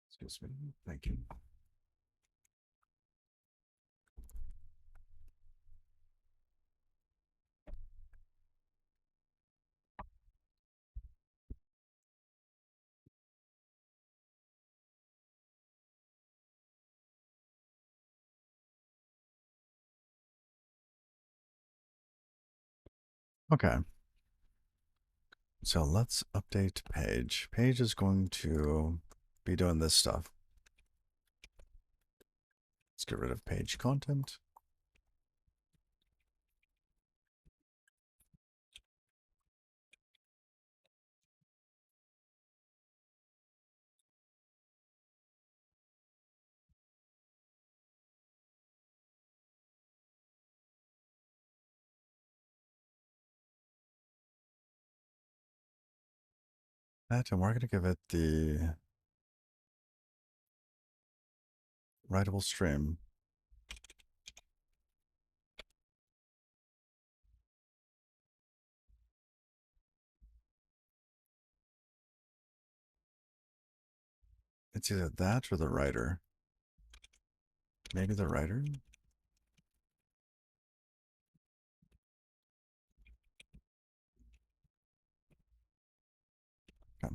Excuse me. Thank you. Okay. So let's update Page. Page is going to be doing this stuff. Let's get rid of page content. That, and we're going to give it the writable stream. It's either that or the writer. Maybe the writer? Okay.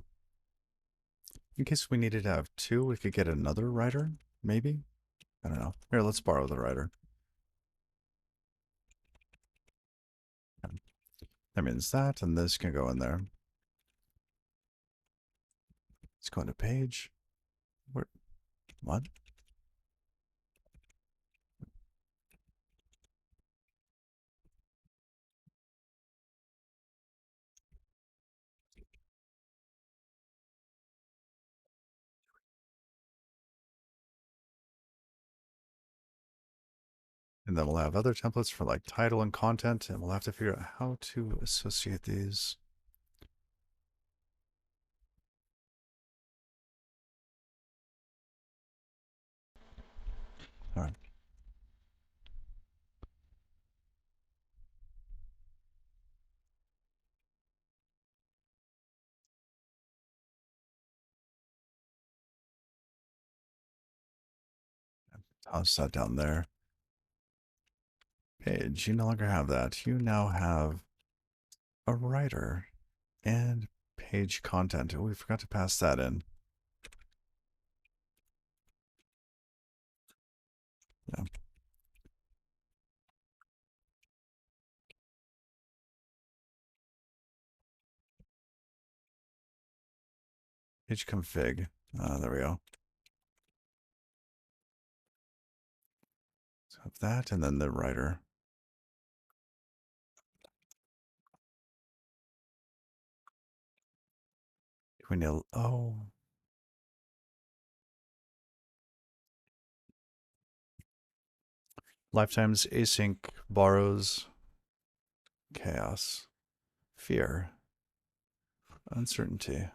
In case we needed to have two, we could get another writer, maybe? I don't know. Here, let's borrow the writer. Okay. That means that, and this can go in there. Let's go into page. Where? What? And then we'll have other templates for like title and content, and we'll have to figure out how to associate these. All right. Toss that down there. Page, you no longer have that. You now have a writer and page content. Oh, we forgot to pass that in. Yeah. Page config. There we go. So have that and then the writer. We need, oh, lifetimes async borrows chaos, fear, uncertainty.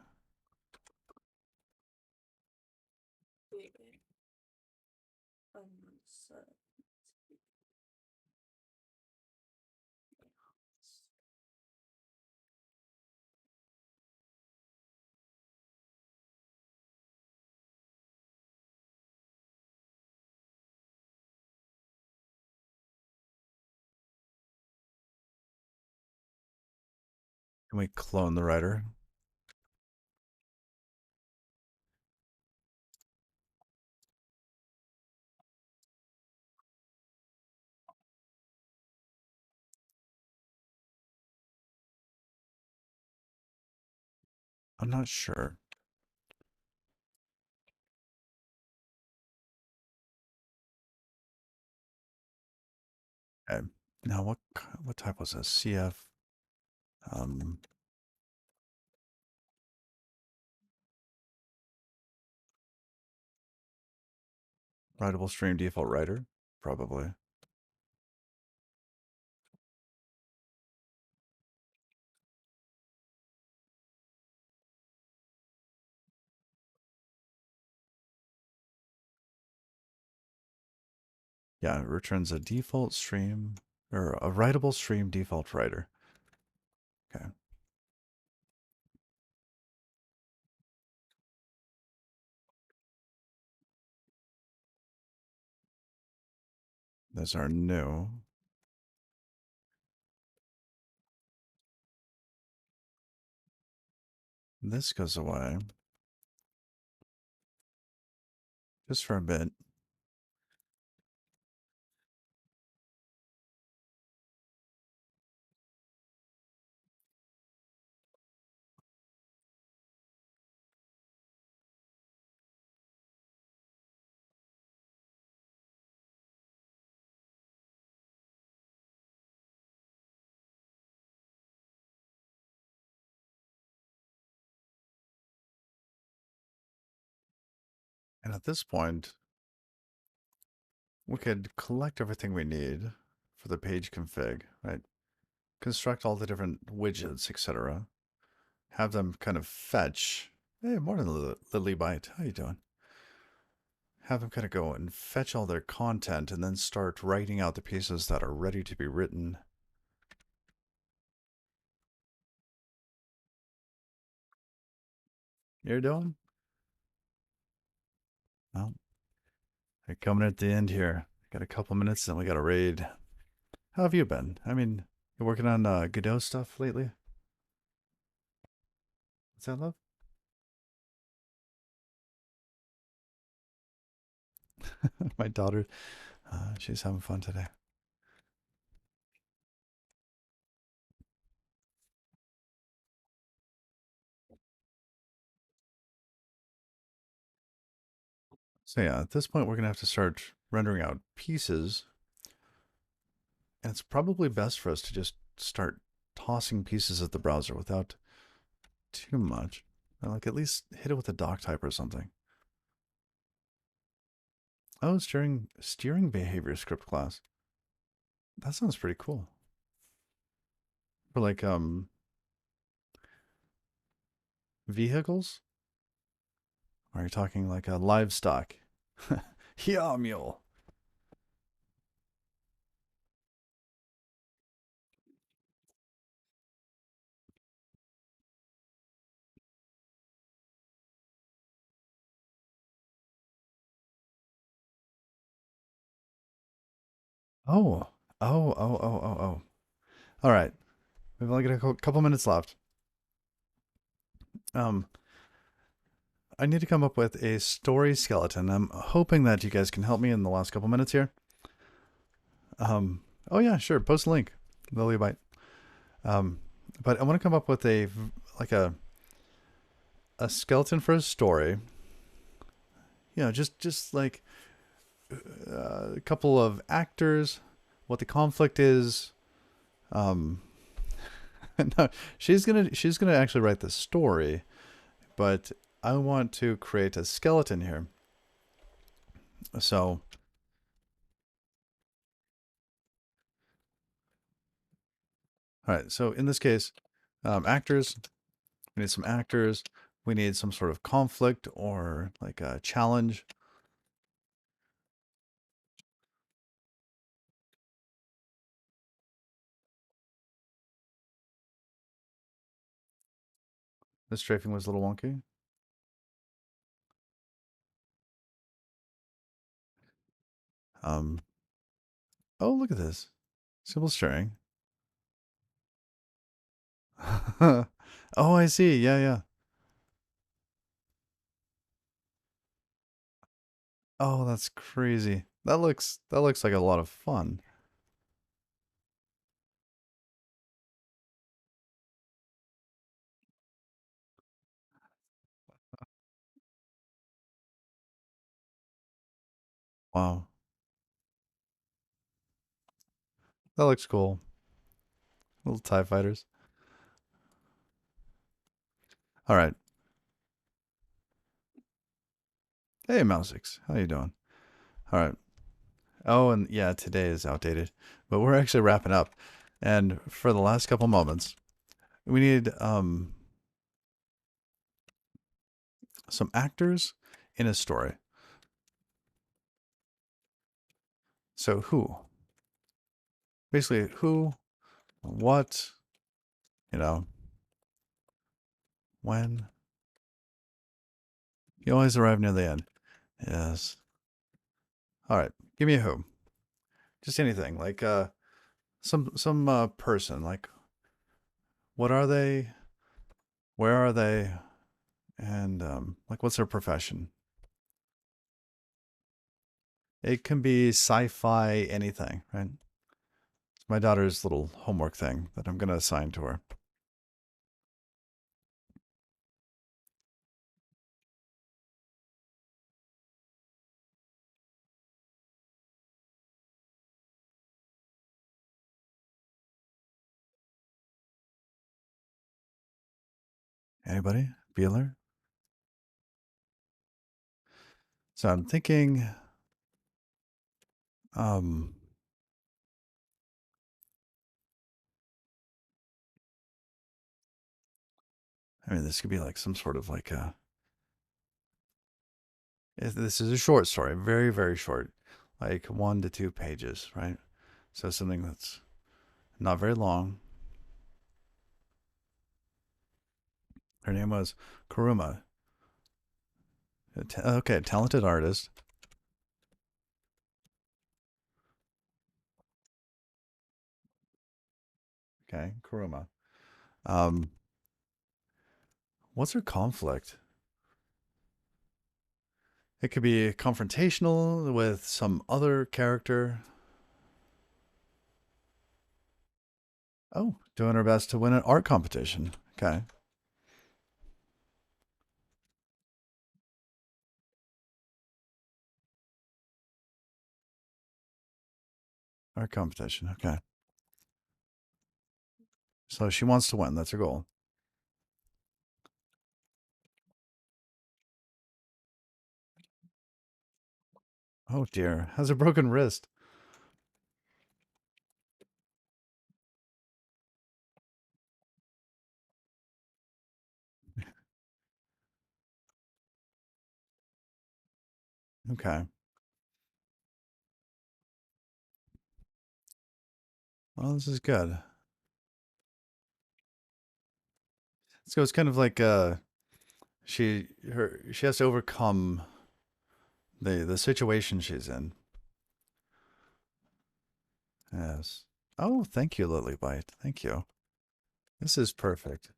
Can we clone the writer? I'm not sure. Okay. Now what type was this? CF. Um, Writable stream default writer, probably. Yeah, it returns a default stream or a writable stream default writer. Okay. Those are new. This goes away just for a bit. And at this point, we could collect everything we need for the page config, right? Construct all the different widgets, etc. Have them kind of fetch. Hey, morning, Lily Bite. How you doing? Have them kind of go and fetch all their content and then start writing out the pieces that are ready to be written. You're doing? Well, we're coming at the end here. Got a couple minutes, then we got a raid. How have you been? I mean, you working on Godot stuff lately? What's that, love? My daughter, she's having fun today. So yeah, at this point, we're gonna have to start rendering out pieces, and it's probably best for us to just start tossing pieces at the browser without too much. Like at least hit it with a doc type or something. Oh, steering behavior script class. That sounds pretty cool. For like vehicles? Or are you talking like a livestock? Yeah, mule. Oh, oh. All right, we've only got a couple minutes left. Um, I need to come up with a story skeleton. I'm hoping that you guys can help me in the last couple minutes here. Oh yeah, sure. Post a link, Lily Bite. Um, but I want to come up with like a skeleton for a story. You know, just like a couple of actors, what the conflict is. Um, no, she's gonna actually write the story, but I want to create a skeleton here. So, all right. So in this case, actors. We need some actors. We need some sort of conflict or like a challenge. The strafing was a little wonky. Um, oh, look at this. Simple sharing. Oh, I see. Yeah, yeah. Oh, that's crazy. That looks like a lot of fun. Wow. That looks cool. Little TIE fighters. All right. Hey, Mousix. How you doing? All right. Oh, and yeah, today is outdated, but we're actually wrapping up. And for the last couple moments, we need some actors in a story. So who? Basically, who, what, you know, when. You always arrive near the end. Yes. All right. Give me a who. Just anything. Like some person. Like what are they? Where are they? And like what's their profession? It can be sci-fi, anything, right? It's my daughter's little homework thing that I'm gonna assign to her. Anybody? Beeler? So I'm thinking, um, I mean, this could be like some sort of like a. This is a short story, very very short, like 1 to 2 pages, right? So something that's not very long. Her name was Kuruma. Okay, talented artist. Okay, Kuruma. Um, what's her conflict? It could be confrontational with some other character. Oh, doing her best to win an art competition. Okay, art competition. Okay, so she wants to win. That's her goal. Oh dear, has a broken wrist. Okay, well this is good. So it's kind of like she has to overcome the situation she's in. Yes. Oh, thank you, Lily Bite. Thank you. This is perfect.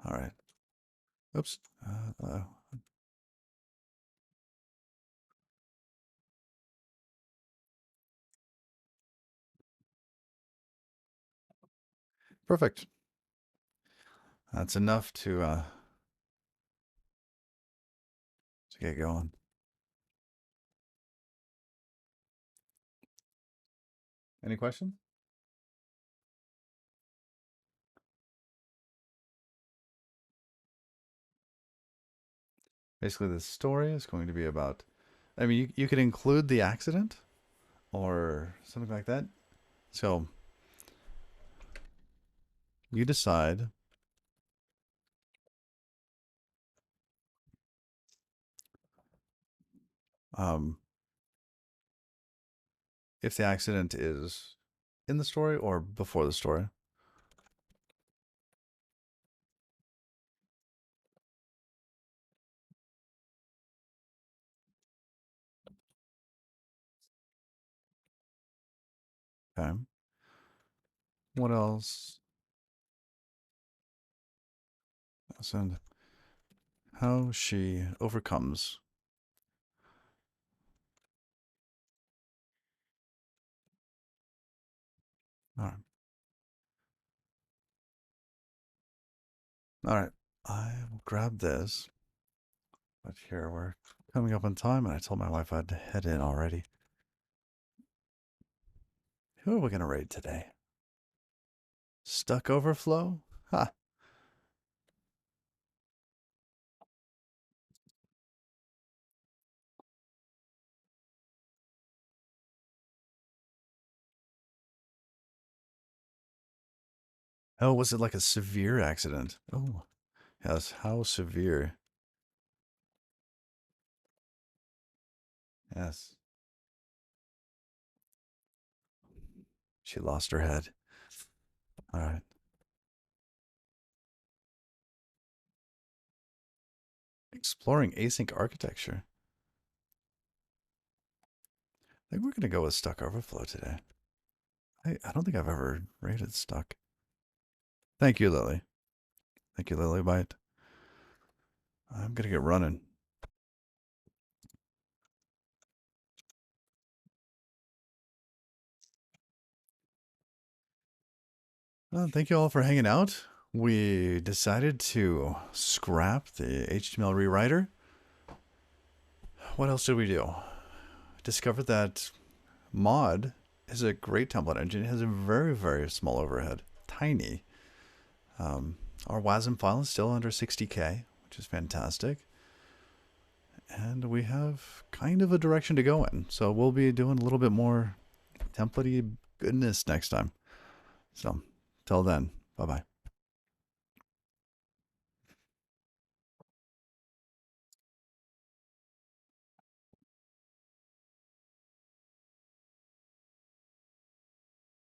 All right. Oops. Perfect. That's enough to get going. Any questions? Basically, the story is going to be about. I mean, you could include the accident or something like that. So you decide um, if the accident is in the story or before the story. Okay. What else? And how she overcomes. All right. All right. I will grab this. But here we're coming up on time, and I told my wife I'd head in already. Who are we going to raid today? Stuck Overflow? Ha. Oh, was it like a severe accident? Oh, yes. How severe? Yes. She lost her head. All right. Exploring async architecture. I think we're going to go with Stuck Overflow today. I don't think I've ever rated Stuck. Thank you, Lily. Thank you, Lily Bite. I'm going to get running. Thank you all for hanging out. We decided to scrap the HTML rewriter. What else did we do? Discovered that mod is a great template engine. It has a very, very small overhead. Tiny. Our WASM file is still under 60K, which is fantastic. And we have kind of a direction to go in. So we'll be doing a little bit more template-y goodness next time. So, till then, bye-bye.